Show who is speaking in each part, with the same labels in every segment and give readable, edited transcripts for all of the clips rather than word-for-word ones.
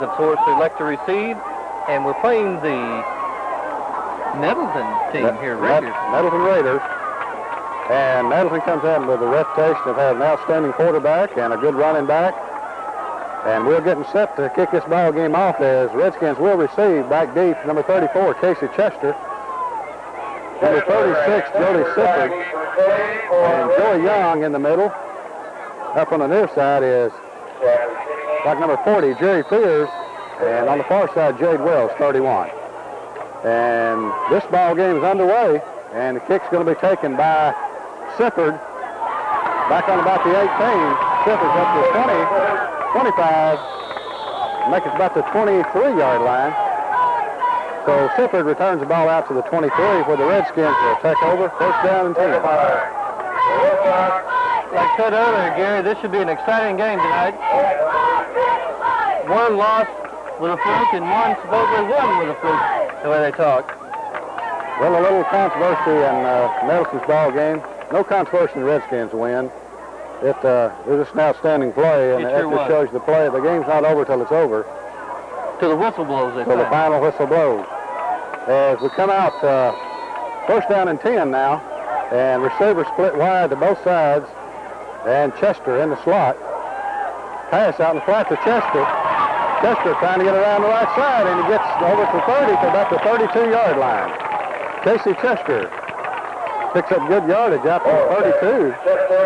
Speaker 1: Of course, select to receive, and we're playing the Nettleton team here, Raiders.
Speaker 2: Nettleton Raiders. And Nettleton comes in with a reputation of having an outstanding quarterback and a good running back. And we're getting set to kick this ball game off as Redskins will receive back deep number 34, Casey Chester. Number 36, Jody Sifford. And Joey Young in the middle. Up on the near side is like number 40, Jerry Fears. And on the far side, Jade Wells, 31. And this ball game is underway. And the kick's going to be taken by Sifford. Back on about the 18. Sifford's up to 20, 25. Make it about the 23-yard line. So Sifford returns the ball out to the 23 where the Redskins will take over. First down and 10.
Speaker 1: Like I said earlier, Gary, this should be an exciting game tonight. One lost with a fluke and one supposedly won with a fluke, the way they talk.
Speaker 2: Well, a little controversy in Nelson's ball game. No controversy in the Redskins win. It was just an outstanding play, and
Speaker 1: it sure
Speaker 2: shows you the play. The game's not over till it's over.
Speaker 1: Till the whistle blows.
Speaker 2: Till the final whistle blows. As we come out, first down and 10 now, and receivers split wide to both sides, and Chester in the slot. Pass out in the flat to Chester. Chester trying to get around the right side, and he gets over to 30 to about the 32-yard line. Casey Chester picks up good yardage out to 32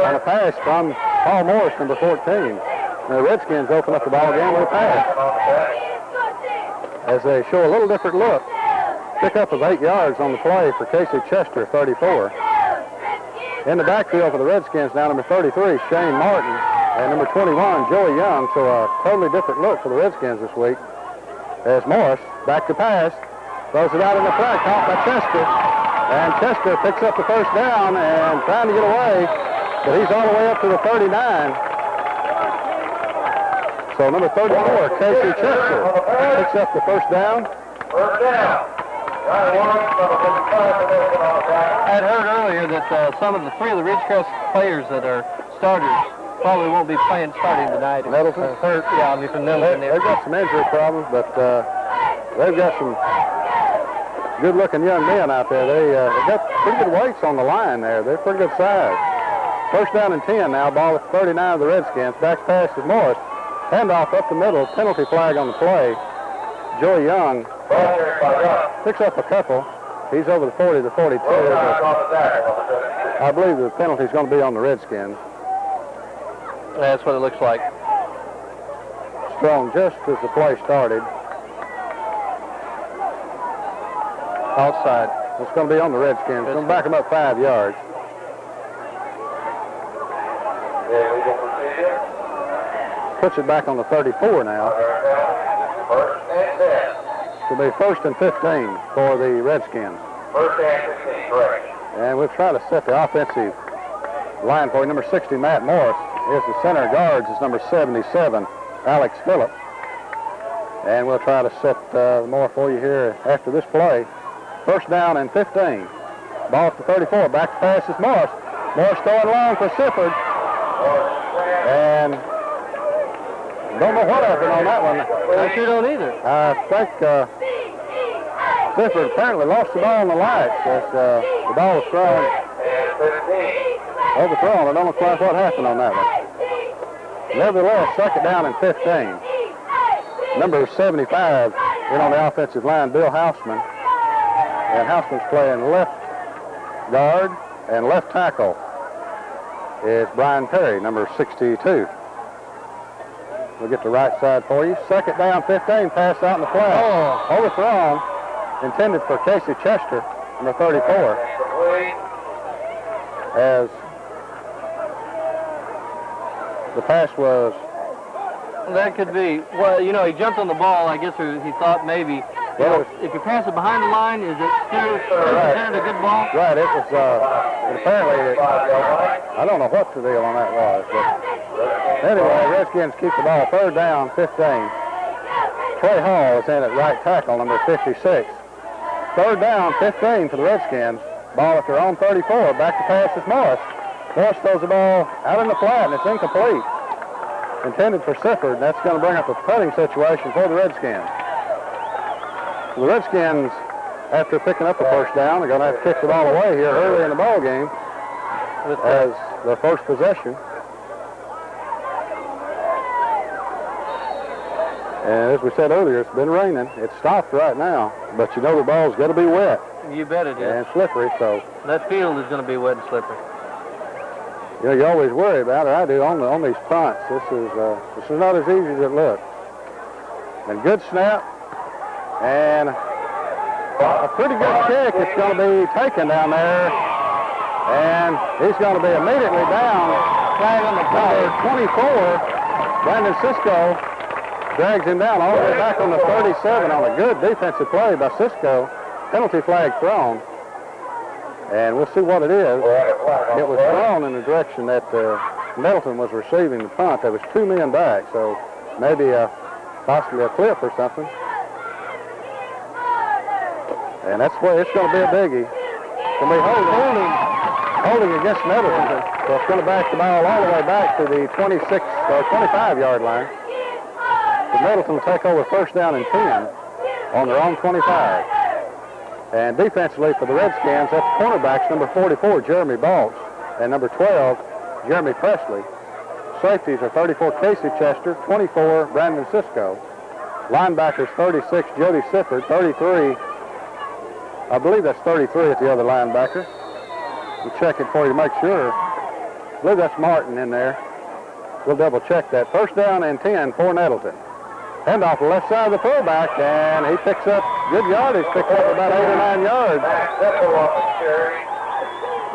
Speaker 2: on a pass from Paul Morris, number 14. The Redskins open up the ball game with a pass. As they show a little different look. Pick up of 8 yards on the play for Casey Chester, 34. In the backfield for the Redskins now, number 33, Shane Martin, and number 21, Joey Young. So a totally different look for the Redskins this week. As Morris, back to pass, throws it out in the flat, caught by Chester. And Chester picks up the first down and trying to get away, but he's all the way up to the 39. So number 34, Casey Chester, picks up the first down.
Speaker 1: I had heard earlier that three of the Ridgecrest players that are starters probably won't be starting tonight.
Speaker 2: Nettleton?
Speaker 1: Hurt, yeah, I'll be from Nettleton.
Speaker 2: They've got some injury problems, but they've got some good-looking young men out there. They've got pretty good weights on the line there. They're pretty good size. First down and 10 now. Ball at 39 of the Redskins. Back pass to Morris. Handoff up the middle. Penalty flag on the play. Joey Young picks up a couple. He's over the 40 to 42. I believe the penalty is going to be on the Redskins.
Speaker 1: That's what it looks like.
Speaker 2: Strong just as the play started.
Speaker 1: Outside.
Speaker 2: It's going to be on the Redskins. It's going to back them up 5 yards. Puts it back on the 34 now. It'll be first and 15 for the Redskins.
Speaker 3: First and 15, correct.
Speaker 2: And we'll try to set the offensive line for you. Number 60, Matt Morris. Here's the center guards is number 77, Alex Phillips. And we'll try to set more for you here after this play. First down and 15. Ball to 34. Back to pass is Morris. Morris throwing long for Sifford. And don't know what happened on that one.
Speaker 1: I sure don't either.
Speaker 2: I think Sifford apparently lost the ball on the lights as the ball was thrown. Overthrown. I don't know quite what happened on that one. Nevertheless, second down and 15. Number 75 in on the offensive line, Bill Houseman. And Houseman's playing left guard, and left tackle is Brian Perry, number 62. We'll get the right side for you. Second down, 15, pass out in the flat.
Speaker 1: Oh.
Speaker 2: Overthrown, intended for Casey Chester, number 34. As the pass was...
Speaker 1: That could be, well, you know, he jumped on the ball. I guess he thought maybe, if you pass it behind the line, is it still considered a good ball?
Speaker 2: Right, it was, apparently, I don't know what the deal on that was, but anyway, Redskins keep the ball. Third down, 15. Trey Hall is in at right tackle, number 56. Third down, 15 for the Redskins. Ball at their own 34. Back to pass is Morris. Morris throws the ball out in the flat, and it's incomplete. intended for Sifford, and that's going to bring up a punting situation for the Redskins. The Redskins, after picking up the first down, are going to have to kick the ball away here early in the ball game as their first possession. And as we said earlier, it's been raining. It's stopped right now, but you know the ball's got to be wet.
Speaker 1: You bet it is.
Speaker 2: And slippery, so.
Speaker 1: That field is going to be wet and slippery.
Speaker 2: You know, you always worry about it. I do on these punts. This is not as easy as it looks. And good snap. And a pretty good kick. It's going to be taken down there. And he's going to be immediately down. Flag on the play. 24. Brandon Sisco drags him down all the way back on the 37 on a good defensive play by Sisco. Penalty flag thrown. And we'll see what it is. It was thrown in the direction that Nettleton was receiving the punt. There was 2 men back, so maybe possibly a clip or something. And that's where it's going to be a biggie. It's going to be holding against Nettleton. So it's going to back the ball all the way back to the 26 or 25-yard line. The Nettleton will take over first down and 10 on their own 25. And defensively for the Redskins, that's cornerbacks number 44, Jeremy Baltz, and number 12, Jeremy Presley. Safeties are 34, Casey Chester, 24, Brandon Sisco. Linebackers 36, Jody Sifford, 33, I believe that's 33 at the other linebacker. We'll check it for you to make sure. I believe that's Martin in there. We'll double check that. First down and 10 for Nettleton. Handoff the left side of the fullback, and he picks up good yardage, picks up about 8 or 9 yards.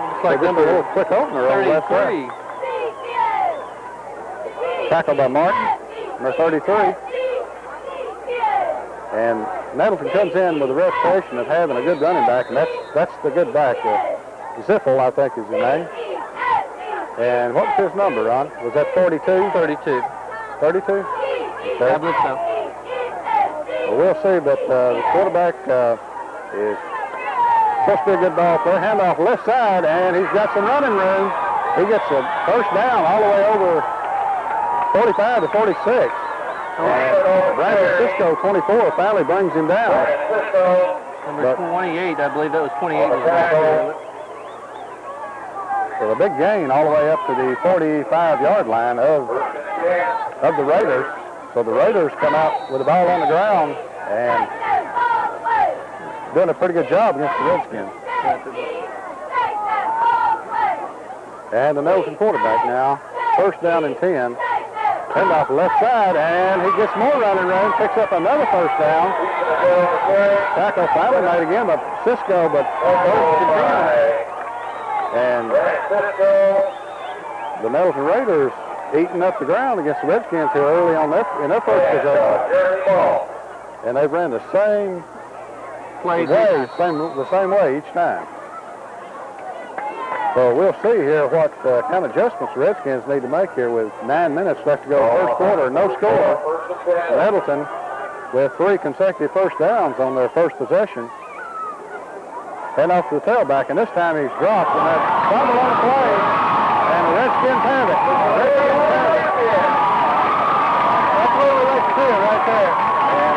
Speaker 2: Looks like a little quick opener on the left side. Tackled by Martin, number 33. And Nettleton comes in with a reputation of having a good running back, and that's the good back. Ziffel, I think, is his name. And what was his number, Ron? Was that 42?
Speaker 1: 32.
Speaker 2: 32? Okay.
Speaker 1: I believe so.
Speaker 2: Well, we'll see, but the quarterback is supposed to be a good ball player. Handoff left side, and he's got some running room. He gets a first down all the way over 45 to 46. And Brandon Sisco, 24, finally brings him down.
Speaker 1: Number 28, I believe that was 28 was back there.
Speaker 2: So a big gain all the way up to the 45-yard line of the Raiders. So the Raiders come out with the ball on the ground and doing a pretty good job against the Redskins. And the Nettleton quarterback now, first down and 10. Handoff the left side, and he gets more running room, picks up another first down. Tackle finally made again by Sisco, but first and 10. And the Nettleton Raiders eating up the ground against the Redskins here early on in their first possession. And they've ran the same way each time. So we'll see here what kind of adjustments the Redskins need to make here with 9 minutes left to go in the first quarter. No score. Nettleton with 3 consecutive first downs on their first possession. Head off to the tailback, and this time he's dropped, and that's fumble on the play, and the Redskins have it. That's what we like to see it right there. And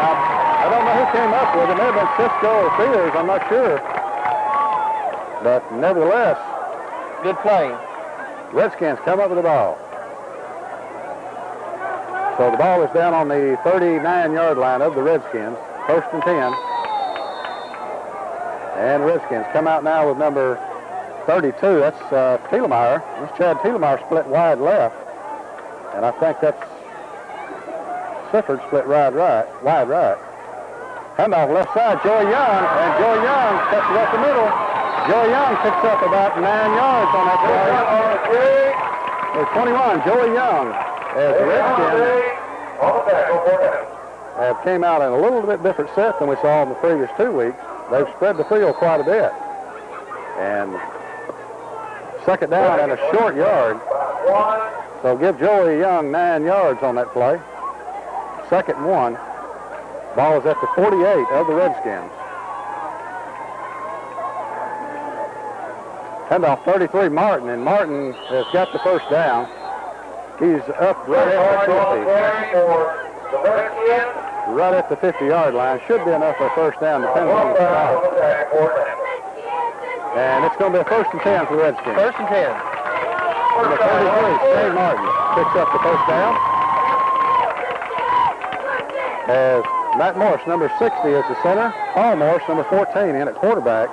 Speaker 2: I don't know who came up with it. It may have been Sisco or Sears, I'm not sure. But nevertheless,
Speaker 1: good play.
Speaker 2: Redskins come up with the ball. So the ball is down on the 39-yard line of the Redskins. First and 10. And the Redskins come out now with number 32. That's Thielemeyer. This Chad Thielemeyer split wide left. And I think that's Sifford split wide right. Handoff left side, Joey Young. And Joey Young cuts it up the middle. Joey Young picks up about 9 yards on that play. There's 21, Joey Young. As the Redskins have came out in a little bit different set than we saw in the previous 2 weeks. They've spread the field quite a bit. And second down and a short yard. So give Joey Young 9 yards on that play. Second and 1. Ball is at the 48 of the Redskins. Handoff 33, Martin, and Martin has got the first down. He's up right at the 50-yard line. Should be enough for a first down, depending on the start. And it's going to be a 1st and 10 for the Redskins.
Speaker 1: 1st and 10.
Speaker 2: Number 33, Shane Martin, picks up the first down. As Matt Morris, number 60, is the center. Paul Morris, number 14, in at quarterback.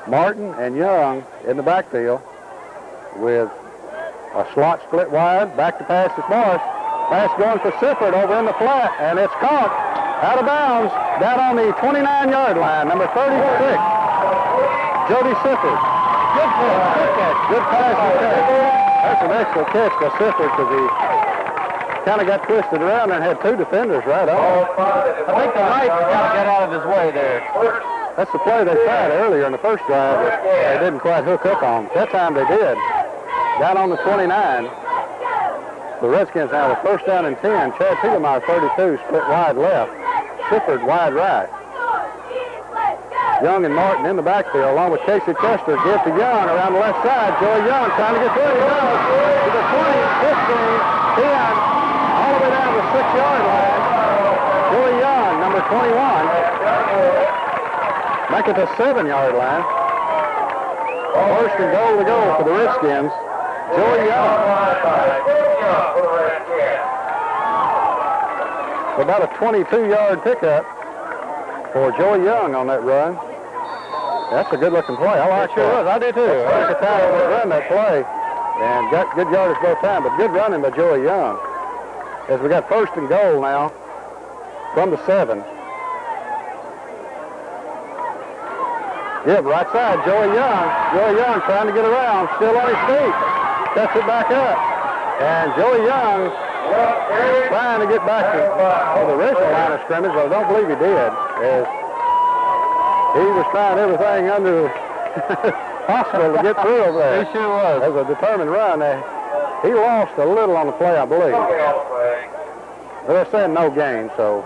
Speaker 2: Martin and Young in the backfield with a slot split wide. Back to pass is Morris. Pass going for Sifford over in the flat, and it's caught out of bounds down on the 29-yard line. Number 36, Jody Sifford. Good catch. Good pass. That's an excellent catch by Sifford because he kind of got twisted around and had 2 defenders right on.
Speaker 1: I think the right kind of got out of his way there.
Speaker 2: That's the play they tried earlier in the first drive that they didn't quite hook up on. That time they did. Down on the 29. The Redskins now with 1st down and 10. Chad Piedemeier, 32, split wide left. Sifford wide right. Young and Martin in the backfield along with Casey Chester. Give to Young around the left side. Joey Young trying to get through. He does. To the 20, 15, 10, all the way down to the 6-yard line. Joey Young, number 21. Back at the 7-yard line. 1st and goal to go for the Redskins. Joey Young. About a 22-yard pickup for Joey Young on that run. That's a good-looking play. I like that. I do too. I like the time to run that play. And got good yardage both times, but good running by Joey Young. As we got 1st and goal now from the 7. Give right side, Joey Young. Joey Young trying to get around, still on his feet. Cuts it back up. And Joey Young trying to get back to the original line of scrimmage, but I don't believe he did. As he was trying everything under possible to get through over there.
Speaker 1: He sure was.
Speaker 2: That was a determined run. He lost a little on the play, I believe. But they're saying no gain, so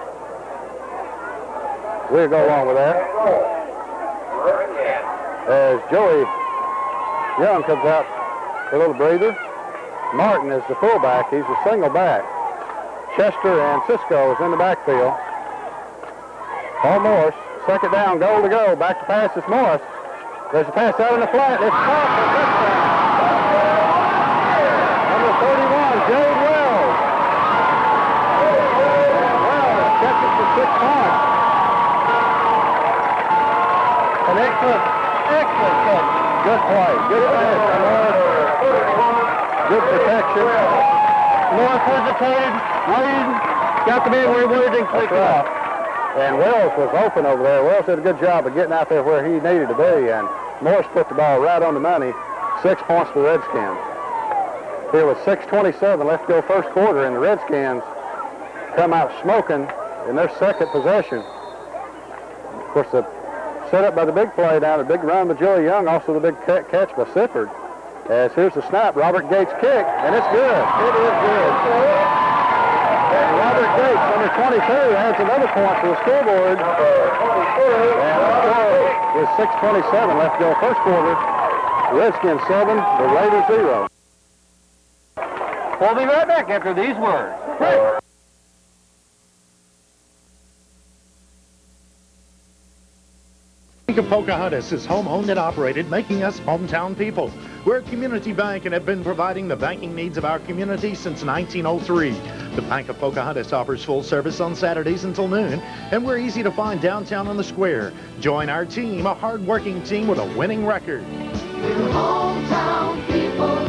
Speaker 2: we'll go along with that. As Joey Young comes out for a little breather. Martin is the fullback. He's a single back. Chester and Sisco is in the backfield. Paul Morris, 2nd down, goal to go. Back to pass is Morris. There's a pass out in the flat. It's caught for touchdown. Number 31, Jade Wells. And Wells catches for 6 points. An excellent catch. Good play. Good pass. Good protection.
Speaker 1: Morris hesitated, waited, got the man where he wanted and clicked off.
Speaker 2: And Wells was open over there. Wells did a good job of getting out there where he needed to be, and Morris put the ball right on the money. 6 points for the Redskins. Here with 6:27 left to go 1st quarter, and the Redskins come out smoking in their 2nd possession. Of course, the setup by the big play down, a big run by Joey Young, also the big catch by Sifford. As here's the snap, Robert Gates kick, and it's good. It is good. And Robert Gates, number 22, adds another point to the scoreboard. And the score is 6:27 left to go 1st quarter. The Redskins 7, the Raiders 0.
Speaker 1: We'll be right back after these words.
Speaker 4: Bank of Pocahontas is home-owned and operated, making us hometown people. We're a community bank and have been providing the banking needs of our community since 1903. The Bank of Pocahontas offers full service on Saturdays until noon, and we're easy to find downtown on the square. Join our team, a hard-working team with a winning record.
Speaker 5: We're hometown people,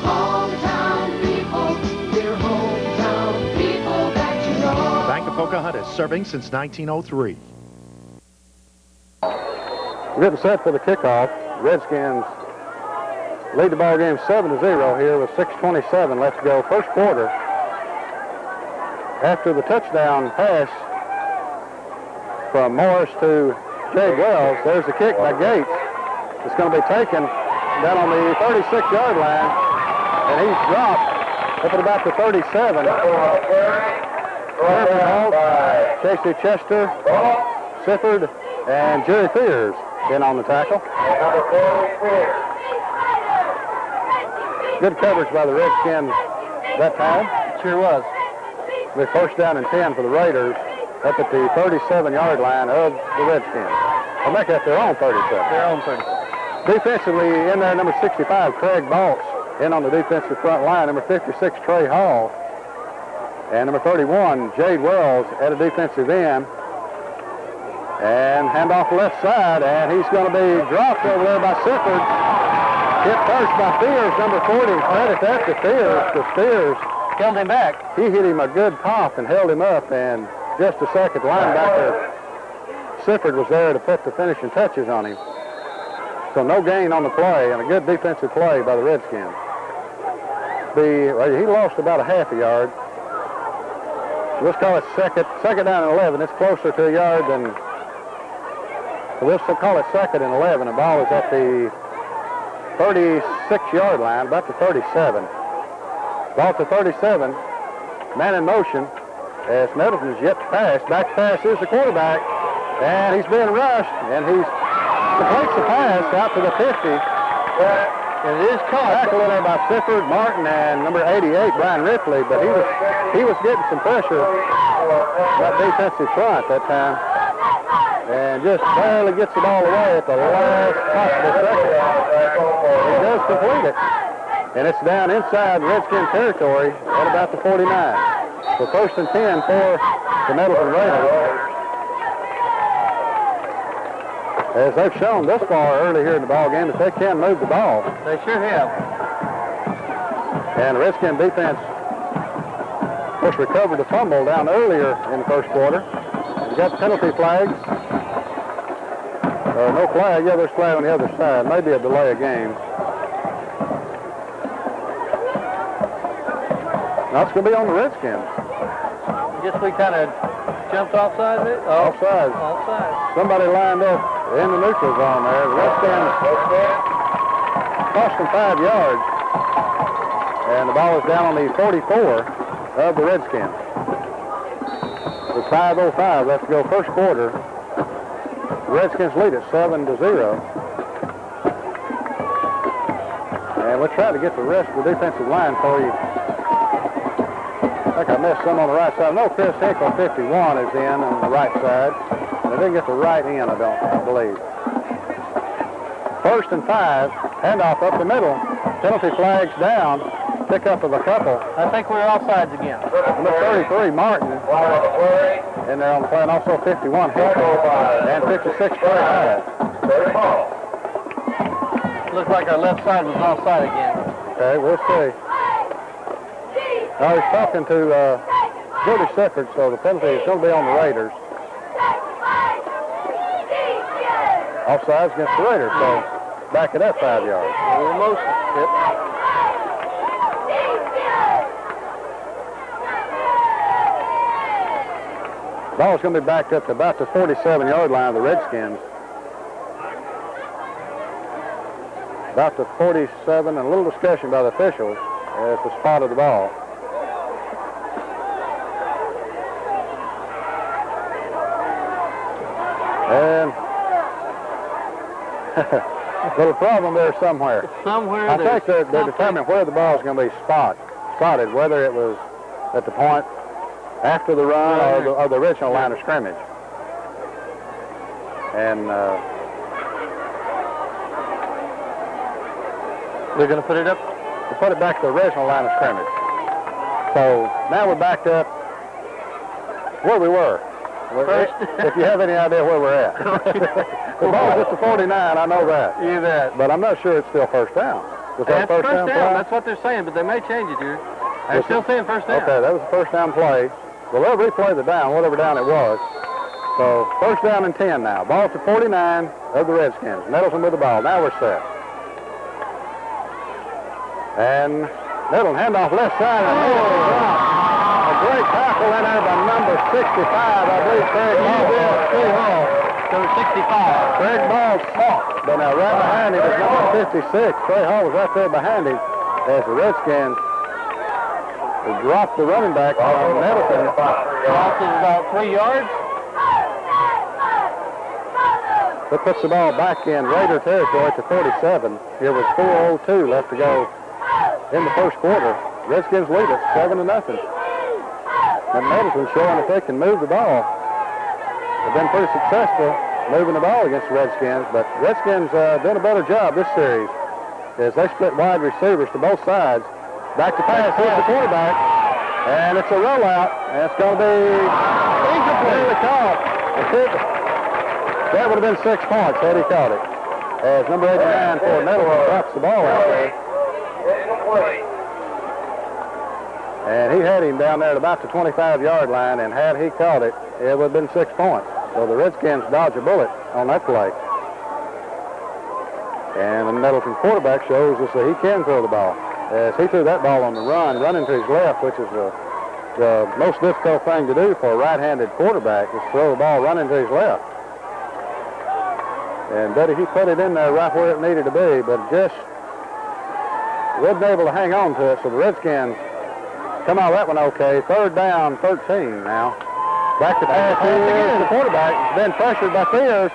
Speaker 5: hometown people. We're hometown people that you know.
Speaker 4: Bank of Pocahontas, serving since 1903.
Speaker 2: We're getting set for the kickoff. Redskins lead the ball game 7-0 here with 6:27 left to go 1st quarter. After the touchdown pass from Morris to Jade Wells, there's the kick by Gates. It's going to be taken down on the 36-yard line, and he's dropped up at about the 37. Casey Chester, Sifford, and Jerry Fears in on the tackle. Good coverage by the Redskins that time.
Speaker 1: Sure was.
Speaker 2: With first down and 10 for the Raiders up at the 37-yard line of the Redskins. I'll make that their own 37.
Speaker 1: Their own 37.
Speaker 2: Defensively in there, number 65, Craig Baltz, in on the defensive front line. Number 56, Trey Hall. And number 31, Jade Wells at a defensive end. And handoff left side, and he's going to be dropped over there by Sifford. Hit first by Fears, number 40. Credit that to Fears, because Fears
Speaker 1: held him back.
Speaker 2: He hit him a good pop and held him up, and just a second, linebacker Sifford was there to put the finishing touches on him. So no gain on the play, and a good defensive play by the Redskins. He lost about a half a yard. So let's call it second down and 11. It's closer to a yard than, so let's call it second and 11. The ball is at the 36-yard line, about the 37. Ball to 37, man in motion as Nettleton is yet to pass. Back pass is the quarterback, and he's being rushed, and he completes the pass out to the 50. And it is caught. Tackle in there by Sifford, Martin, and number 88, Brian Ripley, but he was getting some pressure that defensive front that time, and just barely gets the ball away at the last possible second. He does complete it. And it's down inside Redskin territory at about the 49. So first and 10 for the Nettleton Raiders. As they've shown thus far early here in the ball game that they can move the ball.
Speaker 1: They sure have.
Speaker 2: And the Redskin defense, of course, recovered the fumble down earlier in the first quarter. We got penalty flags. No flag. Yeah, there's flag on the other side. Maybe a delay of game. Now it's going to be on the Redskins.
Speaker 1: I guess we kind of jumped offside it.
Speaker 2: Offside.
Speaker 1: Offside.
Speaker 2: Somebody lined up in the neutral zone there. The Redskins cost them 5 yards. And the ball is down on the 44 of the Redskins. With 5:05 left to go first quarter. The Redskins lead it 7-0. And we'll try to get the rest of the defensive line for you. I think I missed some on the right side. No, Chris Hinkle, 51, is in on the right side. And I didn't get the right end, I don't believe. First and 5, handoff up the middle. Penalty flags down. Pick up of a couple.
Speaker 1: I think we're offsides again.
Speaker 2: Number 33, Martin. And they're on the play, and also 51, Hinkle. And 56, Trey Hall.
Speaker 1: Looks like our left side was offside again.
Speaker 2: Okay, we'll see. I was talking to Jody Sifford, so the penalty is going to be on the Raiders. Offsides against the Raiders, so back it up 5 yards.
Speaker 1: A little motion. Yep.
Speaker 2: Ball's going to be backed up to about the 47-yard line of the Redskins. About the 47, and a little discussion by the officials as the spot of the ball. And little problem there somewhere.
Speaker 1: Somewhere
Speaker 2: I think they're determining where the ball is going to be spotted, whether it was at the point after the run or the original line of scrimmage. And
Speaker 1: they're going to put it up?
Speaker 2: to put it back to the original line of scrimmage. So now we're backed up where we were. If you have any idea where we're at. The ball's at the 49, I know that.
Speaker 1: You bet.
Speaker 2: But I'm not sure it's still first down. Was that
Speaker 1: That's
Speaker 2: first down play?
Speaker 1: That's what they're saying, but they may change it here. They're still saying first down.
Speaker 2: Okay, that was the first down play. Well, they'll replay the down, whatever down it was. So first down and 10 now. Ball at the 49 of the Redskins. Nettleton with the ball. Now we're set. And Nettleton handoff left side. A great tackle in there by number 65, I believe, Craig Hall.
Speaker 1: Number 65.
Speaker 2: Craig Ball fought, but now right behind him is number 56. Trey Hall was right there behind him as the Redskins dropped the running back on Nettleton.
Speaker 1: Loss is about 3 yards.
Speaker 2: That puts the ball back in Raider territory to 47. Here was 4:02 left to go in the first quarter. Redskins lead it 7-0. And Nettleton showing that they can move the ball. They've been pretty successful moving the ball against the Redskins, but Redskins doing a better job this series as they split wide receivers to both sides. Back to pass, here's the quarterback, and it's a rollout, and it's going to be incomplete. Caught. That would have been 6 points had he caught it. As number 89 for Nettleton drops the ball out there. And he had him down there at about the 25-yard line, and had he caught it, it would have been 6 points. So the Redskins dodge a bullet on that play. And the Nettleton quarterback shows us that he can throw the ball. As he threw that ball on the run, running to his left, which is the most difficult thing to do for a right-handed quarterback, is throw the ball running to his left. And Betty, he put it in there right where it needed to be, but just wasn't able to hang on to it. So the Redskins come out of that one okay. 3rd down, 13 now. Back to pass. Here's the quarterback. He's been pressured by Fears.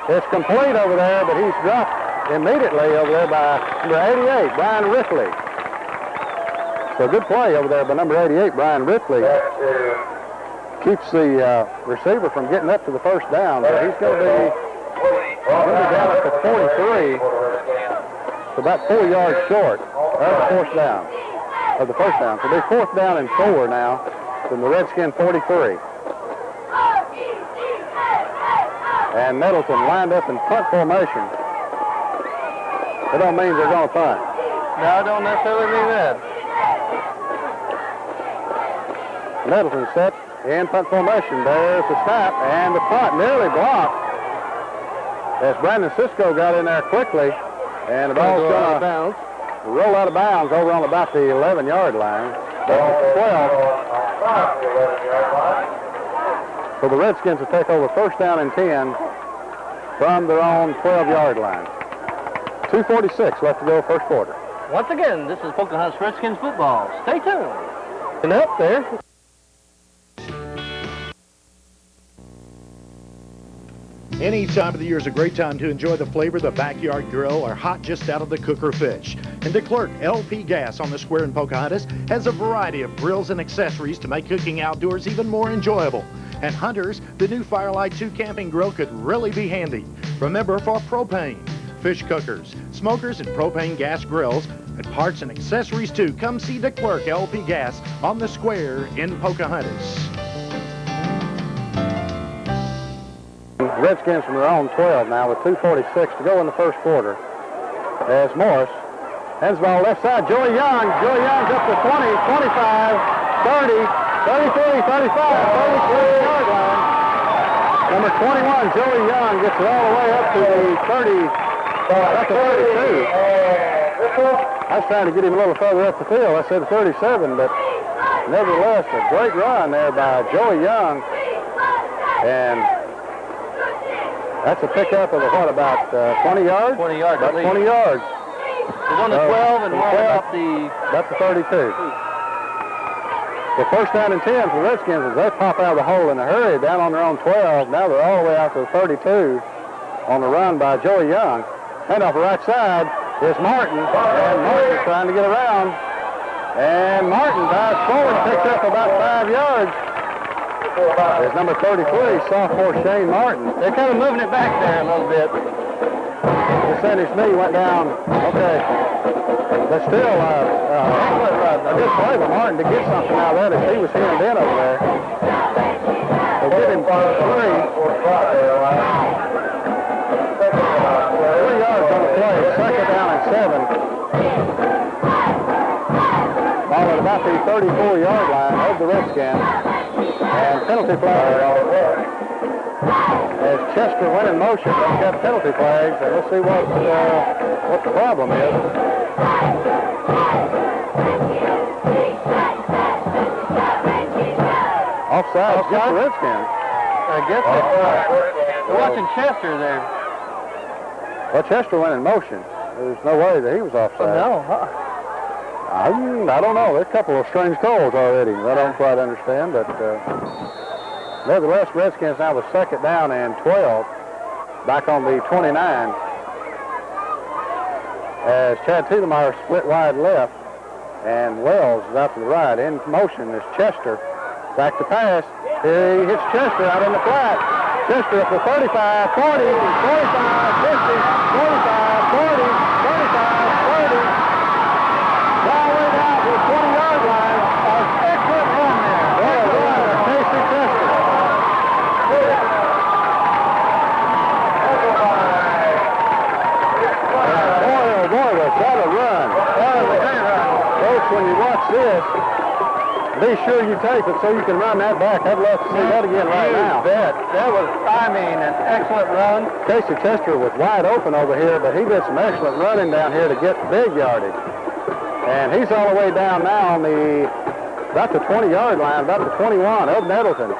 Speaker 2: It's complete over there, but he's dropped immediately over there by number 88, Brian Ripley. So good play over there by number 88, Brian Ripley. Keeps the receiver from getting up to the 1st down. So he's going to be down at the 43. So about 4 yards short of the 4th down. Of the 1st down. So they're 4th down and 4 now from the Redskin 43. And Nettleton lined up in punt formation. That don't mean they're going to punt.
Speaker 1: No, I don't necessarily mean that.
Speaker 2: Nettleton set in punt formation. There's the snap, and the punt nearly blocked as Brandon Sisco got in there quickly, and the ball's going to roll out of bounds over on about the 11-yard line. 12. So the Redskins will take over 1st down and 10 from their own 12-yard line. 2:46 left to go, 1st quarter.
Speaker 1: Once again, this is Pocahontas Redskins football. Stay tuned. And up there.
Speaker 4: Any time of the year is a great time to enjoy the flavor of the backyard grill or hot just out of the cooker fish. And DeClerc LP Gas on the square in Pocahontas has a variety of grills and accessories to make cooking outdoors even more enjoyable. And hunters, the new Firelight 2 camping grill could really be handy. Remember, for propane, fish cookers, smokers, and propane gas grills, and parts and accessories too, come see DeClerc LP Gas on the square in Pocahontas.
Speaker 2: Redskins from their own 12 now with 2:46 to go in the 1st quarter. As Morris hands the ball left side. Joey Young. Joey Young's up to 20, 25, 30, 33, 35, 33-yard line. Number 21, Joey Young, gets it all the way up to the 30, up to 32. I was trying to get him a little further up the field. I said 37, but nevertheless, a great run there by Joey Young. And that's a pickup of about 20 yards?
Speaker 1: 20 yards,
Speaker 2: about
Speaker 1: at least.
Speaker 2: 20 yards.
Speaker 1: He's on the 12 and one about
Speaker 2: the 32. The 1st down and 10 for the Redskins as they pop out of the hole in a hurry down on their own 12. Now they're all the way out to the 32 on the run by Joey Young. Hand off the right side is Martin, and Martin is trying to get around. And Martin dives forward, picks up about 5 yards. There's number 33, sophomore Shane Martin.
Speaker 1: They're kind of moving it back there a little bit.
Speaker 2: The center knee went down. Okay. But still, a good play by Martin to get something out of that as he was hemmed in over there. They give him 3. 3 yards on the play. 2nd down and 7. Ball at about the 34-yard line of the Redskins. And penalty flag as Chester went in motion. They've got penalty flags, and we'll see what the problem is. Offside against the Redskins.
Speaker 1: I guess they're watching Chester there.
Speaker 2: Well, Chester went in motion. There's no way that he was offside.
Speaker 1: No.
Speaker 2: I don't know. There's a couple of strange calls already. I don't quite understand, but nevertheless, Redskins now with 2nd down and 12, back on the 29. As Chad Tiedemeyer split wide left, And Wells is out to the right. In motion is Chester. Back to pass. Here he hits Chester out in the flat. Chester up to 35, 40, 45, 50, 45, 40, 35, 30. All the way down to the 20-yard line. An excellent run there. Well done, Casey Chester. And boy, was that a run. That was a great run. Folks, when you watch this, be sure you tape it so you can run that back. I'd love to see that again right now.
Speaker 1: Bet. That was, I mean, an excellent run.
Speaker 2: Casey Chester was wide open over here, but he did some excellent running down here to get big yardage. And he's all the way down now on about the 20-yard line, about the 21 of Nettleton.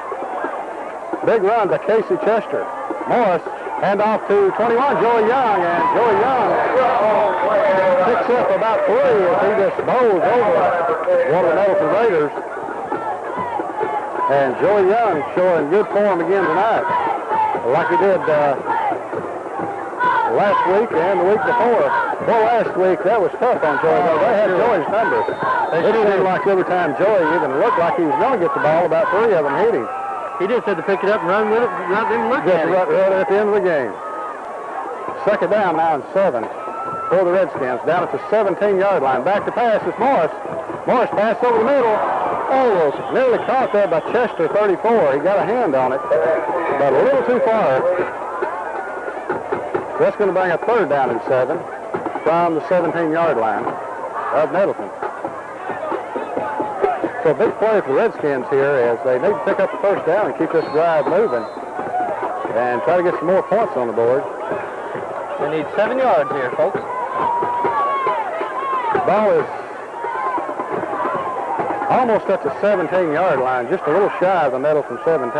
Speaker 2: Big run by Casey Chester. Morris, hand off to 21, Joey Young, and Joey Young picks up about 3 as he just bowls over one of the Nettleton Raiders. And Joey Young showing good form again tonight, like he did last week and the week before. Well, last week, that was tough on Joey, though. They had Joey's number. It seemed like every time Joey even looked like he was going to get the ball, about 3 of them hit him.
Speaker 1: He just had to pick it up and run with it, not even look at it.
Speaker 2: Right at the end of the game. Second down now and 7 for the Redskins. Down at the 17-yard line. Back to pass is Morris. Morris pass over the middle. Almost nearly caught there by Chester, 34. He got a hand on it, but a little too far. That's going to bring a third down and 7 from the 17-yard line of Nettleton. So a big play for the Redskins here as they need to pick up the first down and keep this drive moving and try to get some more points on the board.
Speaker 1: They need 7 yards here, folks.
Speaker 2: Ball is almost at the 17-yard line, just a little shy of the Nettleton 17.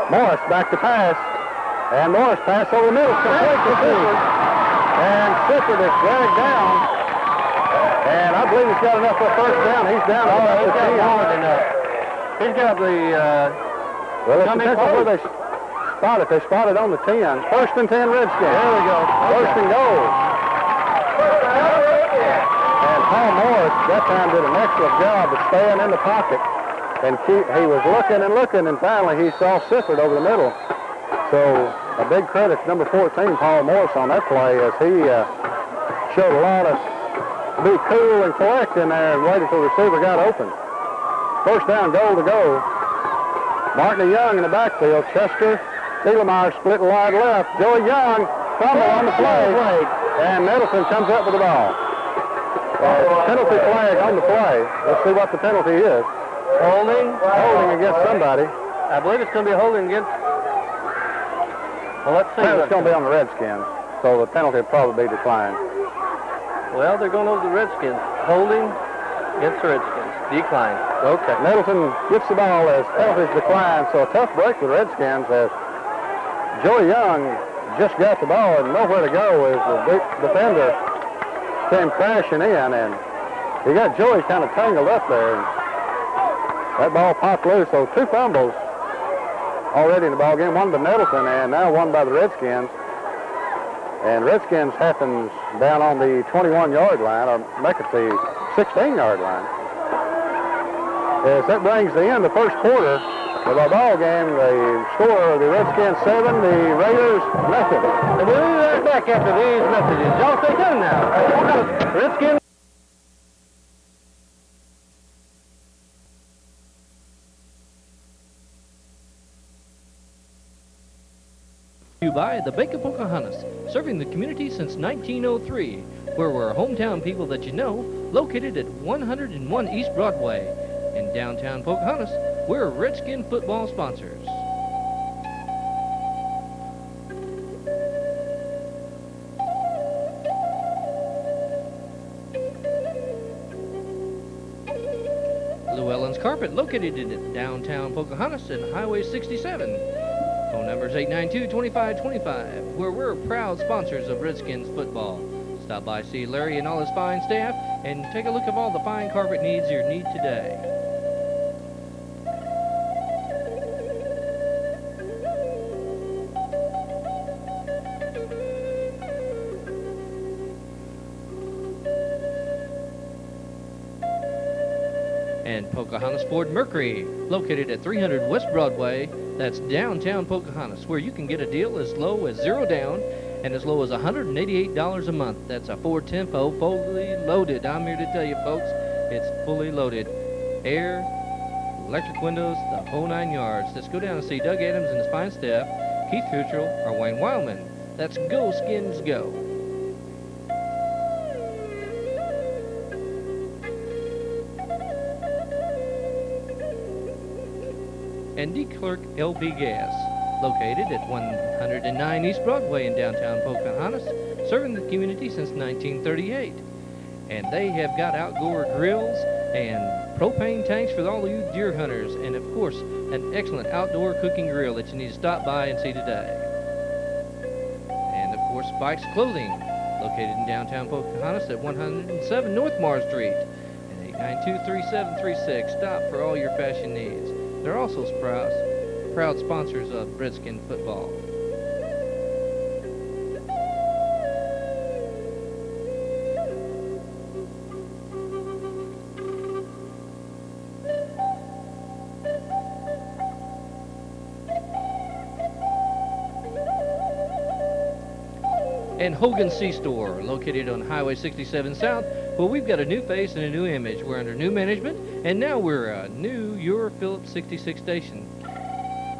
Speaker 2: Morris back to pass, and Morris pass over the middle, complete to Sifford. And Sifford is dragged down, and I believe he's got enough for a first down. He's down about the 10 yards.
Speaker 1: He's got the
Speaker 2: well, it's where they spot it. They spotted on the 10. First and 10 Redskins.
Speaker 1: There we go.
Speaker 2: First and goal. And Paul Morris that time did an excellent job of staying in the pocket. And he was looking and looking, and finally he saw Sifford over the middle. So a big credit to number 14, Paul Morris, on that play as he showed a lot of be cool and collect in there and waited till the receiver got open. First down, goal to go. Martin Young in the backfield. Chester, Steelemeyer split wide left. Joey Young fumble on the play. And Nettleton comes up with the ball. Penalty flag on the play. Let's see what the penalty is.
Speaker 1: Holding
Speaker 2: against somebody.
Speaker 1: I believe it's going to be holding against. Well, let's see.
Speaker 2: It's going to be on the Redskins, so the penalty will probably be declined.
Speaker 1: Well, they're going over the Redskins. Holding against the Redskins. Decline.
Speaker 2: Okay. Nettleton gets the ball as penalties decline, so a tough break for the Redskins as Joey Young just got the ball and nowhere to go as the defender came crashing in, and he got Joey kind of tangled up there. And that ball popped loose, so 2 fumbles already in the ball game, one by Nettleton and now one by the Redskins. And Redskins happens down on the 21-yard line, or make it the 16-yard line. As that brings the end of the first quarter of our ball game, the score of the Redskins 7, the Raiders nothing.
Speaker 1: And we'll be right back after these messages. Y'all stay tuned now. Redskins. You by the Bank of Pocahontas, serving the community since 1903, where we're hometown people that you know, located at 101 East Broadway. In downtown Pocahontas, we're Redskin football sponsors. Llewellyn's Carpet, located in downtown Pocahontas and Highway 67. Phone number is 892-2525, where we're proud sponsors of Redskins football. Stop by, see Larry and all his fine staff, and take a look at all the fine carpet needs you need today. And Pocahontas Ford Mercury, located at 300 West Broadway. That's downtown Pocahontas, where you can get a deal as low as $0 down and as low as $188 a month. That's a Ford Tempo, fully loaded. I'm here to tell you, folks, it's fully loaded. Air, electric windows, the whole 9 yards. Let's go down and see Doug Adams and his fine staff, Keith Futrell, or Wayne Wildman. That's Go Skins Go. And DeClerk LB Gas, located at 109 East Broadway in downtown Pocahontas, serving the community since 1938. And they have got outdoor grills and propane tanks for all you deer hunters, and of course, an excellent outdoor cooking grill that you need to stop by and see today. And of course, Spike's Clothing, located in downtown Pocahontas at 107 North Mars Street, and 892-3736. Stop for all your fashion needs. They're also proud sponsors of Redskin football. And Hogan C-Store, located on Highway 67 South. Well, we've got a new face and a new image. We're under new management, and now we're a new Your Phillips 66 station.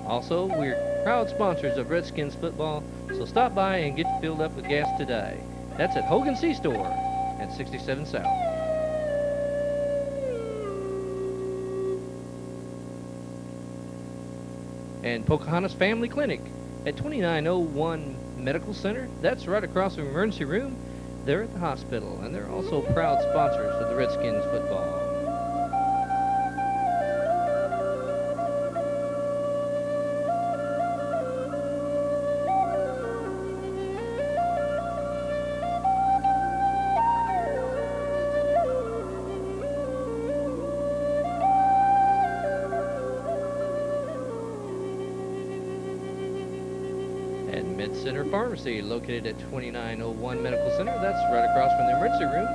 Speaker 1: Also, we're proud sponsors of Redskins football, so stop by and get filled up with gas today. That's at Hogan C-Store at 67 South. And Pocahontas Family Clinic at 2901 Medical Center. That's right across from the emergency room. They're at the hospital, and they're also proud sponsors of the Redskins football. Center Pharmacy, located at 2901 Medical Center. That's right across from the emergency room.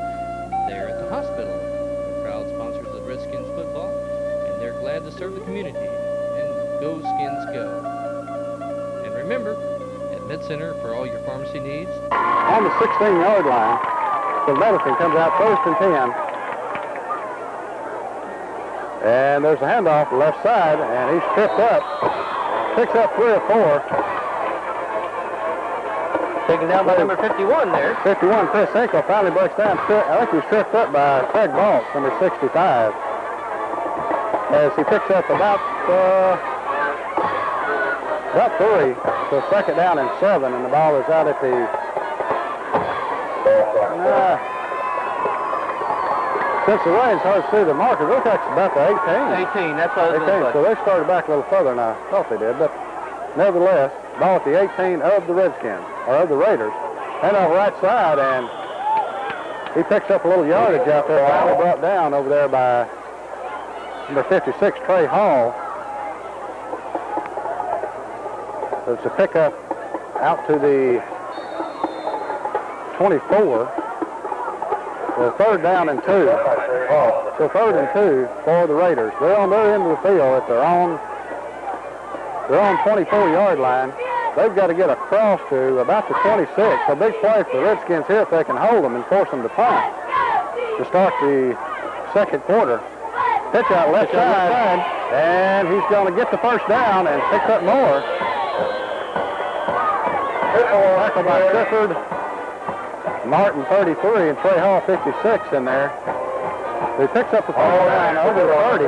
Speaker 1: They're at the hospital. They're proud sponsors of Redskins football, and they're glad to serve the community. And Go Skins Go. And remember, at Med Center for all your pharmacy needs.
Speaker 2: On the 16-yard line, so Nettleton comes out first and 10. And there's a handoff to the left side, and he's tripped up. Picks up 3 or 4.
Speaker 1: Taken down by number 51 there.
Speaker 2: 51, Chris Sisco finally breaks down. I think he's tripped up by Craig Baltz, number 65. As he picks up about 3. So second down and 7, and the ball is out at the... since the rain's hard to see the marker, it looks like it's about the 18.
Speaker 1: 18, that's what I was going to say.
Speaker 2: So they started back a little further than I thought they did, but nevertheless, ball at the 18 of the Redskins, or of the Raiders. And on the right side, and he picks up a little yardage out there, finally brought down over there by number 56, Trey Hall. So it's a pickup out to the 24. So third down and 2. So third and 2 for the Raiders. They're on their end of the field at their own 24-yard line. They've got to get across to about the 26. A big play for the Redskins here if they can hold them and force them to punt to start the second quarter. Pitch out left side, and he's going to get the first down and picks up more. Tackle by Clifford, Martin 33, and Trey Hall 56 in there. He picks up the first down over the 30,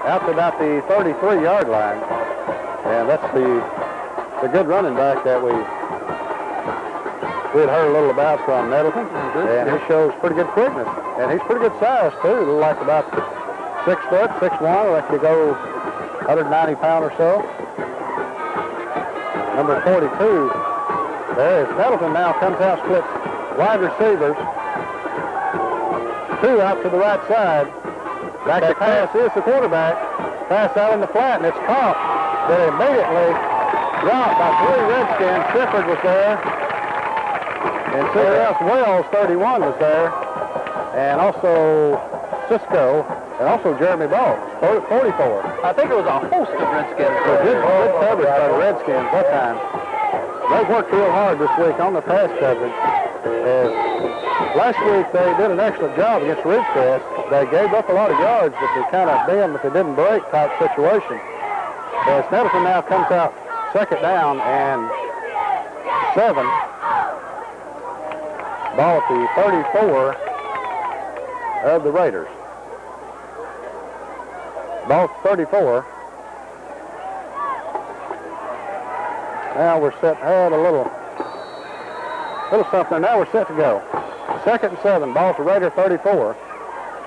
Speaker 2: out to about the 33-yard line. And that's the good running back that we had heard a little about from Nettleton. And he shows pretty good quickness. And he's pretty good size, too. Looks like about 6 foot, 6'1", like to go 190 pound or so. Number 42. There is Nettleton now comes out, splits wide receivers. 2 out to the right side. Back to pass is the quarterback. Pass out in the flat, and it's caught. But immediately dropped by 3 Redskins. Shifford was there. And C.S. Wells, 31, was there. And also Sisco and also Jeremy Ball, 44.
Speaker 1: I think it was a host of Redskins.
Speaker 2: So good coverage by the Redskins that time. They've worked real hard this week on the pass coverage. Last week they did an excellent job against Ridgecrest. They gave up a lot of yards, but they kind of bent, but they didn't break type situation. As Nettleton now comes out second down and 7. Ball at the 34 of the Raiders. Ball at 34. Now we're set, had a little something. Now we're set to go. Second and 7, ball to Raider 34.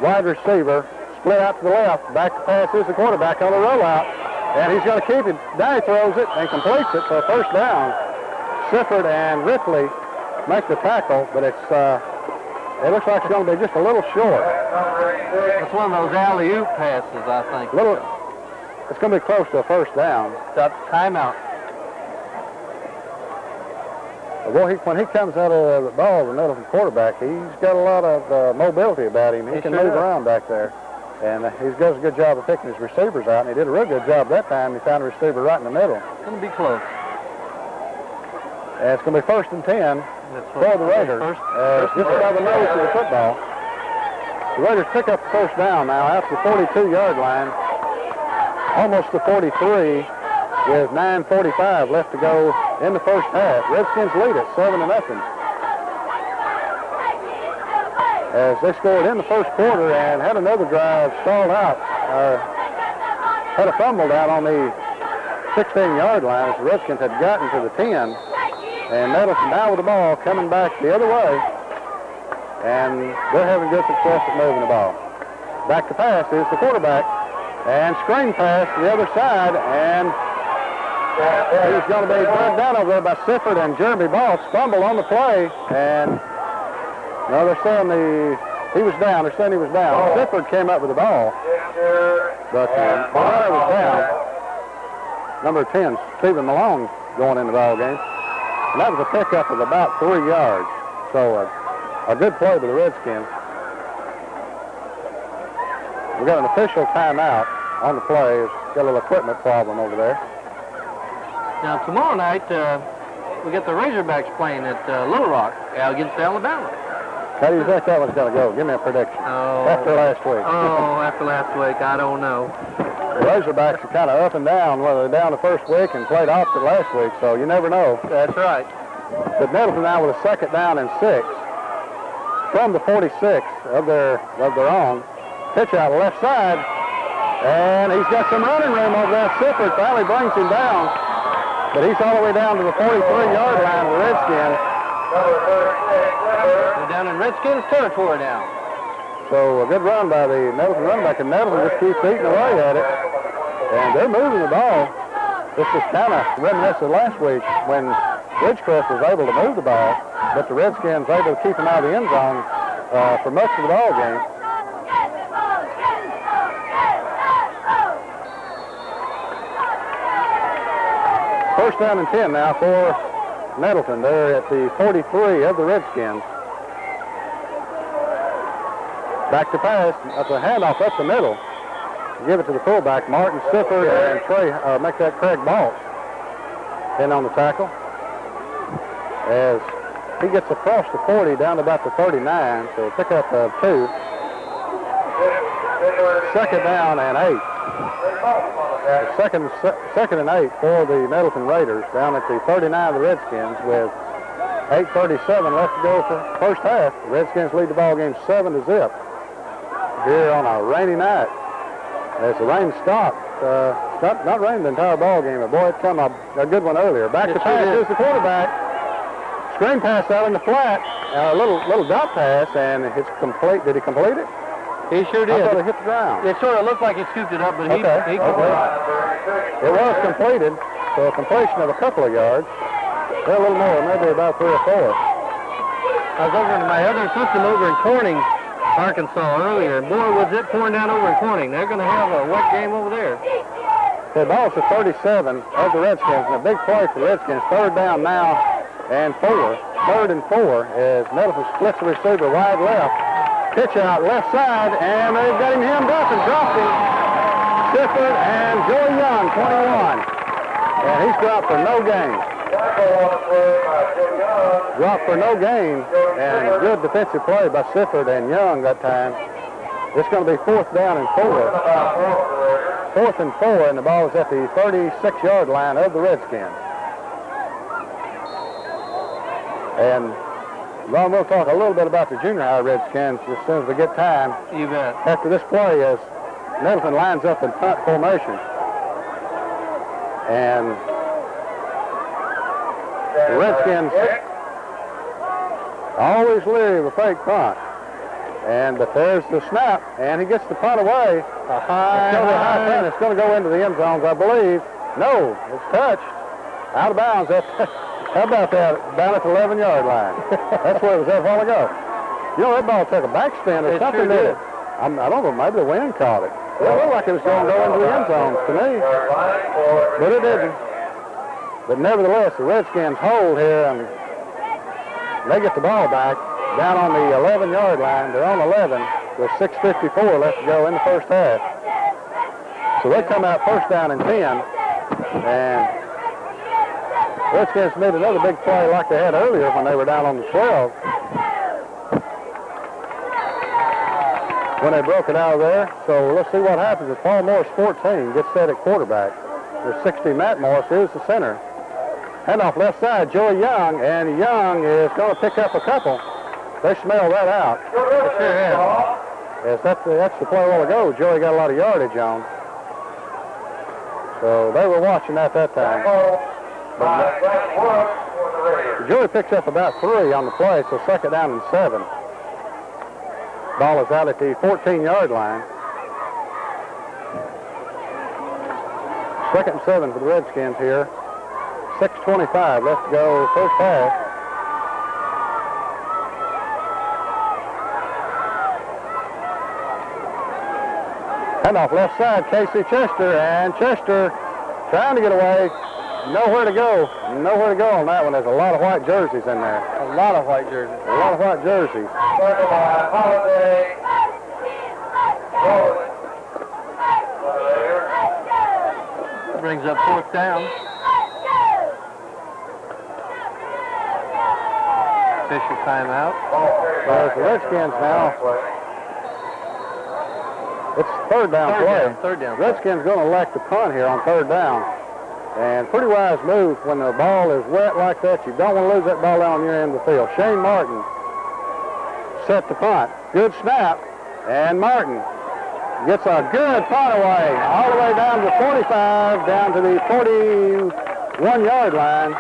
Speaker 2: Wide receiver, split out to the left. Back to pass is the quarterback on the rollout. And he's going to keep it. Now he throws it and completes it for a first down. Sifford and Ripley make the tackle, but it looks like it's going to be just a little short.
Speaker 1: It's one of those alley-oop passes, I think.
Speaker 2: It's going to be close to a first down.
Speaker 1: Timeout.
Speaker 2: Well, when he comes out of the ball, the Nettleton quarterback, he's got a lot of mobility about him. He can move around back there. And he does a good job of picking his receivers out, and he did a real good job that time. He found a receiver right in the middle.
Speaker 1: It's going to be close.
Speaker 2: And it's going to be 1st and 10 for the Raiders. Just by the nose of the football. The Raiders pick up the first down now after the 42-yard line. Almost the 43 with 9:45 left to go in the first half. Redskins lead it 7-0. As they scored in the first quarter and had another drive stalled out. Had a fumble down on the 16-yard line as the Redskins had gotten to the 10. And Nettleton now with the ball coming back the other way. And they're having good success at moving the ball. Back to pass is the quarterback. And screen pass to the other side. And he's going to be dragged down over there by Sifford and Jeremy Ball. Fumble on the play. And no, they're saying he was down. They're saying he was down. Sifford came up with the ball. But Malone was down. Number 10, Stephen Malone, going in the ball game. And that was a pickup of about 3 yards. So a good play by the Redskins. We got an official timeout on the play. Got a little equipment problem over there.
Speaker 1: Now, tomorrow night, we get the Razorbacks playing at Little Rock against Alabama.
Speaker 2: How do you think that one's going to go? Give me a prediction. After last week.
Speaker 1: After last week, I don't know.
Speaker 2: The Razorbacks are kind of up and down, whether they're down the first week and played opposite last week, so you never know.
Speaker 1: That's right.
Speaker 2: But Nettleton now with a second down and 6 from the 46 of their own. Pitch out left side, and he's got some running room over there. Sifford finally brings him down, but he's all the way down to the 43-yard line of the Redskins.
Speaker 1: We're down in Redskins territory now.
Speaker 2: So a good run by the Nettleton running back, and Nettleton just keeps eating away at it. And they're moving the ball. This is kind of reminiscent of last week when Ridgecrest was able to move the ball, but the Redskins able to keep him out of the end zone for much of the ball game. First down and 10 now for Nettleton. They're at the 43 of the Redskins. Back to pass. That's a handoff up the middle. Give it to the fullback, Martin Sifford, and make that Craig Baltz in on the tackle. As he gets across the 40 down to about the 39, so pick up 2. Second down and 8. Second and 8 for the Nettleton Raiders down at the 39 of the Redskins with 8:37 left to go for the first half. The Redskins lead the ball game 7-0 here on a rainy night. As the rain stopped, not raining the entire ball game, but boy, it come a good one earlier. Back to pass is the quarterback. Screen pass out in the flat, a little dot pass, and it's complete. Did he complete it?
Speaker 1: He sure did.
Speaker 2: I thought it hit the ground.
Speaker 1: It sort of looked like he scooped it up, but he completed it.
Speaker 2: It was completed, so a completion of a couple of yards. A little more, maybe about 3 or 4.
Speaker 1: I was over to my other system over in Corning, Arkansas earlier, and boy, was it pouring down over in Corning. They're going to have a wet game over there.
Speaker 2: The ball's at 37 of the Redskins, and a big play for the Redskins. Third down now and 4. 3rd and 4 as Nettleton splits the receiver wide left. Pitch out left side, and they've got him hemmed up and dropped him. Sifford and Joey Young, 21. And he's dropped for no gain. Dropped for no gain, and good defensive play by Sifford and Young that time. It's going to be 4th down and 4. 4th and 4, and the ball is at the 36-yard line of the Redskins. And Ron, we'll talk a little bit about the junior high Redskins as soon as we get time.
Speaker 1: You bet.
Speaker 2: After this play, as Nettleton lines up in punt formation. And the Redskins always leery of a fake punt. But there's the snap, and he gets the punt away. A high punt. It's going to go into the end zones, I believe. No, it's touched. Out of bounds. How about that? Down at the 11-yard line. That's where it was at a while ago. You know, that ball took a backspin or something.
Speaker 1: Sure did.
Speaker 2: I don't know, maybe the wind caught it. It looked like it was going to go into the end zones to me. But it didn't. But nevertheless, the Redskins hold here, and they get the ball back down on the 11-yard line. They're on 11 with 6:54 left to go in the first half. So they come out 1st down and 10, and Redskins made another big play like they had earlier when they were down on the 12. When they broke it out of there. So let's see what happens as Paul Morris, 14, gets set at quarterback. There's 60, Matt Morris is the center. Handoff left side, Joey Young, and Young is going to pick up a couple. They smell that out. They sure have. Yes, that's the play a while ago. Joey got a lot of yardage on. So they were watching that time. Joey picks up about 3 on the play, so 2nd down and 7. Ball is out at the 14-yard line. 2nd and 7 for the Redskins here. 6:25 left to go first half. Handoff left side, Casey Chester, and Chester trying to get away. Nowhere to go. Nowhere to go on that one. There's a lot of white jerseys in there.
Speaker 1: A lot of white jerseys.
Speaker 2: A lot of white jerseys.
Speaker 1: Brings up 4th down. Official timeout.
Speaker 2: There's the Redskins now. It's 3rd down play.
Speaker 1: 3rd down.
Speaker 2: Redskins going to elect the punt here on 3rd down. And pretty wise move when the ball is wet like that. You don't want to lose that ball down on your end of the field. Shane Martin set the punt. Good snap. And Martin gets a good punt away. All the way down to 45, down to the 41-yard line.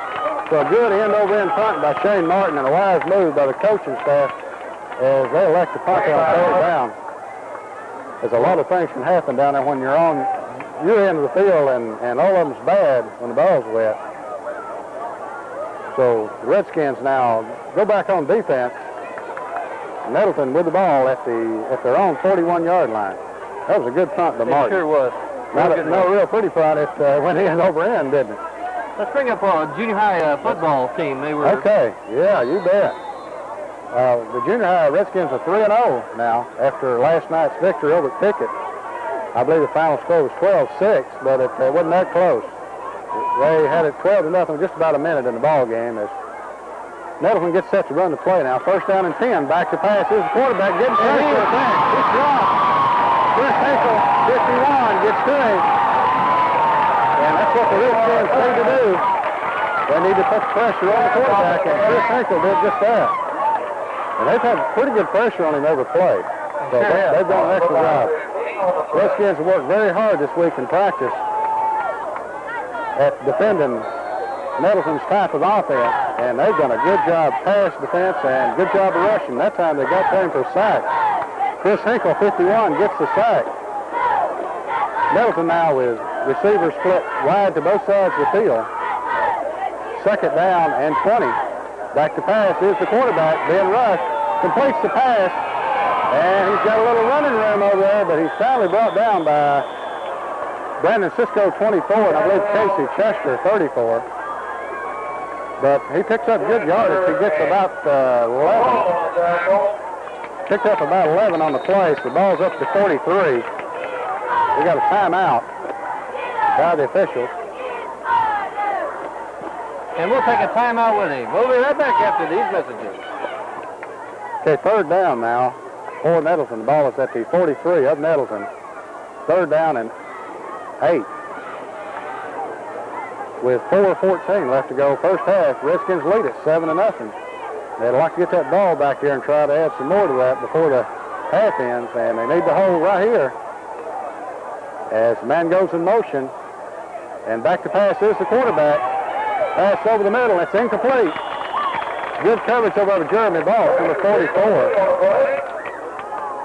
Speaker 2: So a good end-over-end punt by Shane Martin and a wise move by the coaching staff as they elect the punt on 3rd down. There's a lot of things can happen down there when you're on your end of the field, and all of them's bad when the ball's wet. So the Redskins now go back on defense. Nettleton with the ball at their own 41-yard line. That was a good punt by Martin.
Speaker 1: It sure was.
Speaker 2: Not a real pretty punt. It went in over end, didn't it?
Speaker 1: Let's bring up our junior high football team. They were
Speaker 2: Okay. Yeah, you bet. The junior high Redskins are 3-0 now after last night's victory over at Pickett. I believe the final score was 12-6, but it wasn't that close. They had it 12-0 with just about a minute in the ball game as Nettleton gets set to run the play now. 1st down and 10. Back to pass. Here's the quarterback getting pressure. It's dropped. Chris Hinkle, 51, gets to him. And that's what the Redskins need to do. They need to put pressure on the quarterback, and Chris Hinkle did just that. And they've had pretty good pressure on him every play. So they've done an excellent job. Redskins have worked very hard this week in practice at defending Nettleton's type of offense, and they've done a good job pass defense and good job of rushing. That time they got to him for a sack. Chris Hinkle, 51, gets the sack. Nettleton now with receivers split wide to both sides of the field. 2nd down and 20. Back to pass is the quarterback, Ben Rush, completes the pass, and he's got a little running room over there, but he's finally brought down by Brandon Sisco, 24, and I believe Casey Chester, 34. But he picks up good yardage. He gets about 11. picked up about 11 on the play, so the ball's up to 43. We got a timeout by the officials.
Speaker 1: And we'll take a timeout with him. We'll be right back after these messages.
Speaker 2: Okay, third down now for Nettleton. The ball is at the 43 of Nettleton. Third down and 8. With 4:14 left to go first half, Redskins lead it 7-0. They'd like to get that ball back here and try to add some more to that before the half ends, and they need to hold right here as the man goes in motion. And back to pass is the quarterback. Pass over the middle, it's incomplete. Good coverage over Jeremy Ball, number 44.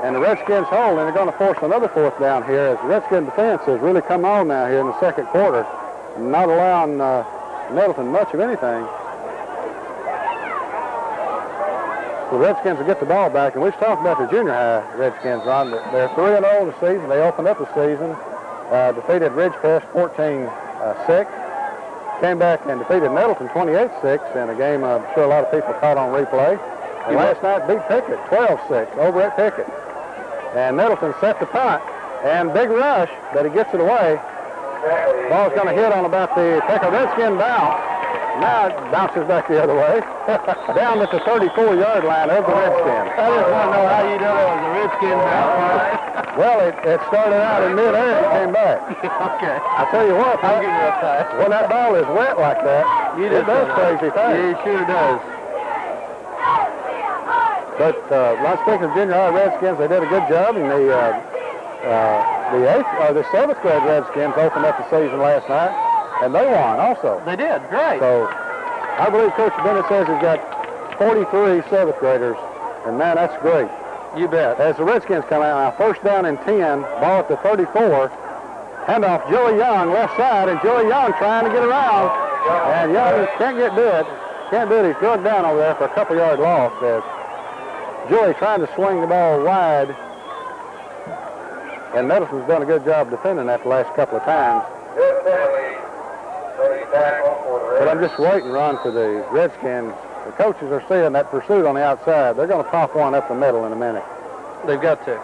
Speaker 2: And the Redskins hold, and they're going to force another fourth down here as the Redskin defense has really come on now here in the second quarter, not allowing Nettleton much of anything. The Redskins will get the ball back, and we've talked about the junior high Redskins, Ron. They're 3-0 this season. They opened up the season, defeated Ridgecrest 14-6. Came back and defeated Nettleton 28-6 in a game I'm sure a lot of people caught on replay. And last night beat Pickett 12-6 over at Pickett. And Nettleton set the punt, and big rush, but he gets it away. Ball's going to hit on about the Redskin bounce. Now it bounces back the other way. Down at the 34-yard line of the Redskins.
Speaker 1: I just want to know how you know that was the Redskins bounce.
Speaker 2: Well, it started out in mid-air and came back.
Speaker 1: Okay.
Speaker 2: I tell you what,
Speaker 1: I'll give you a time.
Speaker 2: when that ball is wet like that, it does crazy things.
Speaker 1: Yeah, it sure does.
Speaker 2: But speaking of junior high Redskins, they did a good job, and the 7th grade Redskins opened up the season last night, and they won also.
Speaker 1: They did, great.
Speaker 2: So I believe Coach Bennett says he's got 43 7th graders, and man, that's great.
Speaker 1: You bet.
Speaker 2: As the Redskins come out now, first down and 10, ball at the 34. Handoff Joey Young, left side, and Joey Young trying to get around. And Young can't do it. He's drugged down over there for a couple-yard loss. As Joey trying to swing the ball wide. And Nettleton's done a good job defending that the last couple of times. But I'm just waiting, Ron, for the Redskins. The coaches are seeing that pursuit on the outside. They're going to pop one up the middle in a minute.
Speaker 1: They've got to.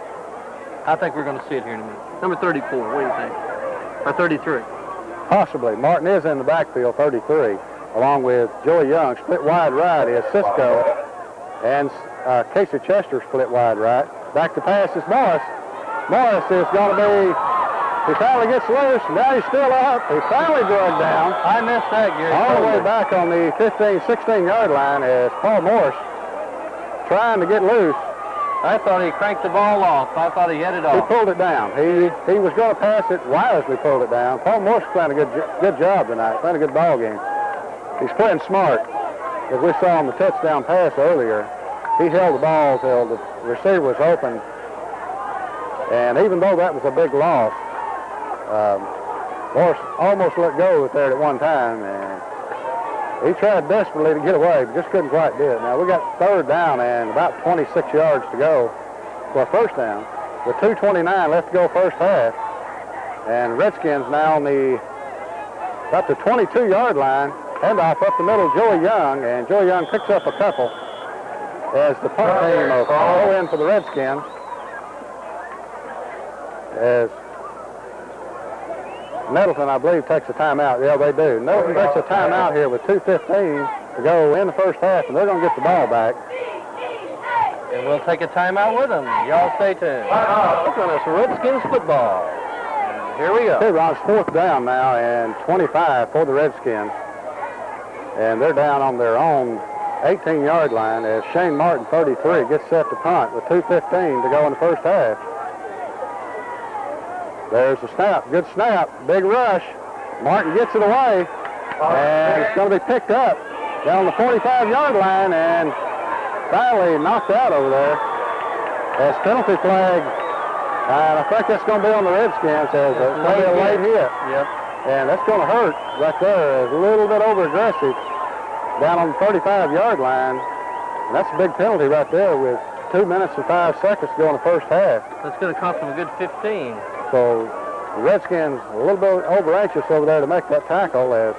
Speaker 1: I think we're going to see it here in a minute. Number 34, what do you think? Or 33?
Speaker 2: Possibly. Martin is in the backfield, 33, along with Joey Young. Split wide right is Sisco. And Casey Chester split wide right. Back to pass is Morris. Morris is going to be... He finally gets loose. Now he's still up. He finally drugged down.
Speaker 1: I missed that, Gary.
Speaker 2: All the way back on the 15, 16-yard line is Paul Morris trying to get loose.
Speaker 1: I thought he cranked the ball off. I thought he had it
Speaker 2: He
Speaker 1: off.
Speaker 2: pulled it down. He was going to pass it, wisely pulled it down. Paul Morris playing a good job tonight, playing a good ball game. He's playing smart. As we saw on the touchdown pass earlier, he held the ball till the receiver was open. And even though that was a big loss, Morris almost let go there at one time, and he tried desperately to get away, but just couldn't quite do it. Now, we got third down and about 26 yards to go for a first down, with 2:29 left to go first half. And Redskins now on about the 22-yard line, handoff up the middle, Joey Young, and Joey Young picks up a couple as the punt team will go in for the Redskins. As Nettleton, I believe, takes a timeout. Yeah, they do. Nettleton takes a timeout here with 2:15 to go in the first half, and they're going to get the ball back.
Speaker 1: And we'll take a timeout with them. Y'all stay tuned. Look on us, Redskins football. Here we go.
Speaker 2: Okay, Ron, it's fourth down now and 25 for the Redskins. And they're down on their own 18-yard line as Shane Martin, 33, gets set to punt with 2:15 to go in the first half. There's the snap. Good snap. Big rush. Martin gets it away. And it's going to be picked up down the 45-yard line and finally knocked out over there. As penalty flag. And I think that's going to be on the Redskins as it's going to be a late hit.
Speaker 1: Yep.
Speaker 2: And that's going to hurt right there. It's a little bit over-aggressive down on the 35-yard line. And that's a big penalty right there with 2 minutes and 5 seconds to go in the first half.
Speaker 1: That's going to cost them a good 15.
Speaker 2: So the Redskins a little bit over-anxious over there to make that tackle as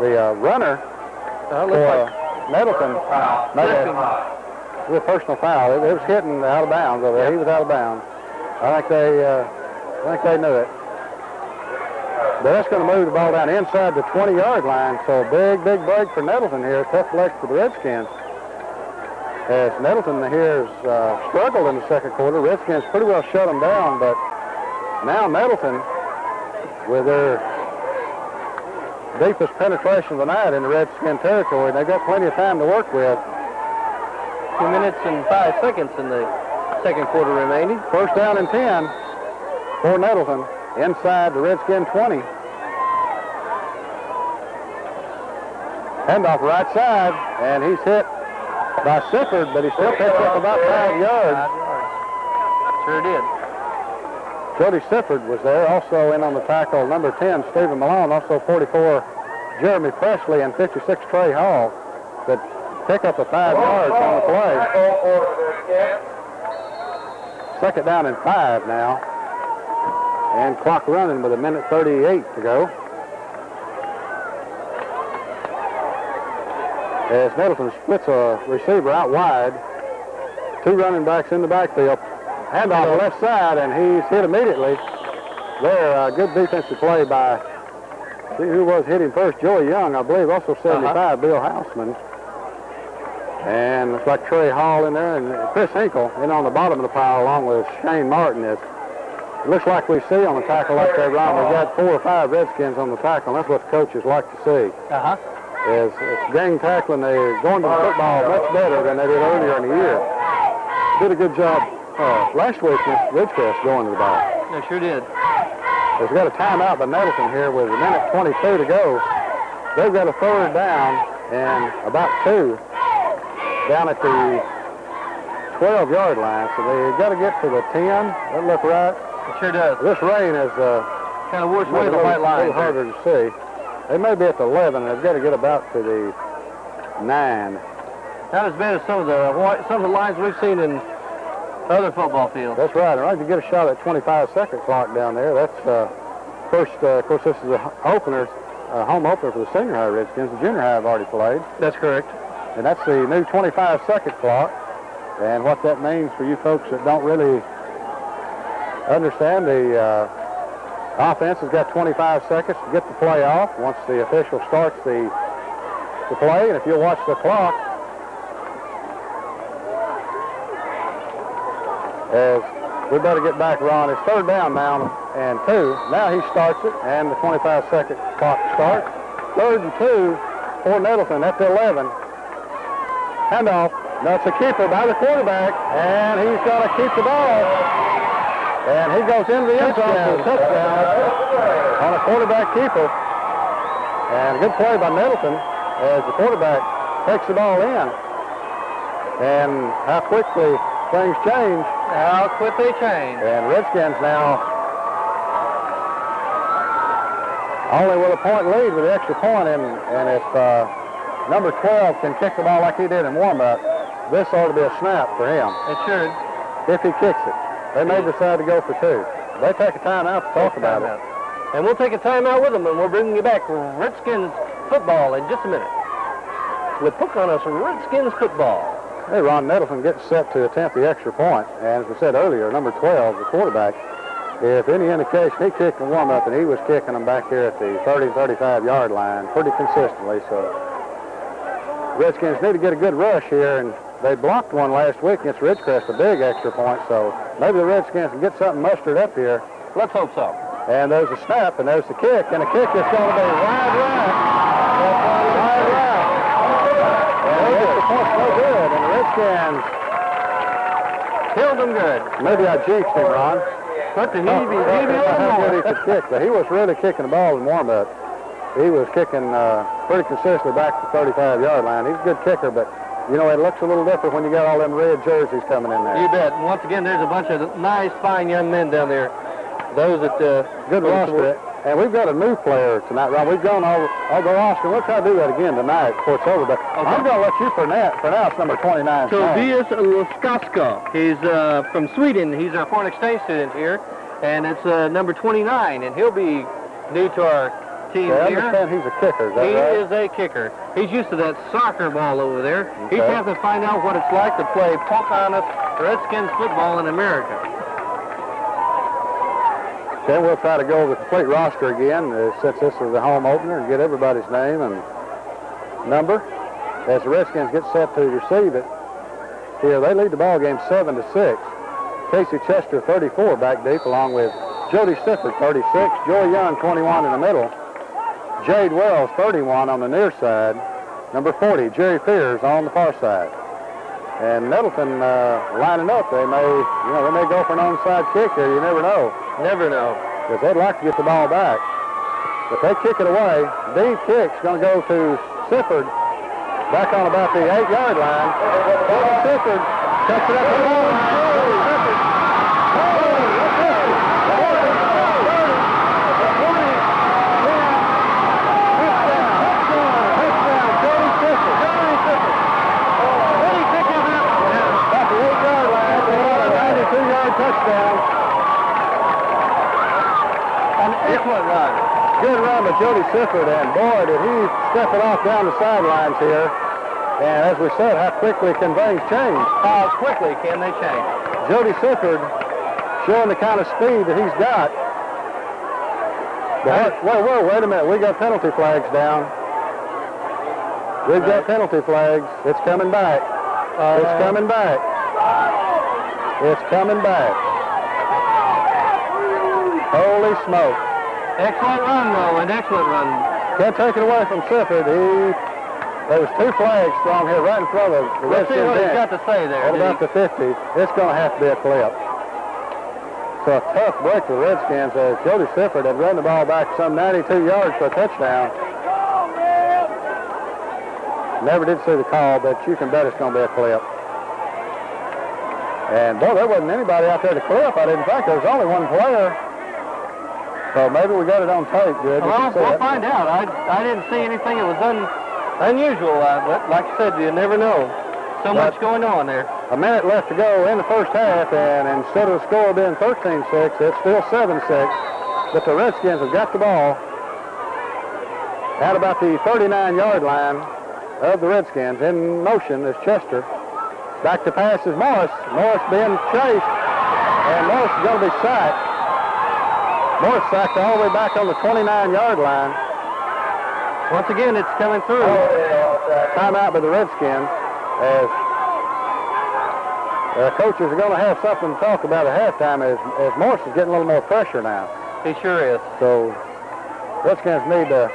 Speaker 2: the runner for Nettleton made a with personal foul. It was hitting out of bounds over there. He was out of bounds. I think they knew it. But that's going to move the ball down inside the 20-yard line. So big break for Nettleton here. Tough break for the Redskins. As Nettleton here has struggled in the second quarter. Redskins pretty well shut them down, but now Nettleton, with their deepest penetration of the night in the Redskin territory, they've got plenty of time to work with.
Speaker 1: 2 minutes and 5 seconds in the second quarter remaining.
Speaker 2: First down and 10 for Nettleton inside the Redskin 20. Handoff right side, and he's hit by Sifford, but he still picks up about 5 yards.
Speaker 1: Sure did.
Speaker 2: Jody Sifford was there, also in on the tackle, number 10, Stephen Malone, also 44, Jeremy Presley, and 56, Trey Hall, that pick up a 5 yards on the play. Second down and 5 now, and clock running with 1:38 to go. As Nettleton splits a receiver out wide, 2 running backs in the backfield. Handoff the left side, and he's hit immediately. There, good defensive play by, see who was hitting first, Joey Young, I believe, also 75, Bill Houseman. And looks like Trey Hall in there, and Chris Hinkle in on the bottom of the pile along with Shane Martin. It looks like we see on the tackle like that, Ron. We've got 4 or 5 Redskins on the tackle, and that's what the coaches like to see. Is gang tackling. They're going to the football much better than they did earlier in the year. Did a good job last week with Ridgecrest going to the ball.
Speaker 1: They sure did.
Speaker 2: They've got a timeout by Nettleton here with 1:22 to go. They've got a third down and about 2 down at the 12-yard line. So they've got to get to the 10. That look right.
Speaker 1: It sure does.
Speaker 2: This rain is
Speaker 1: kind of washed away the white line.
Speaker 2: A little harder to see. They may be at the 11. They've got to get about to the 9.
Speaker 1: Not as bad as some of the lines we've seen in other football fields.
Speaker 2: That's right. And right to get a shot at 25-second clock down there. That's first. Of course, this is a home opener for the senior high Redskins. The junior high have already played.
Speaker 1: That's correct.
Speaker 2: And that's the new 25-second clock. And what that means for you folks that don't really understand, the offense has got 25 seconds to get the play off once the official starts the play. And if you'll watch the clock, as we better get back, Ron. It's third down now and 2. Now he starts it, and the 25-second clock starts. 3rd and 2 for Nettleton at the 11. Handoff. Now it's a keeper by the quarterback, and he's got to keep the ball. And he goes into the end zone for a touchdown on a quarterback keeper. And good play by Nettleton as the quarterback takes the ball in. And how quickly things change.
Speaker 1: How quickly change.
Speaker 2: And Redskins now only with a point lead with the extra point. And if number 12 can kick the ball like he did in warm-up, this ought to be a snap for him.
Speaker 1: It should.
Speaker 2: If he kicks it. They may decide to go for 2. They take a timeout to talk about it.
Speaker 1: And we'll take a timeout with them, and we're bringing you back Redskins football in just a minute with Pocahontas Redskins football.
Speaker 2: Hey, Ron, Nettleton gets set to attempt the extra point. And as we said earlier, number 12, the quarterback, if any indication, he kicked the warm-up, and he was kicking them back here at the 30, 35-yard line pretty consistently. So Redskins need to get a good rush here, and they blocked one last week against Ridgecrest, a big extra point, so maybe the Redskins can get something mustered up here.
Speaker 1: Let's hope so.
Speaker 2: And there's a snap, and there's the kick, and the kick is going to be wide right. Wide right. And the point's no good, and the Redskins
Speaker 1: killed them good.
Speaker 2: Maybe I jinxed him, Ron.
Speaker 1: But he
Speaker 2: how good he could kick, but he was really kicking the ball in warm-up. He was kicking pretty consistently back to the 35-yard line. He's a good kicker, but you know, it looks a little different when you got all them red jerseys coming in there.
Speaker 1: You bet. And once again, there's a bunch of nice, fine young men down there. Those that...
Speaker 2: good roster. And we've got a new player tonight, Ron. We've gone over Austin. We'll try to do that again tonight before it's over. But okay. I'm going to let you pronounce number 29.
Speaker 1: Tobias Luskasko. He's from Sweden. He's a foreign exchange student here. And it's number 29. And he'll be new to our team
Speaker 2: I
Speaker 1: here.
Speaker 2: understand he's a kicker, is that
Speaker 1: He
Speaker 2: right?
Speaker 1: is a kicker. He's used to that soccer ball over there. He's
Speaker 2: Okay.
Speaker 1: having to find out what it's like to play Pocahontas Redskins football in America.
Speaker 2: Then we'll try to go over the complete roster again, since this is the home opener, and get everybody's name and number. As the Redskins get set to receive it, here they lead the ball game 7-6. Casey Chester, 34, back deep, along with Jody Sifford, 36, Joy Young, 21 in the middle, Jade Wells, 31 on the near side, number 40, Jerry Fears on the far side. And Nettleton lining up, they may go for an onside kick here. You never know.
Speaker 1: Never know.
Speaker 2: Because they'd like to get the ball back. If they kick it away, deep kick's going to go to Sifford, back on about the 8-yard line. Sifford cuts it up the ball. Touchdown. An excellent run. Good run by Jody Sifford, and boy, did he step it off down the sidelines here. And as we said, how quickly can things change?
Speaker 1: How quickly can they change?
Speaker 2: Jody Sifford showing the kind of speed that he's got. But wait a minute. We got penalty flags down. We've got penalty flags. It's coming back. It's coming back. It's coming back. Holy smoke.
Speaker 1: Excellent run, though, an excellent run.
Speaker 2: Can't take it away from Sifford. There was 2 flags thrown here right in front of the
Speaker 1: Let's see
Speaker 2: Redskins
Speaker 1: what he's
Speaker 2: bench.
Speaker 1: got to say there.
Speaker 2: At about the 50. It's going to have to be a clip. So a tough break for the Redskins as Jody Sifford had run the ball back some 92 yards for a touchdown. Never did see the call, but you can bet it's going to be a clip. And, boy, there wasn't anybody out there to clip. I didn't think. There was only one player. So maybe we got it on tape, good.
Speaker 1: Well, we'll find out. I didn't see anything that was unusual, but like I said, you never know. So much going on there.
Speaker 2: A minute left to go in the first half, and instead of the score being 13-6, it's still 7-6. But the Redskins have got the ball at about the 39-yard line of the Redskins. In motion is Chester. Back to pass is Morris. Morris being chased, and Morris is going to be sacked. Morris sacked all the way back on the 29-yard line.
Speaker 1: Once again, it's coming through.
Speaker 2: Timeout by the Redskins, as coaches are going to have something to talk about at halftime as Morris is getting a little more pressure now.
Speaker 1: He sure is.
Speaker 2: So Redskins need to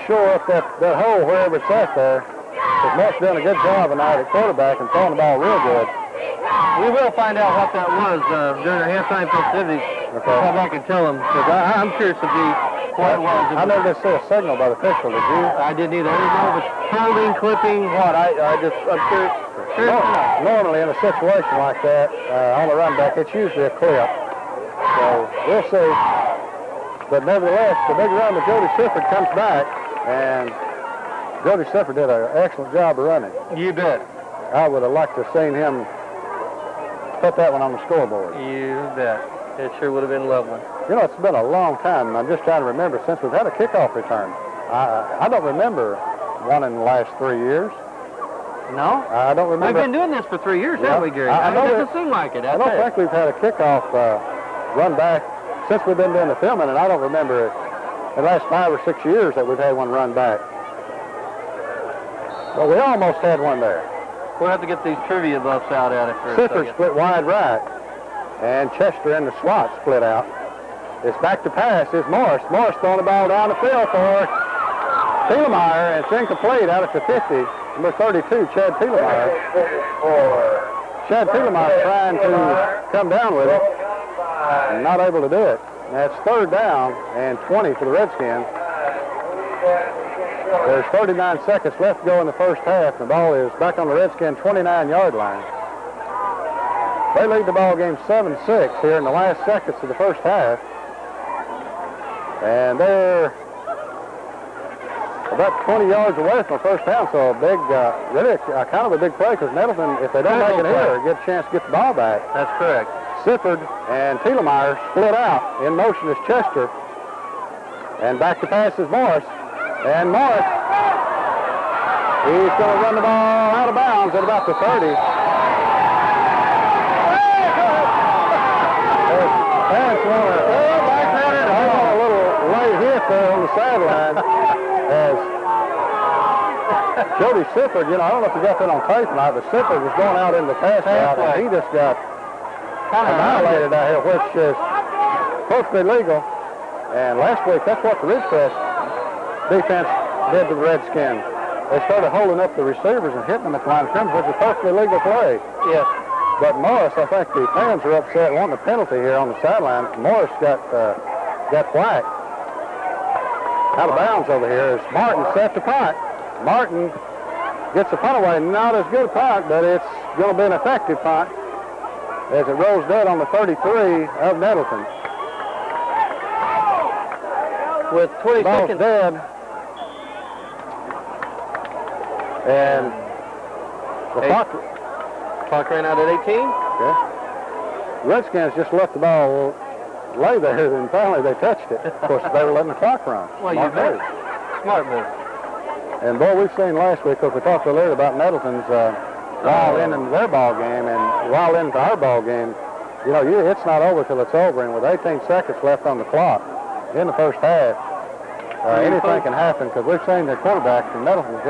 Speaker 2: shore up that hole wherever it's at there. Because Morris done a good job tonight at quarterback and throwing the ball real good.
Speaker 1: We will find out what that was during the halftime festivities.
Speaker 2: Okay.
Speaker 1: Come back and tell them, because I'm curious to see what it was.
Speaker 2: I never did see a signal by the official, did you?
Speaker 1: I didn't either. I didn't know if it was holding, clipping, what. I'm curious.
Speaker 2: Normally in a situation like that, on a run back, it's usually a clip. So we'll see. But nevertheless, the big run with Jody Sifford comes back, and Jody Sifford did an excellent job of running.
Speaker 1: You bet.
Speaker 2: I would have liked to have seen him put that one on the scoreboard.
Speaker 1: You bet. It sure would have been lovely.
Speaker 2: You know, it's been a long time, and I'm just trying to remember since we've had a kickoff return. I don't remember one in the last 3 years.
Speaker 1: No?
Speaker 2: I don't remember.
Speaker 1: We've been doing this for 3 years,
Speaker 2: Yeah,
Speaker 1: haven't we, Gary?
Speaker 2: I know
Speaker 1: It doesn't
Speaker 2: that-
Speaker 1: seem like it.
Speaker 2: I don't think we've had a kickoff run back since we've been doing the filming, and I don't remember in the last 5 or 6 years that we've had one run back. Well, we almost had one there.
Speaker 1: We'll have to get these trivia buffs out at it for a
Speaker 2: Sifford
Speaker 1: second.
Speaker 2: split wide right, and Chester and the SWAT split out. It's back to pass. It's Morris. Morris throwing the ball down the field for Thielemeyer, and it's incomplete out at the 50. Number 32, Chad Thielemeyer. Chad Thielemeyer trying to come down with it, and not able to do it. And that's 3rd down and 20 for the Redskins. There's 39 seconds left to go in the first half, and the ball is back on the Redskin 29-yard line. They lead the ball game 7-6 here in the last seconds of the first half. And they're about 20 yards away from the first down, so a big, really kind of a big play, because Nettleton, if they don't make it here, get a chance to get the ball back.
Speaker 1: That's correct.
Speaker 2: Sifford and Thielemeyer split out. In motion is Chester. And back to pass is Morris. And Morris, he's going to run the ball out of bounds at about the 30. Fans want to a little late hit there on the sideline as Jody Sifford, I don't know if you got that on tape or not, but Sifford was going out in the pass route, and he just got annihilated out here, which is perfectly legal. And last week, that's what the Ridgecrest defense did to the Redskins. They started holding up the receivers and hitting them at the line of scrimmage, which is a perfectly legal play.
Speaker 1: Yes.
Speaker 2: But Morris, I think the fans are upset wanting a penalty here on the sideline. Morris got whacked. Out of bounds over here is Martin set to punt. Martin gets the punt away. Not as good a punt, but it's going to be an effective punt as it rolls dead on the 33 of Nettleton.
Speaker 1: With 20
Speaker 2: Ball's
Speaker 1: seconds.
Speaker 2: Dead. And the
Speaker 1: Clock ran out at 18.
Speaker 2: Okay. Redskins just let the ball lay there, and finally they touched it. Of course, they were letting the clock run.
Speaker 1: Well, you bet. Smart move.
Speaker 2: And boy, we've seen last week, because we talked a little about Nettleton's while into their ball game and while into our ball game. It's not over till it's over, and with 18 seconds left on the clock in the first half, anything can happen, because we've seen their quarterback from Nettleton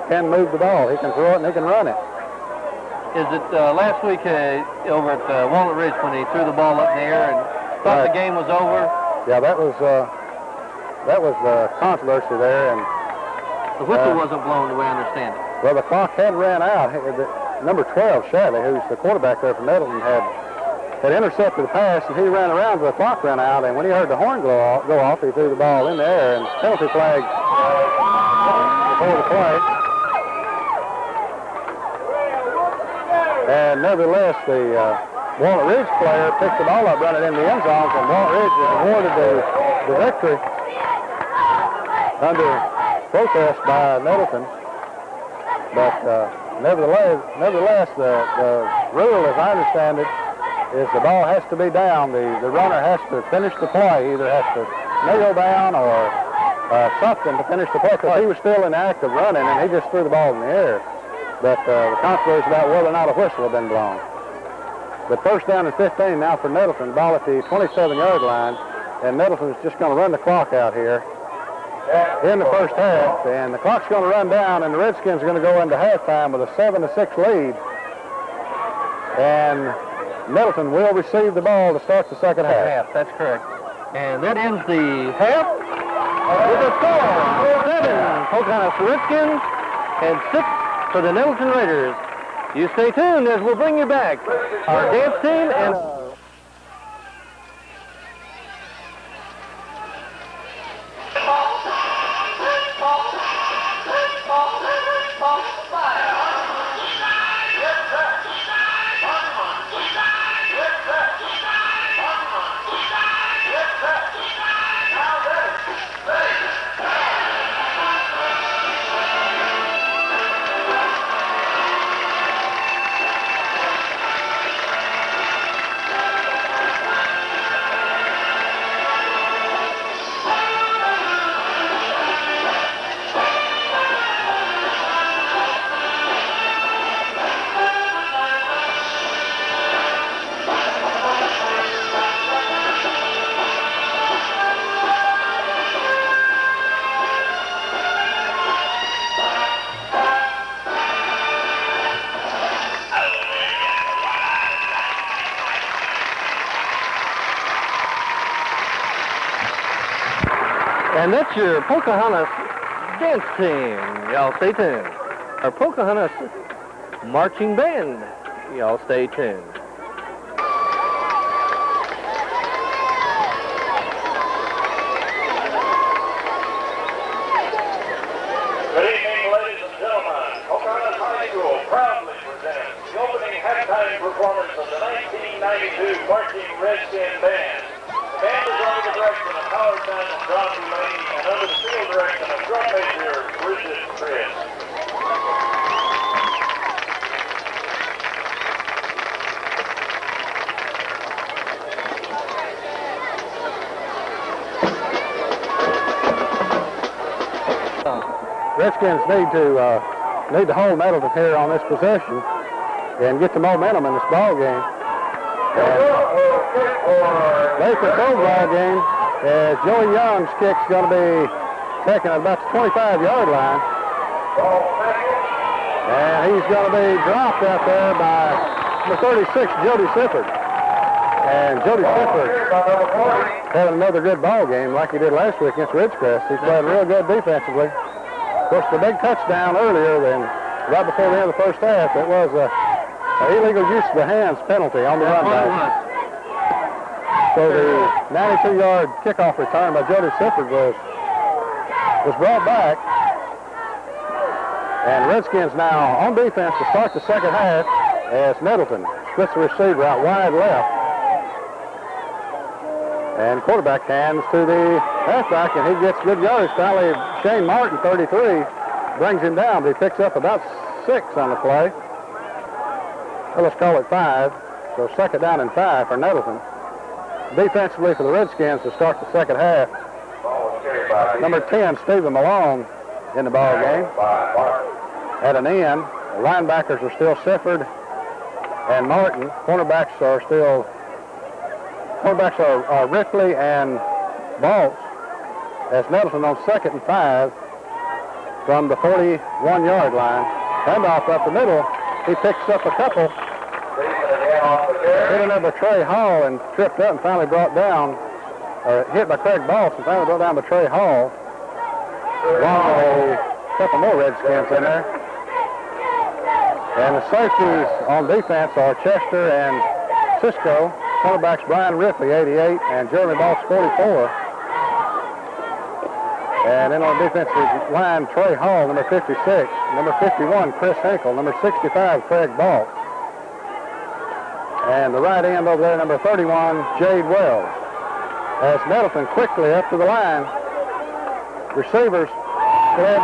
Speaker 2: can move the ball. He can throw it and he can run it.
Speaker 1: Is it last week over at Walnut Ridge when he threw the ball up in the air and thought the game was over?
Speaker 2: Yeah, that was controversy there, and
Speaker 1: the whistle wasn't blown the way I understand it.
Speaker 2: well, the clock had ran out. Number 12, Shadley, who's the quarterback there from Nettleton, had intercepted the pass, and he ran around till the clock ran out, and when he heard the horn go off, he threw the ball in the air, and penalty flag before the play. And nevertheless, the Walnut Ridge player picked the ball up, running in the end zone, and Walnut Ridge was awarded the victory under protest by Nettleton. But nevertheless, the rule, as I understand it, is the ball has to be down. The runner has to finish the play, either has to kneel down or something to finish the play, because he was still in the act of running, and he just threw the ball in the air. But the controversy about whether or not a whistle had been blown. But first down and 15 now for Nettleton. Ball at the 27-yard line, and Nettleton's just going to run the clock out here in the first half, and the clock's going to run down, and the Redskins are going to go into halftime with a 7-6 lead. And Nettleton will receive the ball to start the second half.
Speaker 1: That's correct. And that ends the half with a score: 7 Pocahontas Redskins and 6 for the Nettleton Raiders. You stay tuned as we'll bring you back our dance team and... And that's your Pocahontas dance team. Y'all stay tuned. Our Pocahontas marching band. Y'all stay tuned.
Speaker 3: Good evening, ladies and gentlemen. Pocahontas High School proudly presents the opening halftime performance of the 1992 Marching Redskin Band. The band is under the direction of Howard Daniel, John Mulaney, and under the field direction of drum major Bridget Chris.
Speaker 2: Redskins need to hold Nettleton here on this possession and get the momentum in this ball game. They control the ball game as Joey Young's kick's going to be taken at about the 25-yard line. And he's going to be dropped out there by number 36, Jody Sifford. And Jody Sifford having another good ball game like he did last week against Ridgecrest. He's playing real good defensively. Of course, the big touchdown earlier, then right before the end of the first half, it was an illegal use of the hands penalty on the run back. So the 92-yard kickoff return by Jody Sifford was brought back. And Redskins now on defense to start the second half as Nettleton splits the receiver out wide left. And quarterback hands to the halfback, and he gets good yards. Finally, Shane Martin, 33, brings him down, but he picks up about 6 on the play. Well, let's call it 5. So second down and 5 for Nettleton. Defensively for the Redskins to start the second half. Number 10, Stephen Malone, in the ball game. At an end, the linebackers are still Sifford and Martin. Cornerbacks are Ripley and Baltz. As Nettleton on second and 5 from the 41-yard line. Handoff up the middle. He picks up a couple. Hit another Trey Hall and tripped up and finally brought down, hit by Craig Baltz and finally brought down by Trey Hall. Along with a couple more Redskins in there. And the safeties on defense are Chester and Sisco. Cornerbacks Brian Ripley, 88, and Jeremy Baltz, 44. And then on the defensive line, Trey Hall, number 56. Number 51, Chris Hinkle. Number 65, Craig Baltz. And the right end over there, number 31, Jade Wells. As Nettleton quickly up to the line. Receivers spread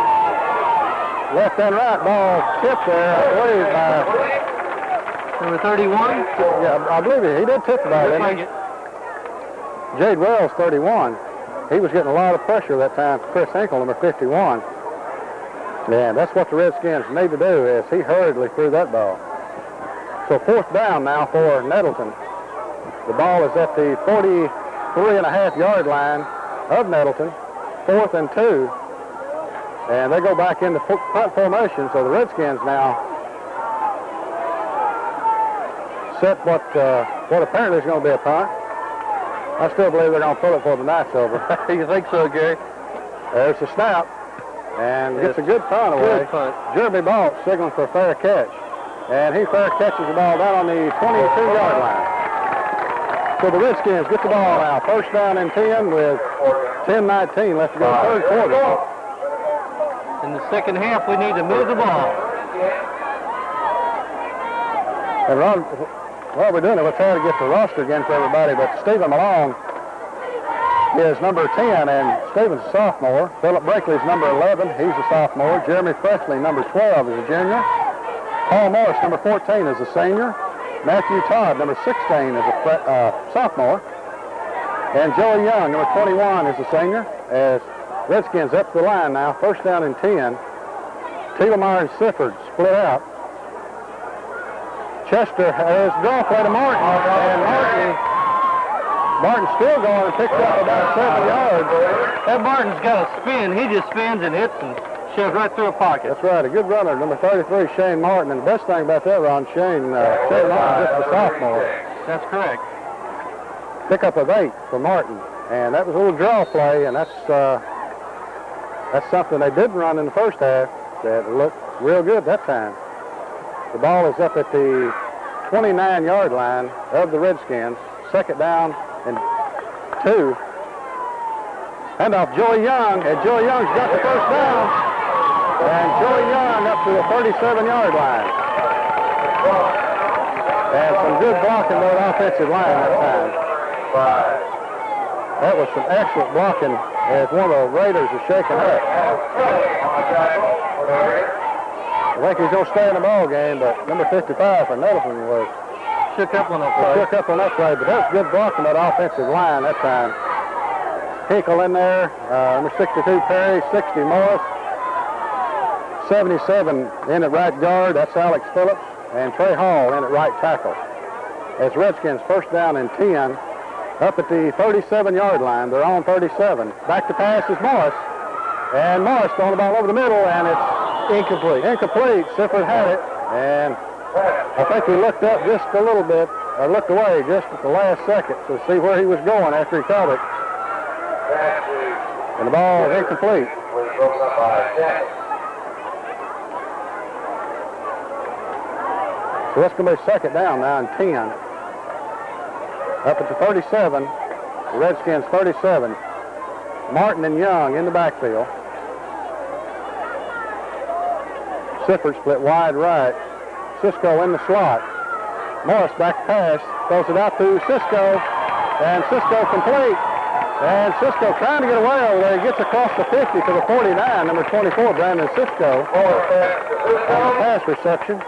Speaker 2: left and right. Ball tipped there, I believe, by
Speaker 1: Number 31?
Speaker 2: Yeah, I believe he did tip the ball, didn't he? Jade Wells, 31. He was getting a lot of pressure that time for Chris Hinkle, number 51. And that's what the Redskins need to do, is he hurriedly threw that ball. So fourth down now for Nettleton. The ball is at the 43.5-yard line of Nettleton. 4th and 2. And they go back into punt formation, so the Redskins now set what apparently is going to be a punt. I still believe they're going to pull it before the night's over.
Speaker 1: You think so, Gary?
Speaker 2: There's the snap, and gets a good punt away.
Speaker 1: Good punt.
Speaker 2: Jeremy Baltz signaling for a fair catch. And he fair catches the ball down on the 22-yard line. So the Redskins get the ball now. First down and 10 with 10:19 left to go, third quarter.
Speaker 1: In the second half, we need to move the ball.
Speaker 2: And Ron, while we're doing it, we'll try to get the roster again for everybody. But Stephen Malone is number 10, and Stephen's a sophomore. Philip Brakely's number 11. He's a sophomore. Jeremy Presley, number 12, is a junior. Paul Morris, number 14, is a senior. Matthew Todd, number 16, is a sophomore. And Joey Young, number 21, is a senior. As Redskins up the line now, first down and 10. Telemar and Sifford split out. Chester has draw play to Martin, and Martin's still going and picks up about 7 yards.
Speaker 1: That Martin's got a spin. He just spins and hits and shoves right through a pocket.
Speaker 2: That's right, a good runner, number 33, Shane Martin. And the best thing about that, Ron, Shane Martin, just a sophomore.
Speaker 1: That's correct.
Speaker 2: Pickup of 8 for Martin, and that was a little draw play, and that's something they didn't run in the first half that looked real good that time. The ball is up at the 29-yard line of the Redskins. Second down and 2. Handoff Joey Young, and Joey Young's got the first down. And Joey Young up to the 37-yard line. And some good blocking by the offensive line that time. That was some excellent blocking as one of the Raiders is shaking up. I think he's going to stay in the ball game, but number 55 for Nettleton was
Speaker 1: shook up on that play.
Speaker 2: Shook up on that play, but that was good blocking by the offensive line that time. Hinkle in there, number 62 Perry, 60 Morris, 77 in at right guard, that's Alex Phillips, and Trey Hall in at right tackle. As Redskins first down and 10, up at the 37-yard line. They're on 37. Back to pass is Morris. And Morris throwing the ball over the middle, and it's incomplete. Incomplete. Sifford had it, and I think he looked up just a little bit, or looked away just at the last second to see where he was going after he caught it. And the ball is incomplete. So that's going to be second down now and 10. Up at the 37, the Redskins 37. Martin and Young in the backfield. Sifford split wide right. Sisco in the slot. Morris back pass, throws it out to Sisco, and Sisco complete. And Sisco trying to get away over there. He gets across the 50 to the 49, number 24, Brandon Sisco, on the pass reception.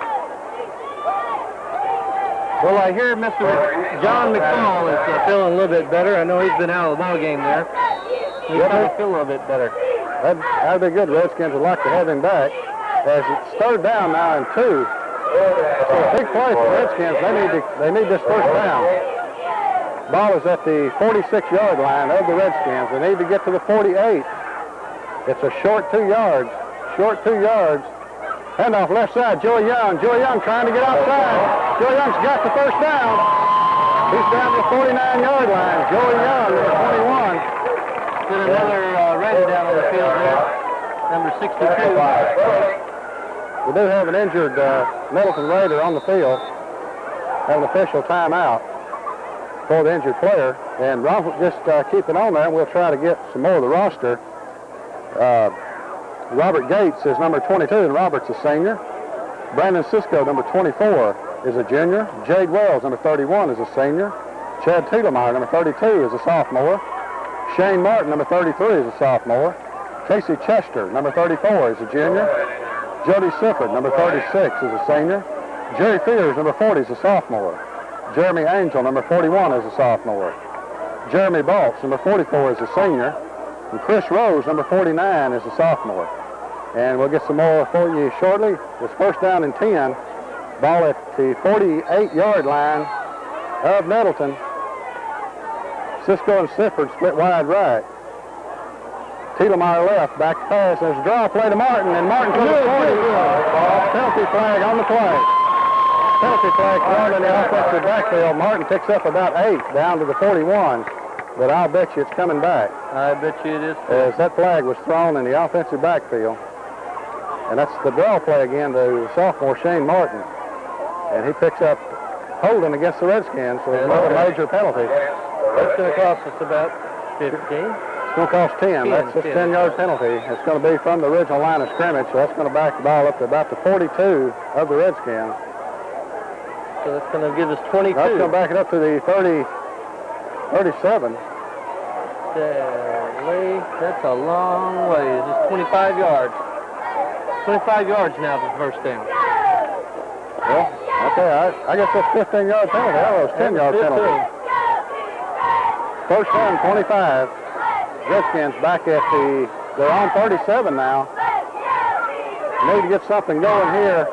Speaker 1: Well, I hear Mr. John McCall is feeling a little bit better. I know he's been out of the ball game there. He's starting to feel a little bit better.
Speaker 2: That'd be good. Redskins would like to have him back. As it's third down now and 2. So a big play for the Redskins. They need this first down. Ball is at the 46-yard line of the Redskins. They need to get to the 48. It's a short 2 yards. Short 2 yards. Handoff left side, Joey Young. Joey Young trying to get outside. Joey Young's got the first down. He's down to the 49-yard line. Joey Young, number 21.
Speaker 1: Get another Raider down on the field there, number 62.
Speaker 2: We do have an injured Nettleton Raider on the field. Have an official timeout for the injured player. And Ron, just keep it on there, and we'll try to get some more of the roster. Robert Gates is number 22, and Robert's a senior. Brandon Sisco, number 24, is a junior. Jade Wells, number 31, is a senior. Chad Tiedemeyer, number 32, is a sophomore. Shane Martin, number 33, is a sophomore. Casey Chester, number 34, is a junior. Jody Sifford, number 36, is a senior. Jerry Fears, number 40, is a sophomore. Jeremy Angel, number 41, is a sophomore. Jeremy Baltz, number 44, is a senior. And Chris Rose, number 49, is a sophomore. And we'll get some more for you shortly. It's first down and 10. Ball at the 48-yard line of Nettleton. Cisco and Sifford split wide right. Tiedemeyer left, back to pass. There's a draw play to Martin, and Martin to the 40. Penalty flag on the play. Penalty flag thrown in the offensive backfield. Martin picks up about 8 down to the 41. But I'll bet you it's coming back.
Speaker 1: I bet you it is.
Speaker 2: As that flag was thrown in the offensive backfield. And that's the draw play again to sophomore Shane Martin. And he picks up holding against the Redskins, so it's another major penalty.
Speaker 1: That's going to cost us about 15.
Speaker 2: It's going to cost 10. That's a 10-yard penalty. It's going to be from the original line of scrimmage, so that's going to back the ball up to about the 42 of the Redskins.
Speaker 1: So that's going to give us 22.
Speaker 2: That's going to back it up to the 37.
Speaker 1: That's a long way. It's 25 yards. 25 yards now for the first down.
Speaker 2: Well, okay, I guess that's 15-yard penalty. That was 10-yard penalty. First down, 25. Redskins back at they're on 37 now. Need to get something going here.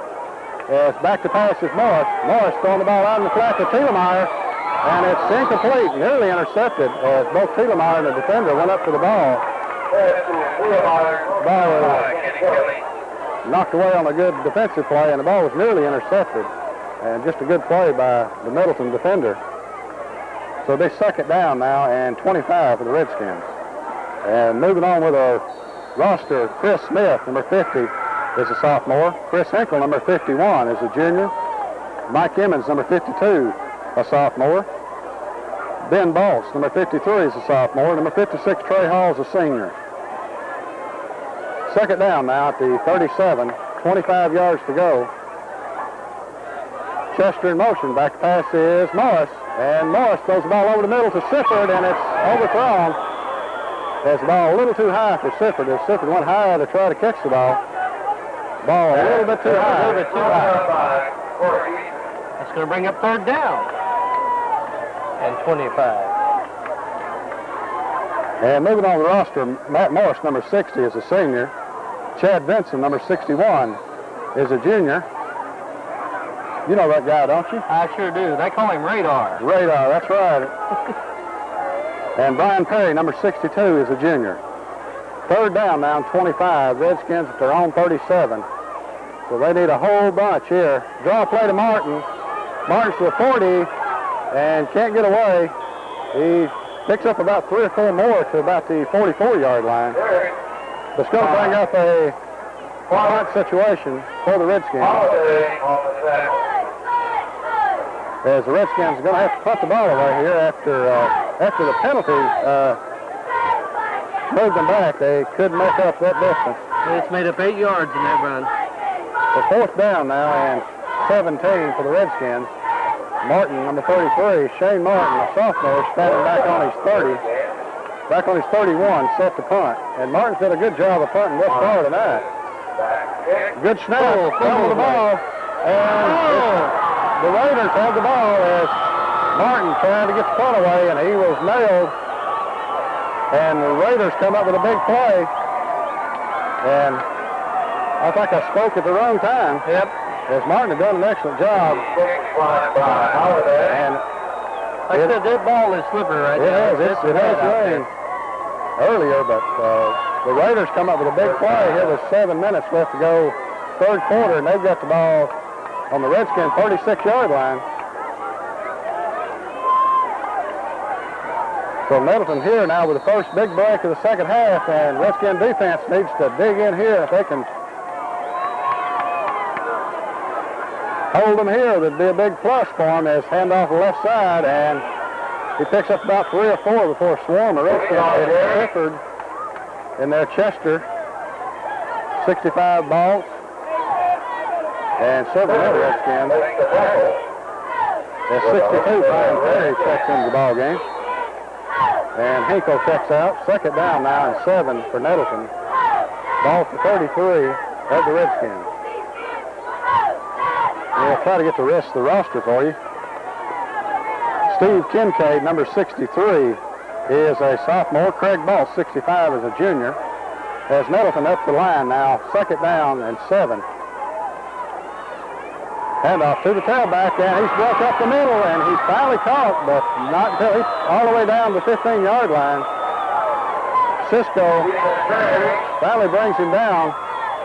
Speaker 2: As back to pass is Morris. Morris throwing the ball out in the flat to Tiedemeyer. And it's incomplete, nearly intercepted, as both Tiedemeyer and the defender went up to the ball. The ball was knocked away on a good defensive play, and the ball was nearly intercepted. And just a good play by the Middleton defender. So they second down now, and 25 for the Redskins. And moving on with our roster, Chris Smith, number 50, is a sophomore. Chris Hinkle, number 51, is a junior. Mike Emmons, number 52, a sophomore. Ben Baltz, number 53, is a sophomore. Number 56, Trey Hall, is a senior. Second down now at the 37, 25 yards to go. Chester in motion. Back pass is Morris. And Morris throws the ball over the middle to Sifford, and it's overthrown. Has the ball a little too high for Sifford. As Sifford went higher to try to catch the ball. Ball a little bit too high. A little bit too high.
Speaker 1: That's going to bring up third down. And 25.
Speaker 2: And moving on the roster, Matt Morris, number 60, is a senior. Chad Vinson, number 61, is a junior. You know that guy, don't you?
Speaker 1: I sure do. They call him Radar.
Speaker 2: Radar, that's right. And Brian Perry, number 62, is a junior. Third down now on 25. Redskins at their own 37. So they need a whole bunch here. Draw play to Martin. Martin's to the 40 and can't get away. He picks up about 3 or 4 more to about the 44-yard line. It's going to bring up a punt situation for the Redskins. As the Redskins are going to have to punt the ball away here after the penalty moved them back. They couldn't make up that distance.
Speaker 1: It's made up 8 yards in that run.
Speaker 2: The fourth down now and 17 for the Redskins. Martin, number 33, Shane Martin, a sophomore, standing back on his 30. Back on his 31, set to punt. And Martin's did a good job of punting this far tonight. Good snap, fumble the ball, and the Raiders have the ball as Martin trying to get the punt away, and he was nailed. And the Raiders come up with a big play. And I think I spoke at the wrong time.
Speaker 1: Yep.
Speaker 2: As Martin had done an excellent job. And
Speaker 1: Like I said, that ball is slippery right now.
Speaker 2: it has rained earlier, but the Raiders come up with a big play here with 7 minutes left to go, third quarter, and they've got the ball on the Redskin 36-yard line. So Nettleton here now with the first big break of the second half, and Redskin defense needs to dig in here if they can hold them here. That'd be a big plus for him as handoff the left side, and he picks up about 3 or 4 before a swarm of Redskins hit Clifford in their Chester. 65 balls. And several other Redskins. There's 62, Brian Perry checks into the ball game. And Hinkle checks out. Second down now and 7 for Nettleton. Ball for 33 of the Redskins. We'll try to get the rest of the roster for you. Steve Kincaid, number 63, is a sophomore. Craig Ball, 65, is a junior. As Nettleton up the line now, second down and 7. Handoff to the tailback, and he's broke up the middle, and he's finally caught, but not until he's all the way down the 15-yard line. Sisco finally brings him down,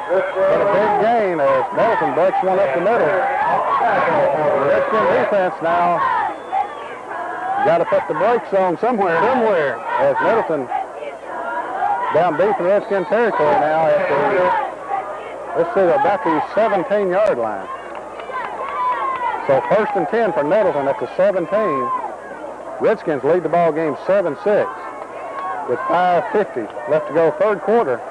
Speaker 2: but a big gain as Nettleton breaks one up the middle. The Redskin defense now got to put the brakes on somewhere, as Nettleton down deep in Redskin territory now at the, let's see, about the 17-yard line. So first and 10 for Nettleton at the 17. Redskins lead the ball game 7-6 with 5:50 left to go, third quarter.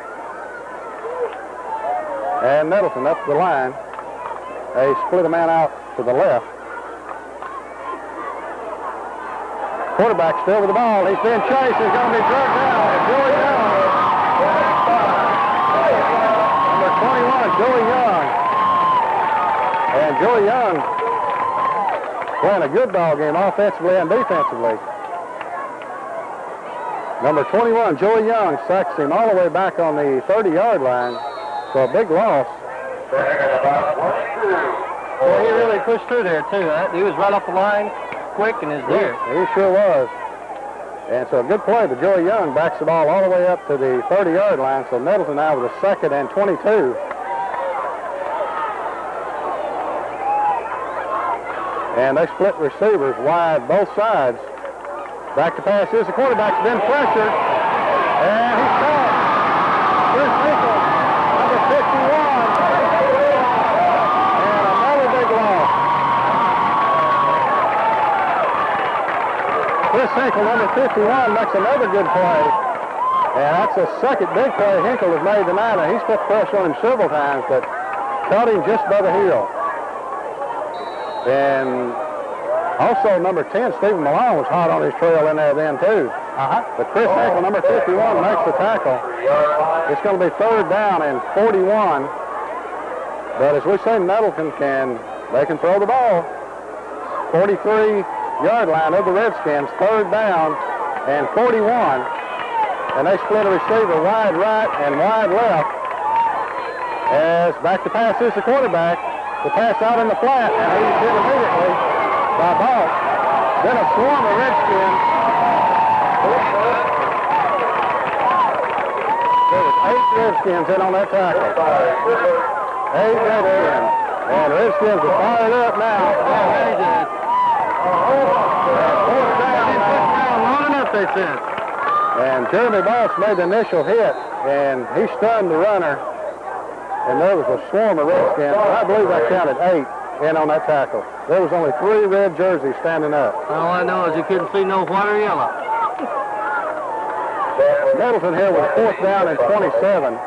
Speaker 2: And Nettleton up the line. They split a man out to the left. Quarterback still with the ball. He's being chased. He's going to be dragged down. Joey Young. Number 21, Joey Young. And Joey Young playing a good ball game offensively and defensively. Number 21, Joey Young, sacks him all the way back on the 30-yard line. So a big loss.
Speaker 1: Well, he really pushed through there, too. He was right off the line, quick, and is there.
Speaker 2: He sure was. And so a good play, but Joey Young backs the ball all the way up to the 30-yard line. So Nettleton now with a second and 22. And they split receivers wide both sides. Back to pass. Here's the quarterback's been pressured. And he's caught. Chris Hinkle, number 51. And another big loss. Chris Hinkle, number 51, makes another good play. And that's the second big play Hinkle has made tonight. And he's put pressure on him several times, but caught him just by the heel. And also number 10, Stephen Malone, was hot on his trail in there then too. But Chris Hinkle, number 51, makes the tackle. It's going to be third down and 41. But as we say, Nettleton can throw the ball. 43-yard line of the Redskins, third down and 41. And they split a receiver wide right and wide left. As back to pass is the quarterback. The pass out in the flat, and he's hit immediately by Ball. Then a swarm of Redskins. There was 8 Redskins in on that tackle. 8 Redskins. And the Redskins are fired up now. Fourth down now. Long enough, they said. And Jeremy Boss made the initial hit, and he stunned the runner. And there was a swarm of Redskins. I believe I counted 8 in on that tackle. There was only 3 red jerseys standing up.
Speaker 1: All I know is you couldn't see no white or yellow.
Speaker 2: Nettleton here with 4th down and 27.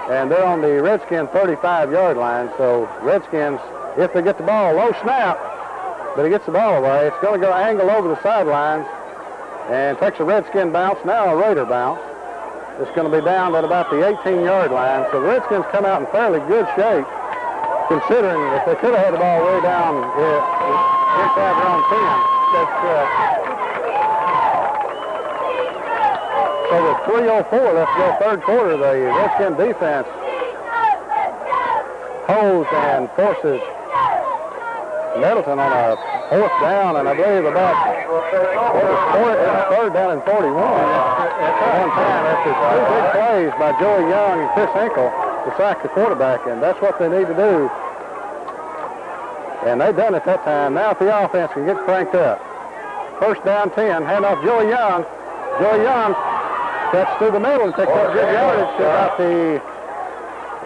Speaker 2: And they're on the Redskin 35-yard line. So Redskins, if they get the ball, low snap, but he gets the ball away, it's going to go angle over the sidelines and takes a Redskin bounce, now a Raider bounce. It's going to be down at about the 18-yard line. So the Redskins come out in fairly good shape, considering if they could have had the ball way down inside their own 10. That's so with 3:04 left to go third quarter, the Redskin defense holds and forces Nettleton on a 4th down, and I believe about third down and 41 at one time after 2 big plays by Joey Young and Chris Hinkle to sack the quarterback, and that's what they need to do. And they done it that time. Now if the offense can get cranked up. First down 10, hand off Joey Young. Joey Young cuts through the middle and takes up good yardage to about the,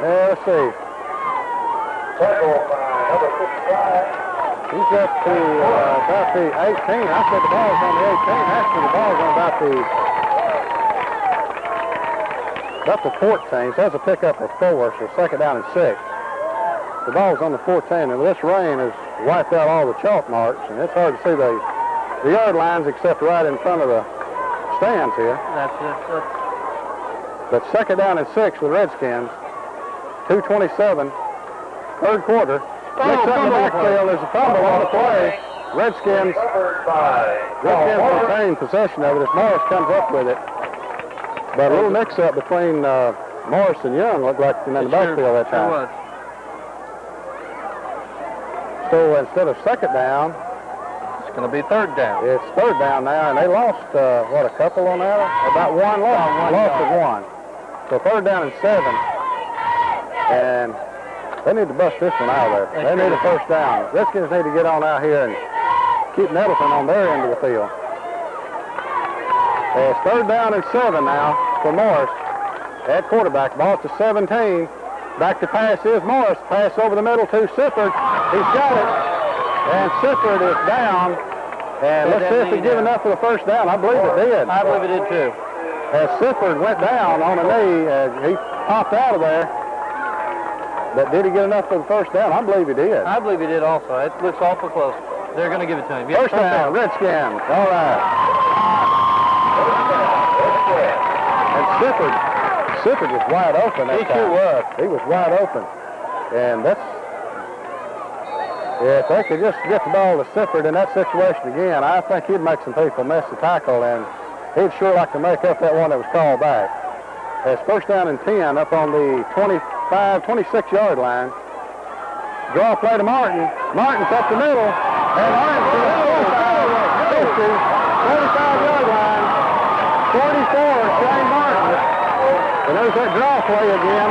Speaker 2: let's see.
Speaker 3: Number 55.
Speaker 2: He's up to about the 18. I said the ball's on the 18. Actually, the ball's on about the 14. So that's a pickup of 4, so 2nd down and 6. The ball's on the 14, and this rain has wiped out all the chalk marks, and it's hard to see the yard lines except right in front of the stands here.
Speaker 1: That's it.
Speaker 2: But 2nd down and 6 with Redskins. 2:27, third quarter. Next up in the backfield, there's a fumble on the play. Redskins retain possession of it as Morris comes up with it. But a little mix-up between Morris and Young looked like in the backfield that time.
Speaker 1: Sure was.
Speaker 2: So instead of 2nd down,
Speaker 1: It's going to be 3rd down.
Speaker 2: it's 3rd down now, and they lost, a couple on that? About 1 loss. Lost of 1. So 3rd down and 7. And they need to bust this one out of there. They need a 1st down. Redskins need to get on out here and keep Nettleton on their end of the field. It's 3rd down and 7 now for Morris at quarterback. Ball to 17. Back to pass is Morris. Pass over the middle to Sifford. He's got it. And Sifford is down. And let's see if he give enough for the 1st down. I believe it did.
Speaker 1: I believe it did too.
Speaker 2: As Sifford went down on a knee, he popped out of there. But did he get enough for the 1st down? I believe he did.
Speaker 1: I believe he did also. It looks awful close. They're going to give it to him. Yes,
Speaker 2: 1st down, Redskins. All right. And Sifford was wide open that
Speaker 1: He
Speaker 2: time.
Speaker 1: sure was.
Speaker 2: He was wide open. And that's, if they could just get the ball to Sifford in that situation again, I think he'd make some people miss the tackle, and he'd sure like to make up that one that was called back. It's 1st down and 10 up on the 26-yard line. Draw play to Martin. Martin's up the middle. And Martin's to the 45-yard line. 44, Shane Martin. And there's that draw play again.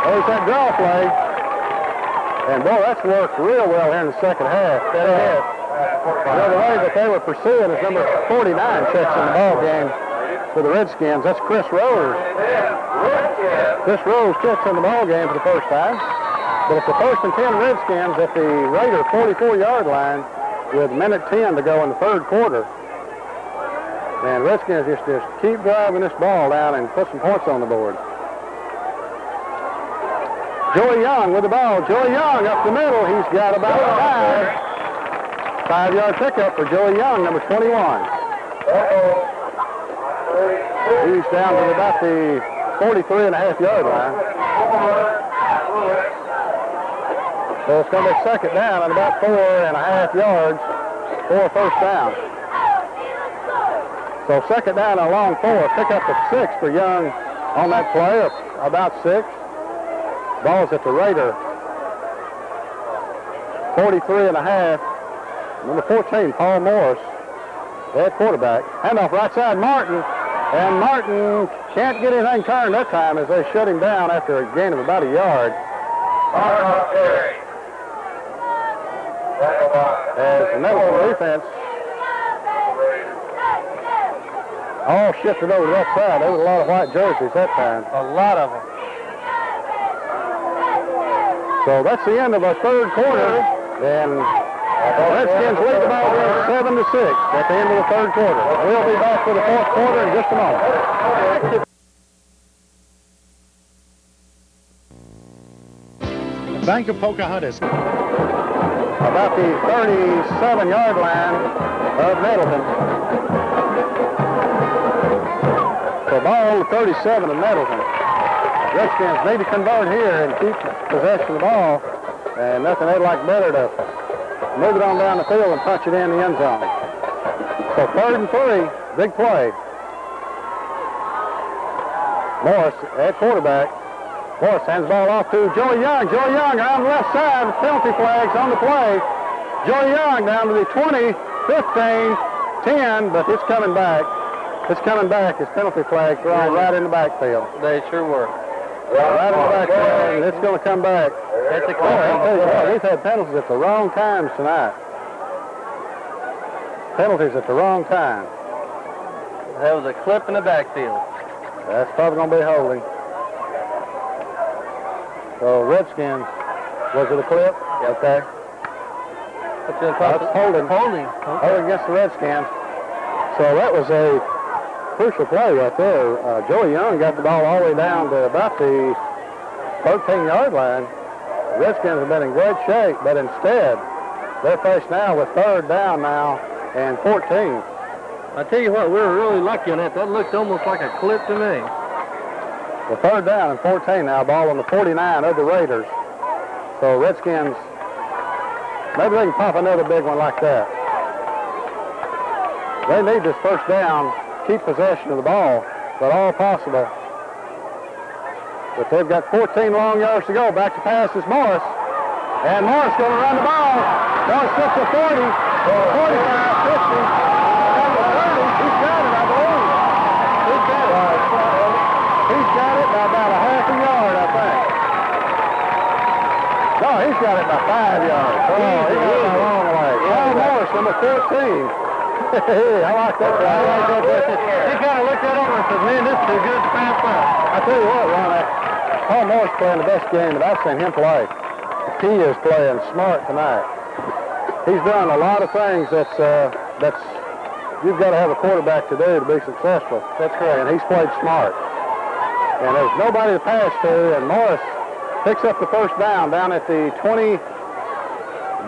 Speaker 2: There's that draw play. And boy, that's worked real well here in the 2nd half. That is. Well, the way that they were pursuing is number 49 checks in the ball game for the Redskins. That's Chris Rose. Chris Rose checks in the ball game for the 1st time. But it's the 1st and 10 Redskins at the Raider 44-yard line with a minute 10 to go in the 3rd quarter. And Redskins just keep driving this ball down and put some points on the board. Joey Young with the ball. Joey Young up the middle. He's got about 5. 5-yard pickup for Joey Young, number 21. He's down to about the 43.5-yard line. So it's going to be 2nd down and about 4.5 yards for 1st down. So 2nd down and a long 4. Pick up a 6 for Young on that play. about 6. Ball's at the Raider 43 and a half. Number 14, Paul Morris, at quarterback. Handoff right side, Martin. And Martin can't get anything turned that time as they shut him down after a gain of about a yard. As the Nettleton defense all shifted over to that side. There was a lot of white jerseys that time.
Speaker 1: A lot of them.
Speaker 2: So that's the end of our third quarter. And the Redskins lead the ball game 7-6 at the end of the third quarter. We'll be back for the fourth quarter in just a moment.
Speaker 4: Bank of Pocahontas.
Speaker 2: About the 37-yard line of Nettleton. So ball on the 37 of Nettleton. Redskins need to convert here and keep possession of the ball. And nothing they'd like better to move it on down the field and punch it in the end zone. So 3rd and 3, big play. Morris at quarterback. Morris hands the ball off to Joey Young. Joey Young on the left side. Penalty flags on the play. Joey Young down to the 20, 15, 10, but it's coming back. It's coming back. His penalty flag thrown right in the backfield.
Speaker 1: They sure were.
Speaker 2: Right in the backfield, and it's going to come back. That's a we've had penalties at the wrong times tonight. Penalties at the wrong time.
Speaker 1: That was a clip in the backfield.
Speaker 2: That's probably going to be holding. So Redskins, was it a clip?
Speaker 1: Yep.
Speaker 2: Okay. That's holding.
Speaker 1: Holding.
Speaker 2: Holding against the Redskins. So that was a crucial play right there. Joey Young got the ball all the way down to about the 13-yard line. The Redskins have been in great shape, but instead, they're faced now with 3rd down now and 14.
Speaker 1: I tell you what, we were really lucky on that. That looked almost like a clip to me.
Speaker 2: The 3rd down and 14 now, ball on the 49 of the Raiders. So Redskins, maybe they can pop another big one like that. They need this 1st down, keep possession of the ball, but all possible. But they've got 14 long yards to go. Back to pass is Morris. And Morris going to run the ball. Morris gets to 40, 45, 50, down to 30. He's got it, I believe. He's got it. He's got it by about a half a yard, I think. No, he's got it by 5 yards. Oh, he got it a long way. Paul Morris, number 14. Hey, I like that. I like that. He kind of looked at him and said, man, this is too good to pass up. I tell you what, Ron, Paul Morris playing the best game that I've seen him play. He is playing smart tonight. He's done a lot of things that's you've got to have a quarterback to do to be successful. That's correct. And he's played smart. And there's nobody to pass to, and Morris picks up the 1st down at the 20,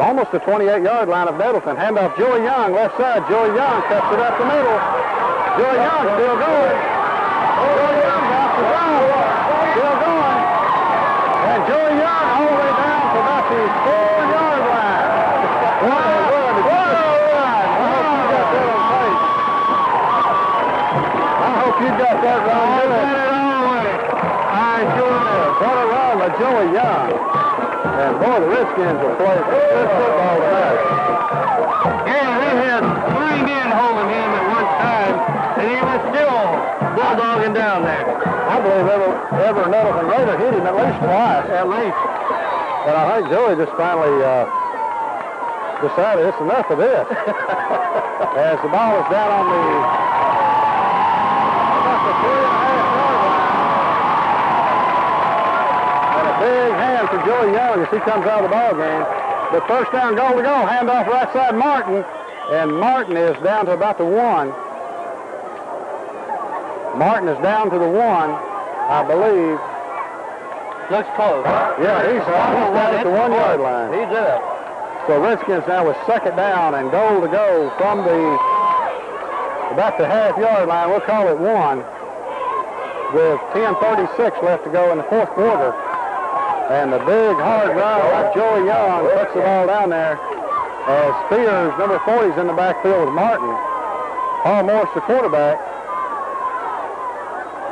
Speaker 2: almost the 28-yard line of Nettleton. Handoff Joey Young, left side. Joey Young cuts it up the middle. Joey Young still going. Joey Young got the ball. Still going. And Joey Young all the way down to about the 4-yard line. What a run. I hope you got that run. I got it all the way. I sure did. What a run by Joey Young. And boy, the Redskins will play good football tonight.
Speaker 1: Yeah, they had 3 men holding him at one time, and he was still bulldogging down there.
Speaker 2: I believe every Nettleton Raider hit him at least twice.
Speaker 1: At least.
Speaker 2: And I think Joey just finally decided it's enough of this. As the ball is down on the 3.5-yard line. And a big hand for Joey Young as he comes out of the ball game. The 1st down, goal to go. Handoff right side, Martin. And Martin is down to about the 1. Martin is down to the 1, I believe.
Speaker 1: Looks close.
Speaker 2: Yeah, he's down at the 1-yard line.
Speaker 1: He's up.
Speaker 2: So Redskins now with 2nd down and goal to go from about the half-yard line. We'll call it 1. With 10:36 left to go in the 4th quarter. And the big hard run by Joey Young puts the ball down there as Spears, number 40, is in the backfield with Martin. Paul Morris, the quarterback.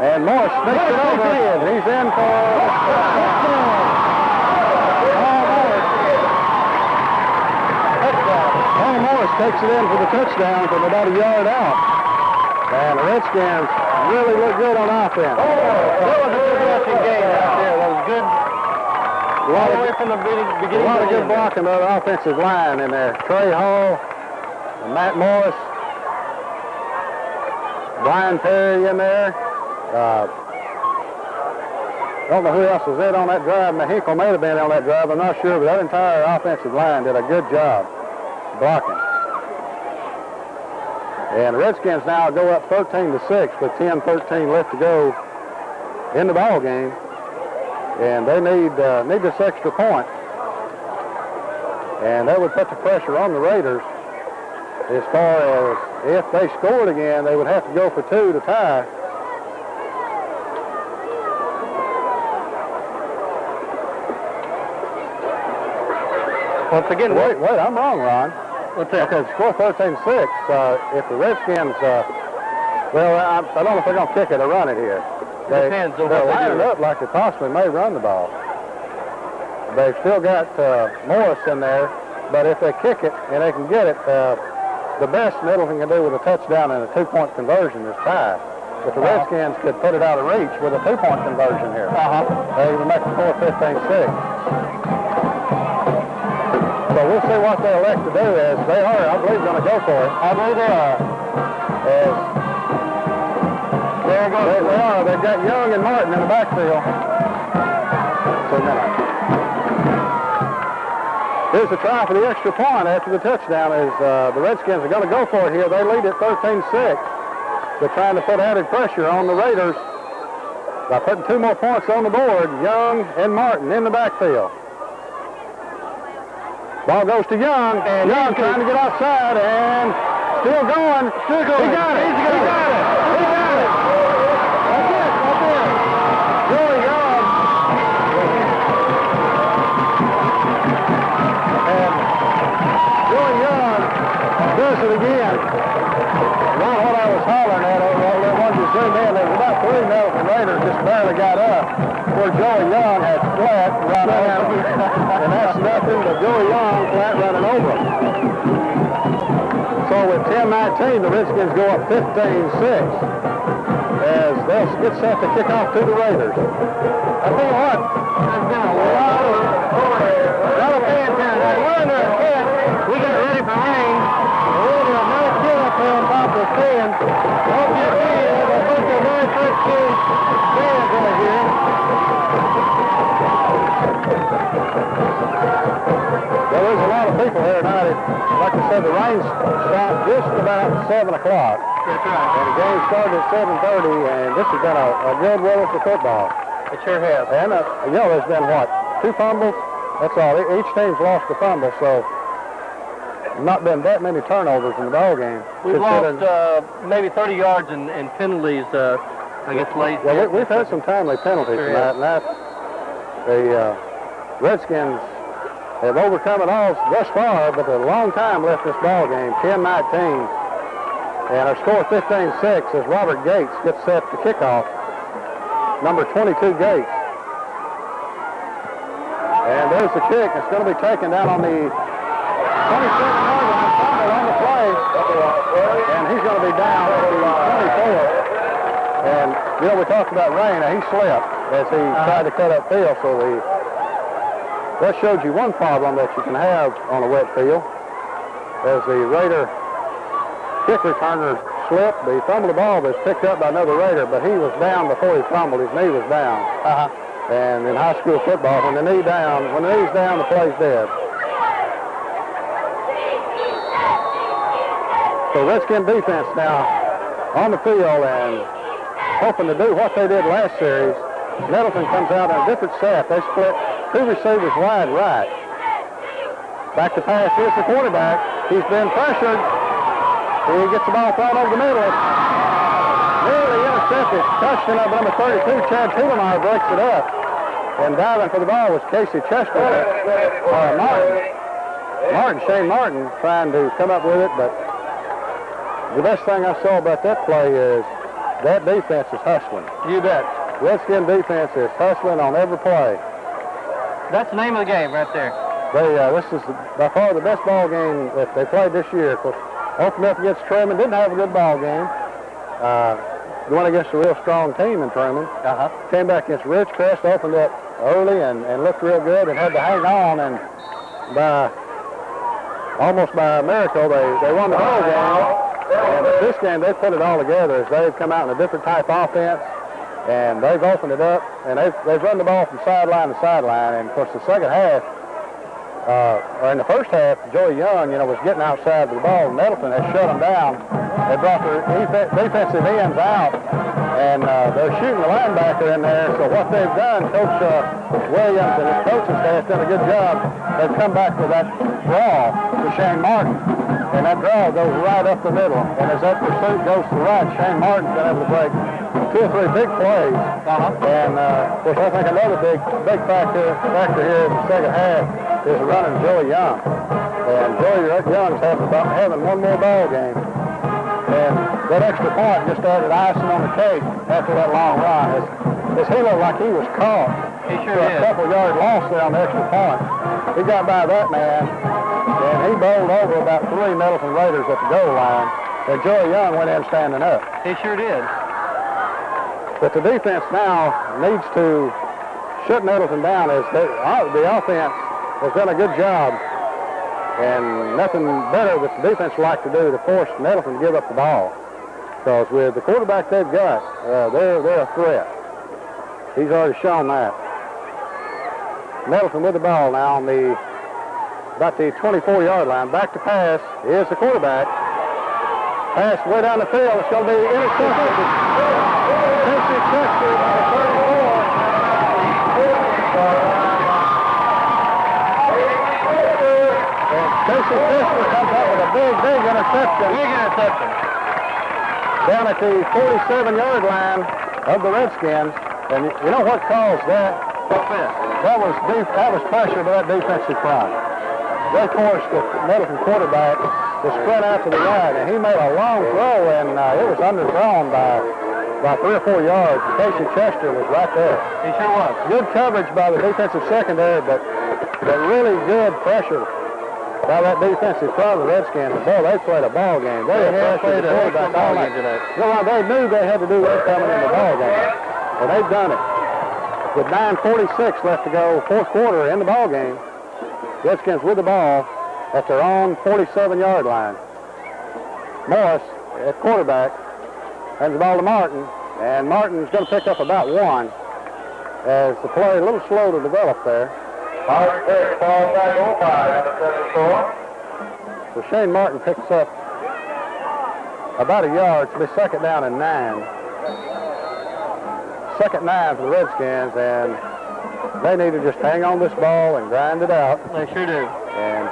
Speaker 2: And Morris sneaks it over. He's in for Paul Morris takes it in for the touchdown from about a yard out. And the Redskins really look good on offense.
Speaker 6: That was a good rushing game out there. That was good. All the way from the beginning.
Speaker 2: A lot of good blocking by the offensive line in there. Trey Hall, and Matt Morris, Brian Perry in there. Don't know who else was in on that drive. Hinkle may have been on that drive. I'm not sure, but that entire offensive line did a good job blocking. And the Redskins now go up 13-6 with 10-13 left to go in the ball game. And they need this extra point. And that would put the pressure on the Raiders as far as if they scored again, they would have to go for 2 to tie.
Speaker 6: Once again,
Speaker 2: Wait, I'm wrong, Ron.
Speaker 6: What's that?
Speaker 2: Okay, score 13-6. If the Redskins, I don't know if they're going to kick it or run it here.
Speaker 6: Depends on
Speaker 2: they're
Speaker 6: what they
Speaker 2: lining
Speaker 6: do.
Speaker 2: up like they possibly may run the ball. They've still got Morris in there, but if they kick it and they can get it, the best Nettleton can do with a touchdown and a 2-point conversion is tie. If the Redskins could put it out of reach with a 2-point conversion here, they would make the score 15-6. So we'll see what they elect to do as they are, I believe, going to go for it.
Speaker 6: I believe they are.
Speaker 2: There goes. They are. They've got Young and Martin in the backfield. Here's the try for the extra point after the touchdown as the Redskins are going to go for it here. They lead at 13-6. They're trying to put added pressure on the Raiders by putting 2 more points on the board. Young and Martin in the backfield. Ball goes to Young. And Young trying to get outside and still going. He got it. He got it. That's it. Joey Young. And Joey Young does it again. Not what I was hollering at. Once you zoom in, there was about 3 Nettleton Raiders just barely got up where Joey Young had flat run over. And that's nothing but Joey Young flat running over. So with 10-19, the Redskins go up 15-6 as they'll get set to kick off to the Raiders. I tell you what, there's been a lot of fans here. We're in there at 10. We get ready for rain. We'll be a nice kid up here on top of the stands. Hope you see a bunch of very first team fans over here. Well, there's a lot of people here tonight. Like I said, the rain stopped just about 7 o'clock.
Speaker 6: That's right.
Speaker 2: And the game started at 7:30, and this has been a good weather for football.
Speaker 6: It sure has.
Speaker 2: And, there's been, 2 fumbles? That's all. Each team's lost a fumble, so not been that many turnovers in the ball game.
Speaker 6: We've lost maybe 30 yards in penalties, I guess, late.
Speaker 2: Well, we've had some timely penalties
Speaker 6: Sure
Speaker 2: tonight, and the Redskins have overcome it all thus far, but there's a long time left in this ball game, 10-19. And our score 15-6 as Robert Gates gets set to kick off. Number 22, Gates. And there's the kick. It's going to be taken down on the 26-yard line, fumble on the play. And he's going to be down at the 24. And, we talked about rain. He slipped as he tried to cut up field. So that showed you one problem that you can have on a wet field. As the Raider kick returner slipped, he fumbled the ball, but it's picked up by another Raider, but he was down before he fumbled. His knee was down. And in high school football, when the knee's down, the play's dead. So Redskin defense now on the field and hoping to do what they did last series. Nettleton comes out in a different set. They split 2 receivers wide right. Back to pass. Here's the quarterback. He's been pressured. He gets the ball thrown over the middle. Nearly intercepted. Touchdown of number 32, Chad Tulemeyer breaks it up. And diving for the ball was Casey Chester. Shane Martin trying to come up with it, but the best thing I saw about that play is that defense is hustling.
Speaker 6: You bet.
Speaker 2: Redskin defense is hustling on every play.
Speaker 6: That's the name of the game right there.
Speaker 2: This is by far the best ball game that they played this year. Of course, opened up against Truman, didn't have a good ball game. Going against a real strong team in Truman. Came back against Ridgecrest, opened up early and looked real good and had to hang on, and almost by a miracle they won the ball game. And this game they put it all together as they've come out in a different type offense, and they've opened it up, and they've run the ball from sideline to sideline. And of course the second half, or in the first half, Joey Young, was getting outside of the ball, and Nettleton had shut them down. They brought their defensive ends out, and they're shooting the linebacker in there. So what they've done, Coach Williams and his coaching staff done a good job. They've come back with that draw to Shane Martin, and that draw goes right up the middle. And as that pursuit goes to the right, Shane Martin's been able to break 2 or 3 big plays. And of course, I think another big factor here in the second half is running Joey Young. And Joey Young's having one more ball game. And that extra point just started icing on the cake after that long run. As he looked like he was caught.
Speaker 6: He sure
Speaker 2: for
Speaker 6: did.
Speaker 2: a couple-yard loss there on the extra point. He got by that man, and he bowled over about 3 Nettleton Raiders at the goal line. And Joey Young went in standing up.
Speaker 6: He sure did.
Speaker 2: But the defense now needs to shut Nettleton down as the offense has done a good job. And nothing better that the defense would like to do to force Nettleton to give up the ball. Because with the quarterback they've got, they're a threat. He's already shown that. Nettleton with the ball now on about the 24-yard line. Back to pass. Here's the quarterback. Pass way down the field. It's going to be intercepted. Casey Chester, number 34. Casey Chester comes up with a big interception.
Speaker 6: Big interception.
Speaker 2: Down at the 47-yard line of the Redskins. And you know what caused that?
Speaker 6: What's that?
Speaker 2: That was pressure by that defensive front. They forced the Nettleton quarterback to spread out to the right, and he made a long throw, and it was underthrown by 3 or 4 yards. Casey Chester was right there.
Speaker 6: He sure was.
Speaker 2: Good coverage by the defensive secondary, but really good pressure by that defensive front of the Redskins. Boy, they played a ball game. They have played a quarterback all night today. They knew they had to do that coming in the ball game, and they've done it. With 9:46 left to go, fourth quarter in the ball game, Redskins with the ball at their own 47-yard line. Morris at quarterback hands the ball to Martin, and Martin's going to pick up about 1 as the play a little slow to develop there.
Speaker 3: Martin takes ball back on 5, number 74.
Speaker 2: So Shane Martin picks up about a yard to be second down and 9. Second 9 for the Redskins, and they need to just hang on this ball and grind it out.
Speaker 6: They sure do.
Speaker 2: And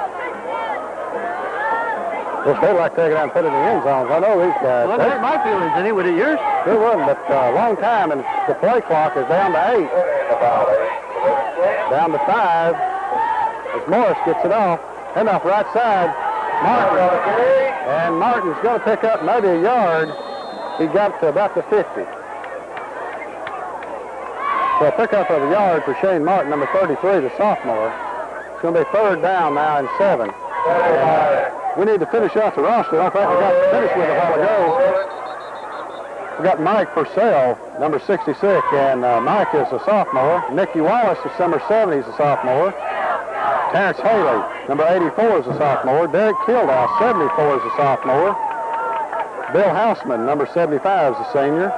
Speaker 2: of course, they'd like to take it out and put it in the end zones. I know these guys.
Speaker 6: Well, that hurt my feelings, didn't it? Would it yours?
Speaker 2: It wouldn't, but a long time, and the play clock is down to 8. Down to 5 as Morris gets it off. Hand off right side. Martin. And Martin's going to pick up maybe a yard. He got to about the 50. So a pickup of a yard for Shane Martin, number 33, the sophomore. It's going to be third down now and 7. We need to finish out the roster. I think we got to finish with a while ago. We got Mike Purcell, number 66, and Mike is a sophomore. Nicky Wallace is number 70, he's a sophomore. Terrence Haley, number 84, is a sophomore. Derek Kildow, 74, is a sophomore. Bill Houseman, number 75, is a senior.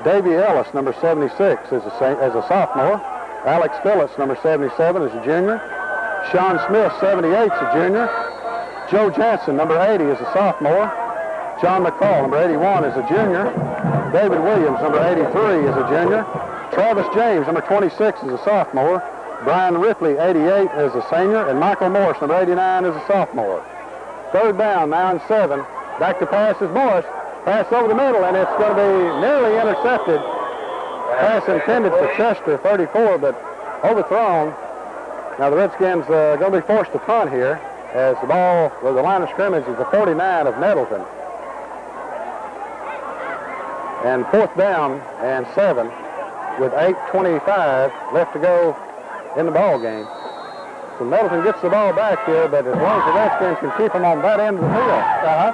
Speaker 2: Davey Ellis, number 76, is a sophomore. Alex Phillips, number 77, is a junior. Sean Smith, 78, is a junior. Joe Jansen, number 80, is a sophomore. John McCall, number 81, is a junior. David Williams, number 83, is a junior. Travis James, number 26, is a sophomore. Brian Ripley, 88, is a senior. And Michael Morris, number 89, is a sophomore. Third down, now and 7. Back to pass is Morris. Pass over the middle, and it's going to be nearly intercepted. Pass intended for Chester, 34, but overthrown. Now the Redskins are going to be forced to punt here as the ball, where the line of scrimmage is the 49 of Nettleton. And 4th down and 7 with 8:25 left to go in the ball game. So Nettleton gets the ball back here, but as long as the Redskins can keep them on that end of the field,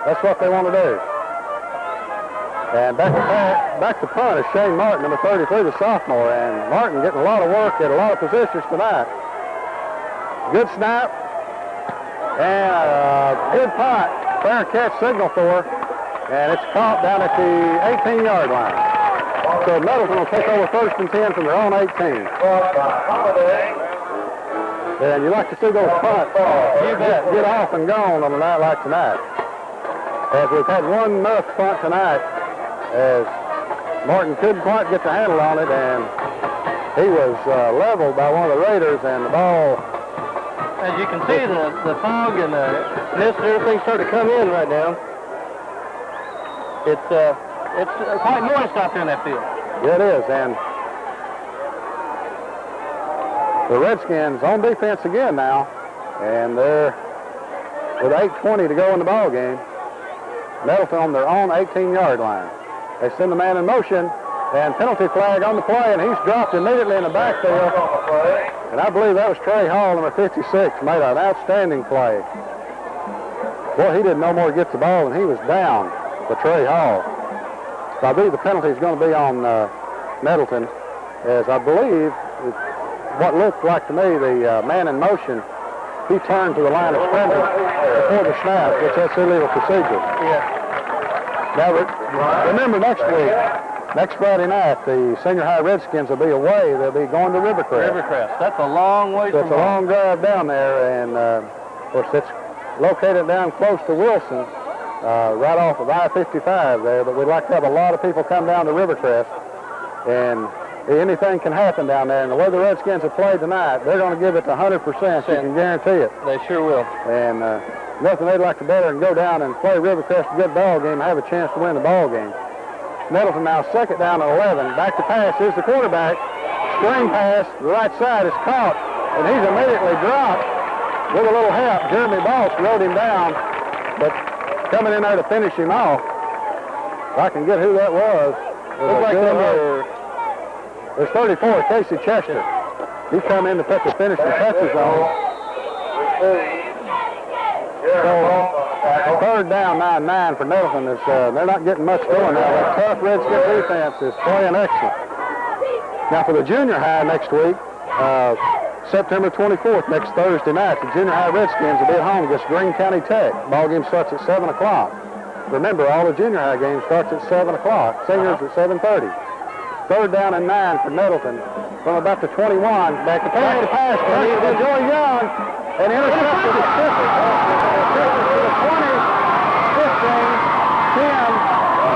Speaker 2: that's what they want to do. And back to punt is Shane Martin, number 33, the sophomore. And Martin getting a lot of work at a lot of positions tonight. Good snap. And a good punt. Fair catch signal for. And it's caught down at the 18-yard line. So Nettleton will take over 1st and 10 from their own 18. And you like to see those punts get off and gone on a night like tonight. As we've had one muff punt tonight, as Martin couldn't quite get the handle on it, and he was leveled by one of the Raiders, and the ball...
Speaker 6: As you can see, the fog and the mist and everything starting to come in right now. It's quite moist out there in that field.
Speaker 2: Yeah, it is, and the Redskins on defense again now, and they're with 8:20 to go in the ball game. Nettleton on their own 18-yard line. They send the man in motion, and penalty flag on the play, and he's dropped immediately in the backfield. And I believe that was Trey Hall, number 56, made an outstanding play. Boy, he didn't no more get the ball, and he was down for Trey Hall. So I believe the penalty is going to be on Nettleton, as I believe what looked like to me the man in motion, he turned to the line of scrimmage before the snap, which that's illegal procedure.
Speaker 6: Yeah.
Speaker 2: Now, remember next week, next Friday night, the Senior High Redskins will be away. They'll be going to Rivercrest.
Speaker 6: Rivercrest. That's a long way
Speaker 2: So
Speaker 6: from
Speaker 2: it's a long drive down there, and of course it's located down close to Wilson, right off of I-55 there, but we'd like to have a lot of people come down to Rivercrest, and anything can happen down there. And the way the Redskins have played tonight, they're going to give it to 100%, you can guarantee it.
Speaker 6: They sure will.
Speaker 2: And nothing they'd like to better than go down and play Rivercrest a good ball game and have a chance to win the ball game. Nettleton now 2nd down and 11. Back to pass. Here's the quarterback. Screen pass. The right side is caught, and he's immediately dropped with a little help. Jeremy Balch rode him down, but coming in there to finish him off, if I can get who that was.
Speaker 6: Looks like
Speaker 2: There's 34, Casey Chester. He come in to put the finishing touches on. So 3rd down, 9-9 for Nettleton. They're not getting much going now. That tough Redskin defense is playing excellent. Now for the junior high next week, September 24th, next Thursday night, the junior high Redskins will be at home against Greene County Tech. Ball game starts at 7 o'clock. Remember, all the junior high games starts at 7 o'clock. Seniors at 7:30. 3rd down and 9 for Nettleton. From about the 21, back to pass. To Joey Young, and intercepted the Sifford. Sifford to the 20, 15, 10,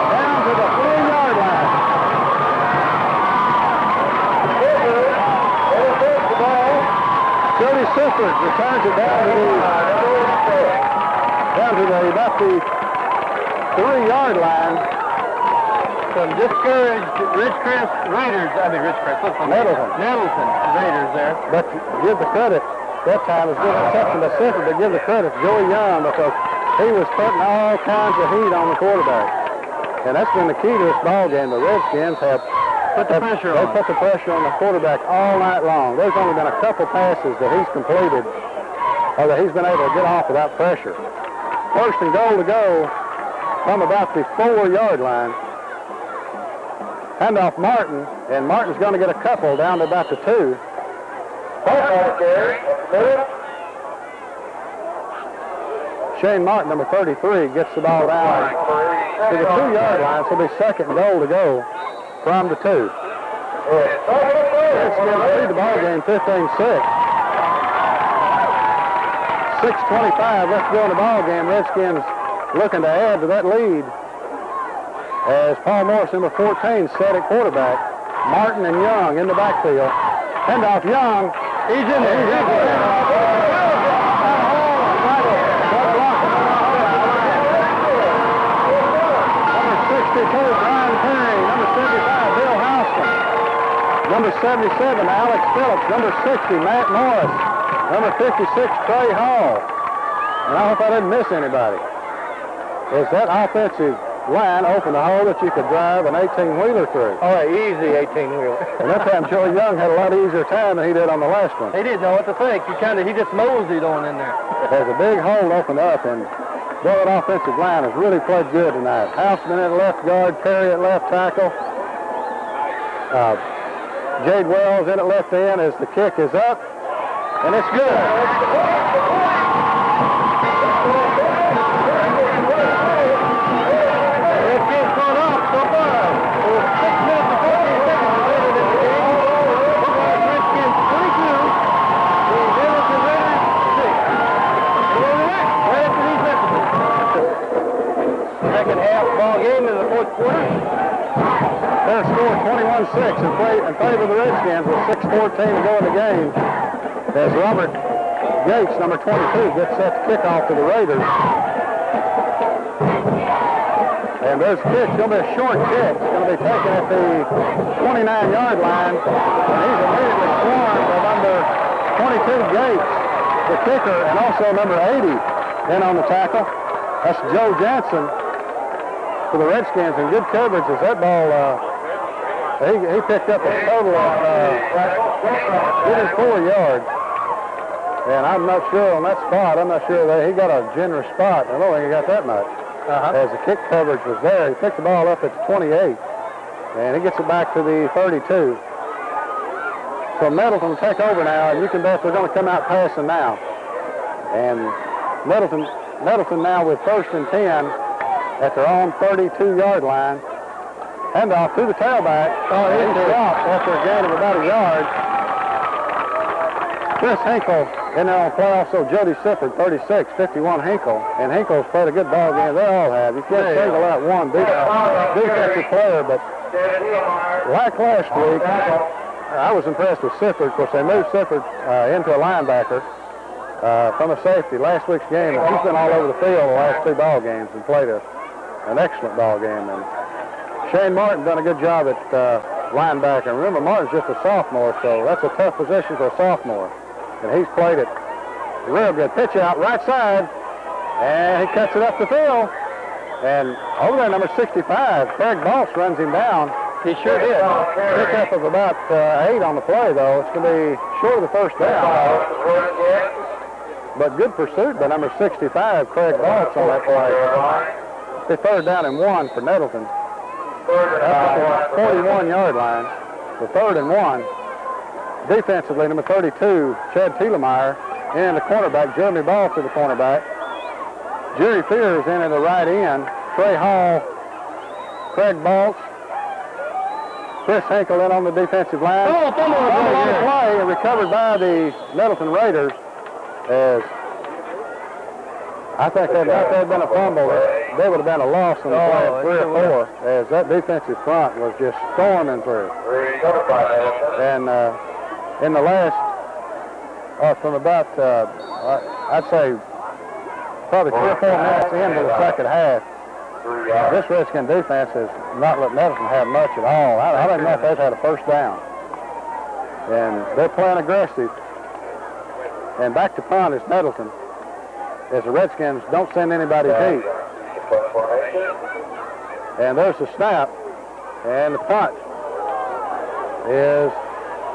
Speaker 2: down to the 3-yard line. Jody Sifford returns it down to about the 3-yard line.
Speaker 6: Some discouraged Ridgecrest Raiders, Nettleton Raiders there.
Speaker 2: But give the credit, that time is giving exception to Sifford, but give the credit to Joey Young because he was putting all kinds of heat on the quarterback. And that's been the key to this ball game. The Redskins have put the pressure on the quarterback all night long. There's only been a couple passes that he's completed or that he's been able to get off without pressure. 1st and goal to go from about the 4-yard line. Handoff Martin, and Martin's going to get a couple down to about the 2. Shane Martin, number 33, gets the ball down to the 2-yard line, so it'll be 2nd and goal to go from the 2. Redskins lead the ball game 15-6. 6:25 left to go in the ball game. Redskins looking to add to that lead as Paul Morris, number 14, set at quarterback. Martin and Young in the backfield. Handoff Young. He's in there. Number 62, Brian Perry. Number 75, Bill Houston. Number 77, Alex Phillips. Number 60, Matt Morris. Number 56, Trey Hall. And I hope I didn't miss anybody. As that offensive line opened a hole that you could drive an 18-wheeler through.
Speaker 6: Oh, easy 18-wheeler.
Speaker 2: And that time, Joey Young had a lot easier time than he did on the last one.
Speaker 6: He didn't know what to think. He just moseyed on in there.
Speaker 2: There's a big hole opened up, and boy, that offensive line has really played good tonight. Houseman at left guard, Perry at left tackle. Jade Wells in at left end as the kick is up, and it's good. It's getting caught off so far. It was 6 minutes and 14 seconds remaining in the game. Pocahontas Redskins 22, the Nettleton Raiders 6. We'll be back right after these messages.
Speaker 6: Second half ball game in the fourth quarter.
Speaker 2: Their score 21-6 in favor of the Redskins with 6:14 to go in the game. As Robert Gates, number 22, gets set to kick off to the Raiders. And there's a kick. It's going to be a short kick. It's going to be taken at the 29-yard line. And he's immediately swarmed by number 22, Gates, the kicker, and also number 80 in on the tackle. That's Joe Jansen for the Redskins, and good coverage as that ball, he picked up a total of 4 yards. And I'm not sure on that spot, I'm not sure that he got a generous spot. I don't think he got that much. As the kick coverage was there, he picked the ball up at the 28, and he gets it back to the 32. So Nettleton will take over now, and you can bet they're going to come out passing now. And Nettleton now with 1st and 10 at their own 32-yard line. Handoff to the tailback. He's dropped after a gain of about a yard. Chris Hinkle in there on play, also Jody Sifford, 36, 51 Hinkle. And Hinkle's played a good ball game. They all have. You can't single out one defensive player, but like last week, I was impressed with Sifford. Of course, they moved Sifford into a linebacker from a safety last week's game. And he's been all over the field the last 2 ball games and played an excellent ball game. And Shane Martin done a good job at linebacker. Remember, Martin's just a sophomore, so that's a tough position for a sophomore. And he's played it real good. Pitch out, right side, and he cuts it up the field. And over there, number 65, Craig Baltz runs him down. He sure did. Pick up of about 8 on the play, though. It's going to be short of the first down. But good pursuit by number 65, Craig Baltz on that play. It's 3rd down and 1 for Nettleton. At the 41-yard line. The 3rd and 1. Defensively, number 32, Chad Thielemeyer, in the cornerback. Jeremy Ball to the cornerback. Jerry Fears in at the right end. Trey Hall, Craig Baltz, Chris Hinkle in on the defensive line. Fumble on the play and recovered by the Nettleton Raiders. As I think had not there been a fumble, there would have been a loss on the play of 3 or 4, as that defensive front was just storming through. And in the last, from about, I'd say, probably 3 or 4 minutes into the second half, this Redskin defense has not let Nettleton have much at all. I don't know if they've had a first down. And they're playing aggressive. And back to punt is Nettleton, as the Redskins don't send anybody deep. And there's the snap, and the punt is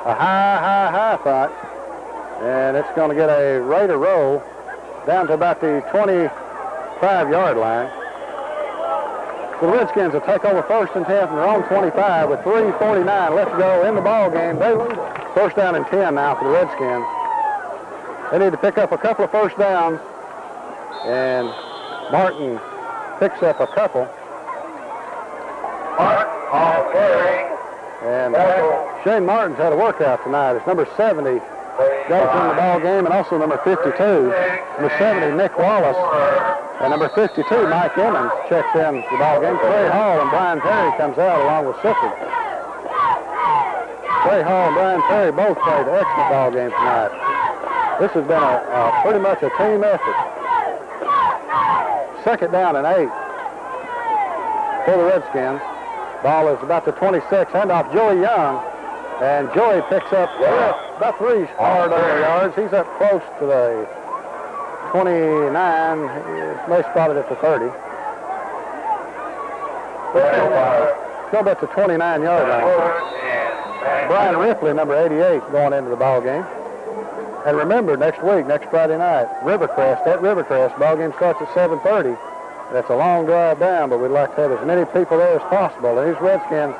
Speaker 2: a high punt, and it's going to get a Raider roll down to about the 25-yard line. The Redskins will take over 1st and 10 from their own 25 with 3:49 left to go in the ball game. They lose 1st down and 10 now for the Redskins. They need to pick up a couple of first downs, and Martin picks up a couple. And Shane Martin's had a workout tonight. It's number 70 goes in the ball game, and also number 52, number 70 Nick Wallace, and number 52 Mike Emmons checks in the ball game. Trey Hall and Brian Perry comes out along with Sifford. Trey Hall and Brian Perry both played an excellent ball game tonight. This has been a pretty much a team effort. 2nd down and 8 for the Redskins. Ball is about the 26. Handoff Joey Young. And Joey picks up about 3 hard over yards. He's up close to the 29. They spotted at the 30. Go back to 29-yard line. Brian Ripley, number 88, going into the ball game. And remember, next week, next Friday night, Rivercrest, at Rivercrest, ball game starts at 7:30. That's a long drive down, but we'd like to have as many people there as possible. And these Redskins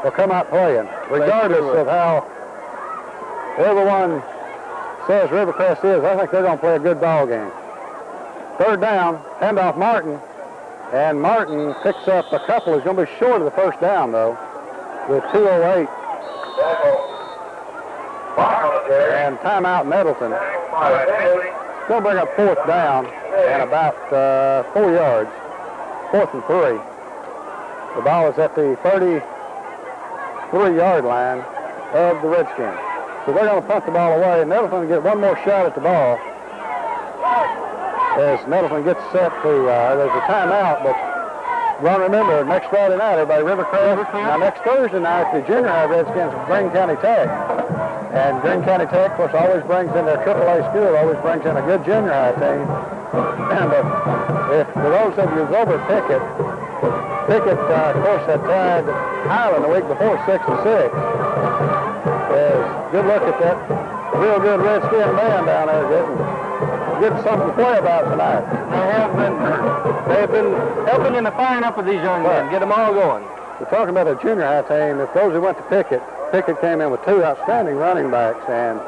Speaker 2: will come out playing, regardless of how everyone says Rivercrest is. I think they're going to play a good ball game. Third down, handoff Martin. And Martin picks up a couple. He's going to be short of the first down, though, with 2:08. And timeout Nettleton. Going to bring up fourth down and about 4 yards. 4th and 3. The ball is at the 33-yard line of the Redskins. So they're going to punt the ball away. Nettleton will get one more shot at the ball. As Nettleton gets set to, there's a timeout, but remember, next Friday night, everybody, Rivercrest. Now, next Thursday night, the junior high Redskins of Greene County Tech. And Greene County Tech, of course, always brings in their AAA school, always brings in a good junior high team. But if for those of you who's over at Pickett, of course, had tied Highland the week before 6-6. Good look at that real good Redskin band down there getting something to play about tonight.
Speaker 6: They have been helping in the firing up of these young men, get them all going.
Speaker 2: We're talking about a junior high team. If those who went to Pickett came in with 2 outstanding running backs, and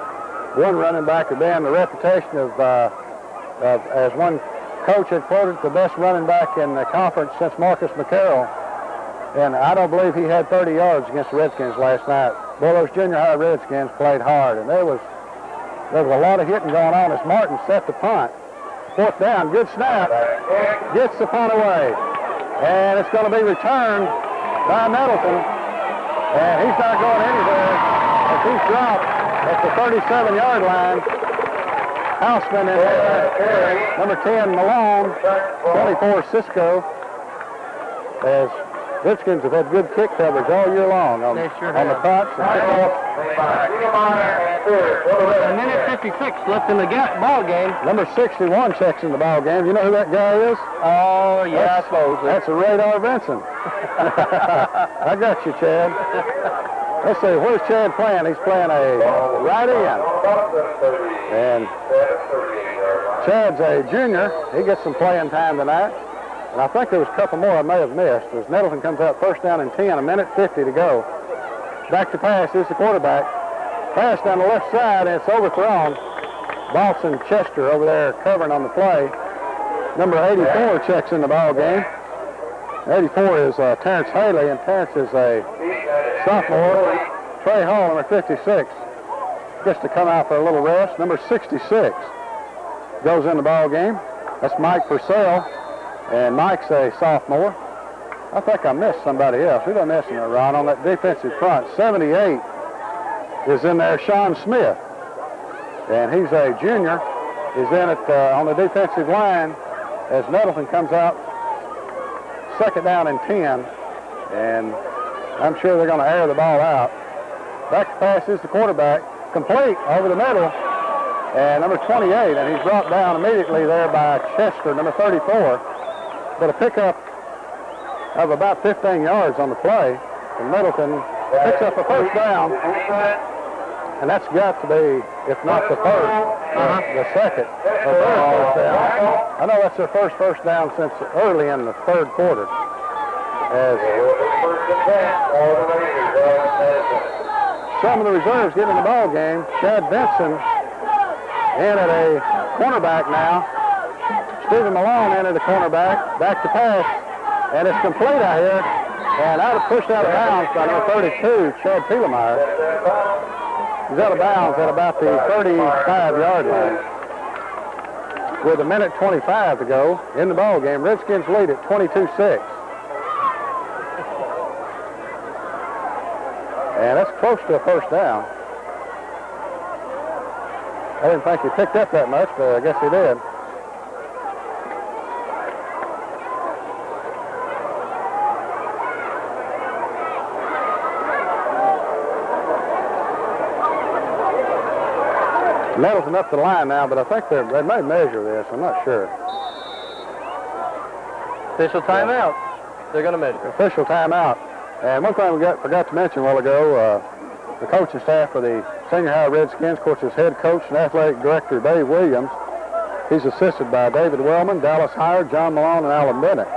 Speaker 2: one running back had been the reputation of as one coach had quoted, the best running back in the conference since Marcus McCarroll. And I don't believe he had 30 yards against the Redskins last night. Boy, those junior high Redskins played hard, and there was a lot of hitting going on as Martin set the punt. Fourth down, good snap, gets the punt away. And it's going to be returned by Nettleton. And he's not going anywhere as he's dropped at the 37-yard line. Houseman in there, number 10, Malone, 24, Sisco. As Redskins have had good kick coverage all year long on the punts and kickoffs.
Speaker 6: A minute 56 left in the ball game.
Speaker 2: Number 61 checks in the ball game. You know who that guy is?
Speaker 6: Oh, yeah, I suppose.
Speaker 2: That's a Radar Benson. I got you, Chad. Let's see, where's Chad playing? He's playing a right end. And Chad's a junior. He gets some playing time tonight. And I think there was a couple more I may have missed. As Nettleton comes out first down and 10, a minute 50 to go. Back to pass, here's the quarterback. Pass down the left side, and it's overthrown. Boston Chester over there covering on the play. Number 84 checks in the ball game. 84 is Terrence Haley, and Terrence is a sophomore. Trey Hall, number 56, gets to come out for a little rest. Number 66 goes in the ball game. That's Mike Purcell. And Mike's a sophomore. I think I missed somebody else. Who did I miss in there, Ron, on that defensive front? 78 is in there, Sean Smith. And he's a junior. He's in it on the defensive line as Nettleton comes out second down and 10. And I'm sure they're going to air the ball out. Back to pass is the quarterback. Complete over the middle. And number 28, and he's brought down immediately there by Chester, number 34. But a pickup of about 15 yards on the play. And Nettleton picks up a first down. And that's got to be, if not the first, the second or third first down. I know that's their first down since early in the third quarter. As some of the reserves get in the ball game. Chad Benson in at a cornerback now. Stephen Malone entered the cornerback, back to pass, and it's complete out here, and pushed out of bounds by number 32, Chad Pielemeyer. He's out of bounds at about the 35-yard line. With a minute 25 to go in the ball game, Redskins lead at 22-6. And that's close to a first down. I didn't think he picked up that much, but I guess he did. Nettleton up the line now, but I think they may measure this. I'm not sure.
Speaker 6: Official timeout. They're going to measure.
Speaker 2: Official timeout. And one thing we forgot to mention a while ago, the coaching staff for the Senior High Redskins, of course, is head coach and athletic director Dave Williams. He's assisted by David Wellman, Dallas Hire, John Malone, and Alan Bennett.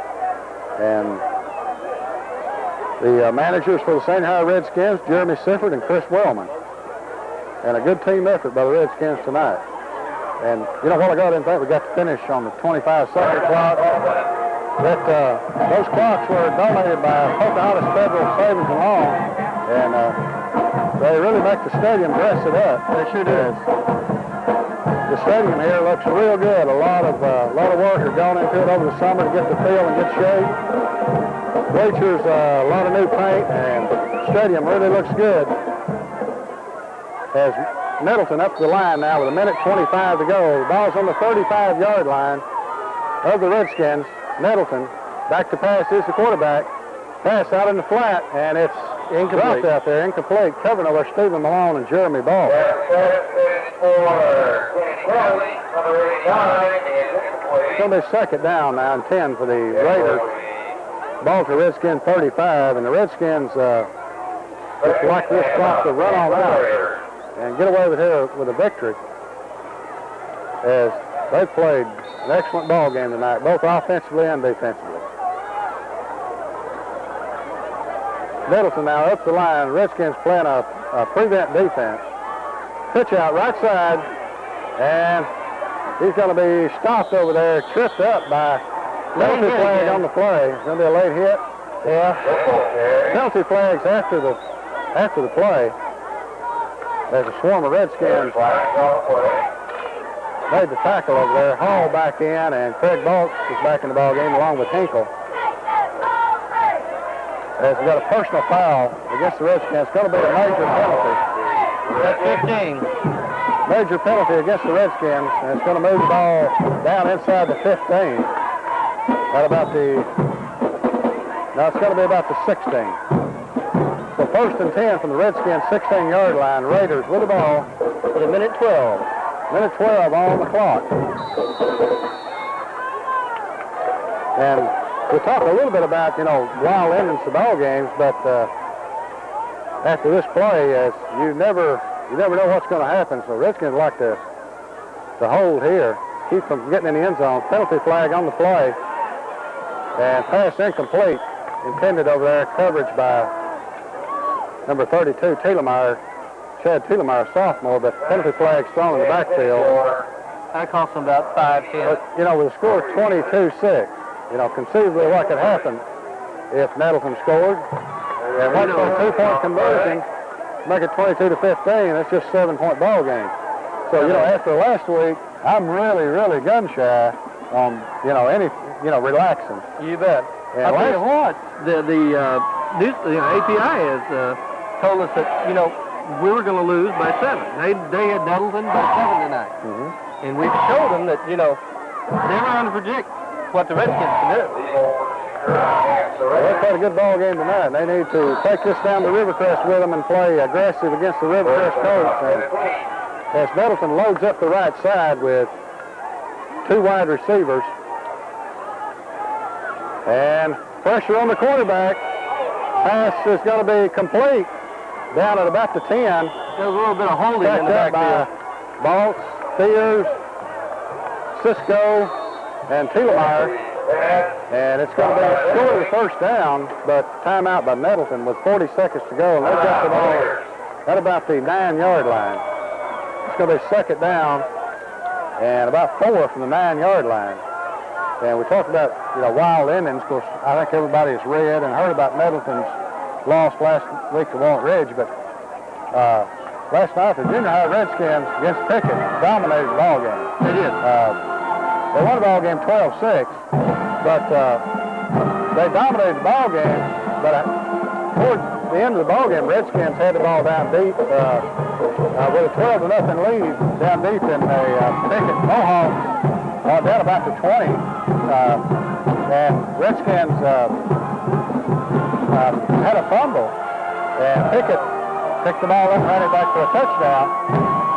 Speaker 2: And the managers for the Senior High Redskins, Jeremy Sifford and Chris Wellman. And a good team effort by the Redskins tonight. And, you know, a while ago, I didn't think we got to finish on the 25-second clock. Those clocks were donated by Pocahontas Federal Savings and Loan, and they really make the stadium dress it up. They sure do. The stadium here looks real good. A lot of work has gone into it over the summer to get the field in good shape. Bleachers, a lot of new paint, and the stadium really looks good. As Nettleton up the line now with 1:25 to go. The ball's on the 35-yard line of the Redskins. Nettleton back to pass is the quarterback. Pass out in the flat, and it's incomplete out there. Incomplete. Covering over Stephen Malone and Jeremy Ball. It's going to be second down now and 10 for the Raiders. Ball to Redskins 35, and the Redskins looks like this clock to run on out and get away with here with a victory, as they've played an excellent ball game tonight, both offensively and defensively. Nettleton now up the line. Redskins playing a prevent defense. Pitch out right side, and he's going to be stopped over there, tripped up by penalty flag on the play. It's going to be a late hit. Yeah. Penalty flags after the play. There's a swarm of Redskins made the tackle over there. Hall back in, and Craig Baltz is back in the ball game along with Hinkle. As we got a personal foul against the Redskins. It's going to be a major penalty.
Speaker 6: That's 15.
Speaker 2: Major penalty against the Redskins, and it's going to move the ball down inside the 15. Now it's going to be about the 16. So first and 10 from the Redskins 16-yard line. Raiders with the ball with 1:12. 1:12 on the clock. And we'll talk a little bit about, wild endings to ball games, but after this play, as you never know what's going to happen. So Redskins like to hold here, keep from getting in the end zone. Penalty flag on the play, and pass incomplete, intended over there, coverage by number 32, Tielemeier, Chad Tielemeier, sophomore, but penalty flag thrown in the backfield.
Speaker 6: That cost them about 5-10.
Speaker 2: But, with a score of 22-6, conceivably what could happen if Nettleton scored. And went for a 2-point conversion, make it 22-15, that's just a 7-point ball game. So, after last week, I'm really, really gun-shy on, relaxing.
Speaker 6: You bet.
Speaker 2: And
Speaker 6: I'll tell you what, the API has told us that, we were going to lose by 7. They had Nettleton by 7 tonight. Mm-hmm. And we've showed them that, they're going to predict what the Redskins can do.
Speaker 2: Well, they played a good ball game tonight. They need to take this down to Rivercrest with them and play aggressive against the Rivercrest coach. And as Nettleton loads up the right side with 2 wide receivers. And pressure on the quarterback. Pass is going to be complete. Down at about the 10.
Speaker 6: There's a little bit of holding in the backfield.
Speaker 2: Baltz, Steers, Sisco, and Tielemeier. And it's going to be short of the first down, but timeout by Nettleton with 40 seconds to go. And they've got the ball at about the 9-yard line. It's going to be second down and about 4 from the 9-yard line. And we talked about, wild endings. Of course, I think everybody has read and heard about Nettleton's loss last week to Walnut Ridge, but last night the Junior High Redskins against Pickett dominated the ball game.
Speaker 6: They did.
Speaker 2: They won the ball game 12-6, but they dominated the ball game. But toward the end of the ball game, Redskins had the ball down deep with a 12-0 lead down deep in the Pickett Mohawks down about the 20, and Redskins had a fumble, and Pickett picked the ball up and ran it back for a touchdown.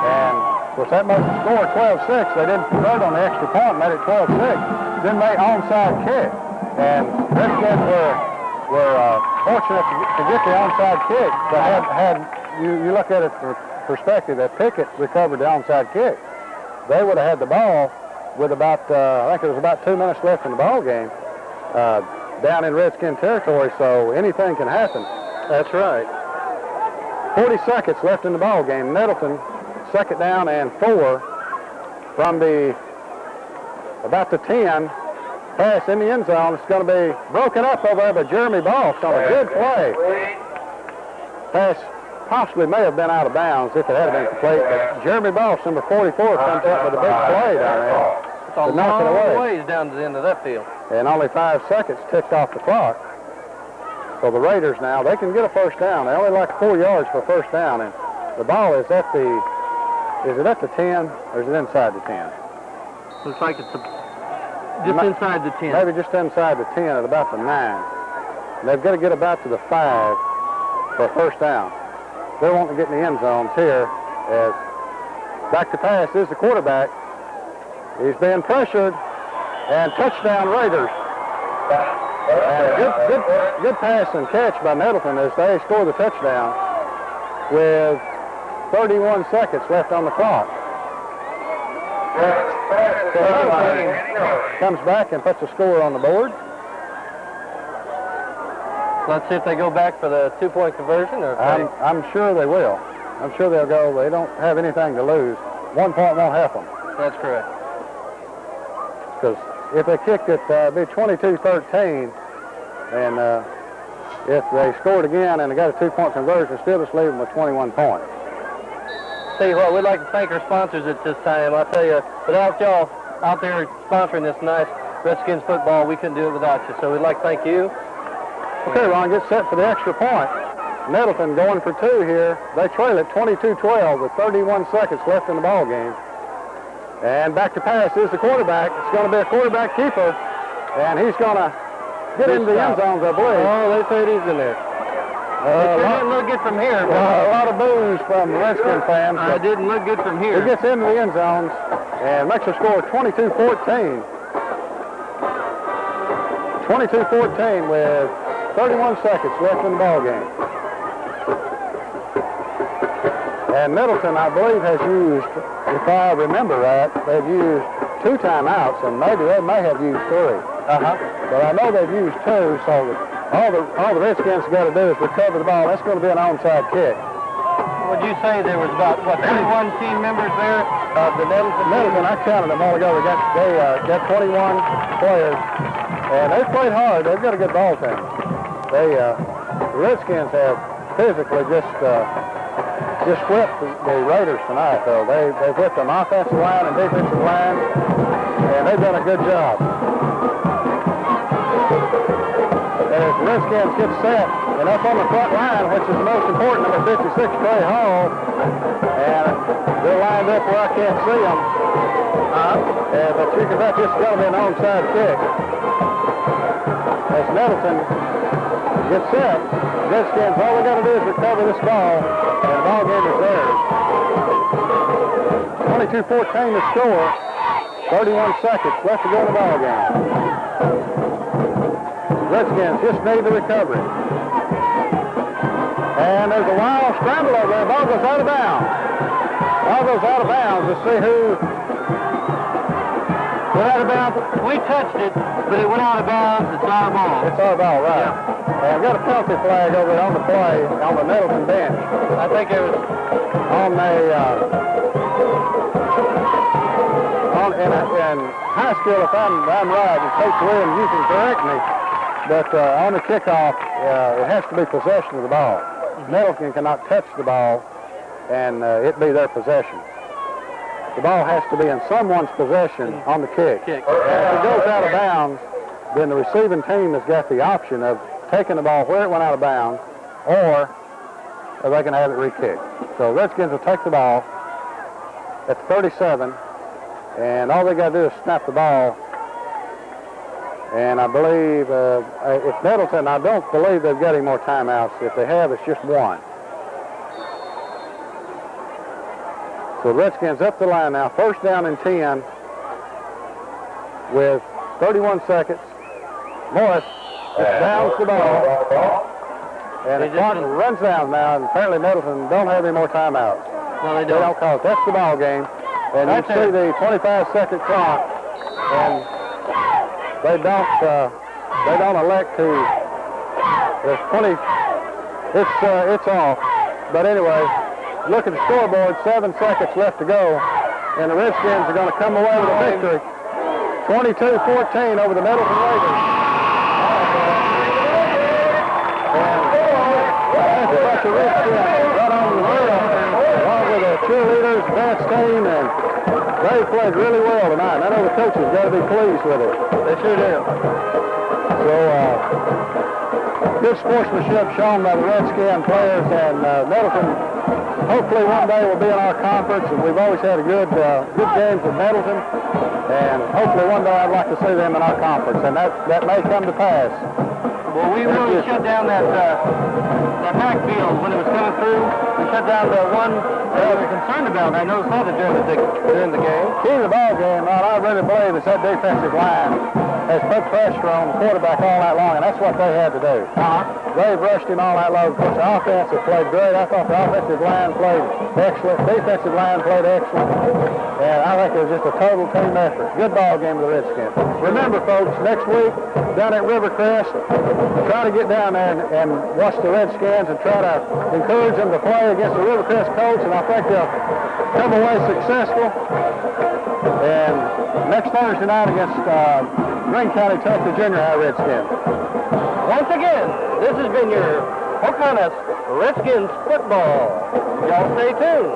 Speaker 2: And of course that made the score 12-6. They didn't convert on the extra point, made it 12-6. Then made onside kick. And Redskins were fortunate to get the onside kick, but had you look at it from perspective that Pickett recovered the onside kick, they would have had the ball with about, I think it was about 2 minutes left in the ball game, down in Redskin territory, so anything can happen.
Speaker 6: That's right.
Speaker 2: 40 seconds left in the ball game. Nettleton, 2nd down and 4 from about the 10. Pass in the end zone. It's going to be broken up over there by Jeremy Boss on a good play. Pass possibly may have been out of bounds if it had been complete, but Jeremy Boss, number 44, comes up with a big play down there.
Speaker 6: It's a long ways down to the end of that field.
Speaker 2: And only 5 seconds ticked off the clock. So the Raiders now, they can get a first down. They only like 4 yards for first down, and the ball is at the, is it at the 10 or is it inside the 10?
Speaker 6: Looks like it's just inside the 10.
Speaker 2: Maybe just inside the 10 at about the 9. And they've got to get about to the 5 for a first down. They're wanting to get in the end zones here as back to pass is the quarterback. He's being pressured, and touchdown Raiders. And good pass and catch by Nettleton as they score the touchdown with 31 seconds left on the clock. So Nettleton comes back and puts a score on the board.
Speaker 6: Let's see if they go back for the 2-point conversion. Or
Speaker 2: I'm sure they will. I'm sure they'll go. They don't have anything to lose. 1 point won't help them.
Speaker 6: That's correct.
Speaker 2: Because if they kicked it, it'd be 22-13. And if they scored again and they got a 2-point conversion, still just leave them with 21 points.
Speaker 6: Tell you what, we'd like to thank our sponsors at this time. I tell you, without y'all out there sponsoring this nice Redskins football, we couldn't do it without you. So we'd like to thank you.
Speaker 2: Okay, Ron, get set for the extra point. Nettleton going for 2 here. They trail it 22-12 with 31 seconds left in the ball game. And back to pass is the quarterback. It's going to be a quarterback keeper, and he's going to get into the end zones, I believe.
Speaker 6: Oh, they say he's in there. It didn't look good from here.
Speaker 2: A lot of boos from Redskin fans.
Speaker 6: It didn't look good from here.
Speaker 2: He gets into the end zones and makes a score of 22-14. 22-14 with 31 seconds left in the ball game. And Nettleton, I believe, has used, if I remember right, they've used 2 timeouts, and maybe they may have used 3. But I know they've used 2, so all the Redskins got to do is recover the ball. That's going to be an onside kick.
Speaker 6: Would you say there was about, 31 team members there? The
Speaker 2: Nettleton, I counted them all ago. They got 21 players, and they've played hard. They've got a good ball team. The Redskins have physically just whipped the Raiders tonight, though. They've whipped them offensive line and defensive line, and they've done a good job. And as the Redskins get set, and up on the front line, which is the most important, number 56, Trey Hall, and they're lined up where I can't see them. But you can bet this is going to be an onside kick. As Nettleton gets set, Redskins, all they got to do is recover this ball, and the ball game is theirs. 22-14 to score. 31 seconds left to go in the ball game. Redskins just need the recovery. And there's a wild scramble over there. Ball goes out of bounds. Ball goes out of bounds. Let's see who went out of bounds.
Speaker 6: We touched it, but it went out of bounds. It's our ball.
Speaker 2: It's our ball, right.
Speaker 6: Yeah.
Speaker 2: And I've got a penalty flag over there on the play on the Nettleton bench.
Speaker 6: I think it was
Speaker 2: On the in high school, if I'm right, and Coach Williams, you can correct me, but on the kickoff, it has to be possession of the ball. Nettleton cannot touch the ball, and it be their possession. The ball has to be in someone's possession on the kick. And if it goes out of bounds, then the receiving team has got the option of taking the ball where it went out of bounds, or they can have it re-kicked. So Redskins will take the ball at 37, and all they got to do is snap the ball. And I believe if Nettleton, I don't believe they've got any more timeouts. If they have, it's just 1. So Redskins up the line now, first down and 10 with 31 seconds. Morris just downs the ball. And the clock runs down now, and apparently Nettleton don't have any more timeouts.
Speaker 6: No, they
Speaker 2: They don't call it. That's the ball game. And you see the 25-second clock, and they don't elect to. There's 20. It's off. But anyway, look at the scoreboard. 7 seconds left to go, and the Redskins are going to come away with a victory. 22-14 over the Nettleton Raiders. And a bunch of Redskins right on the field, along with the cheerleaders, dance team, and they played really well tonight. I know the coaches got to be pleased with it.
Speaker 6: They sure do.
Speaker 2: So, good sportsmanship shown by the Redskin players, and Nettleton hopefully one day will be in our conference, and we've always had a good games with Nettleton, and hopefully one day I'd like to see them in our conference, and that may come to pass.
Speaker 6: Well, we really shut down that backfield when it was coming through. We shut down the one that we were concerned about. I noticed that during the game.
Speaker 2: Key to the ball game, Ron, I really believe it's that defensive line has put pressure on the quarterback all night long, and that's what they had to do. They rushed him all night long. Of course, the offense has played great. I thought the offensive line played excellent. Defensive line played excellent. And I think it was just a total team effort. Good ball game of the Redskins. Remember, folks, next week down at Rivercrest, try to get down there and watch the Redskins and try to encourage them to play against the Rivercrest Colts, and I think they'll come away successful. And next Thursday night against Greene County Tech, the junior high Redskins.
Speaker 6: Once again, this has been your Pocahontas Redskins football. Y'all stay tuned.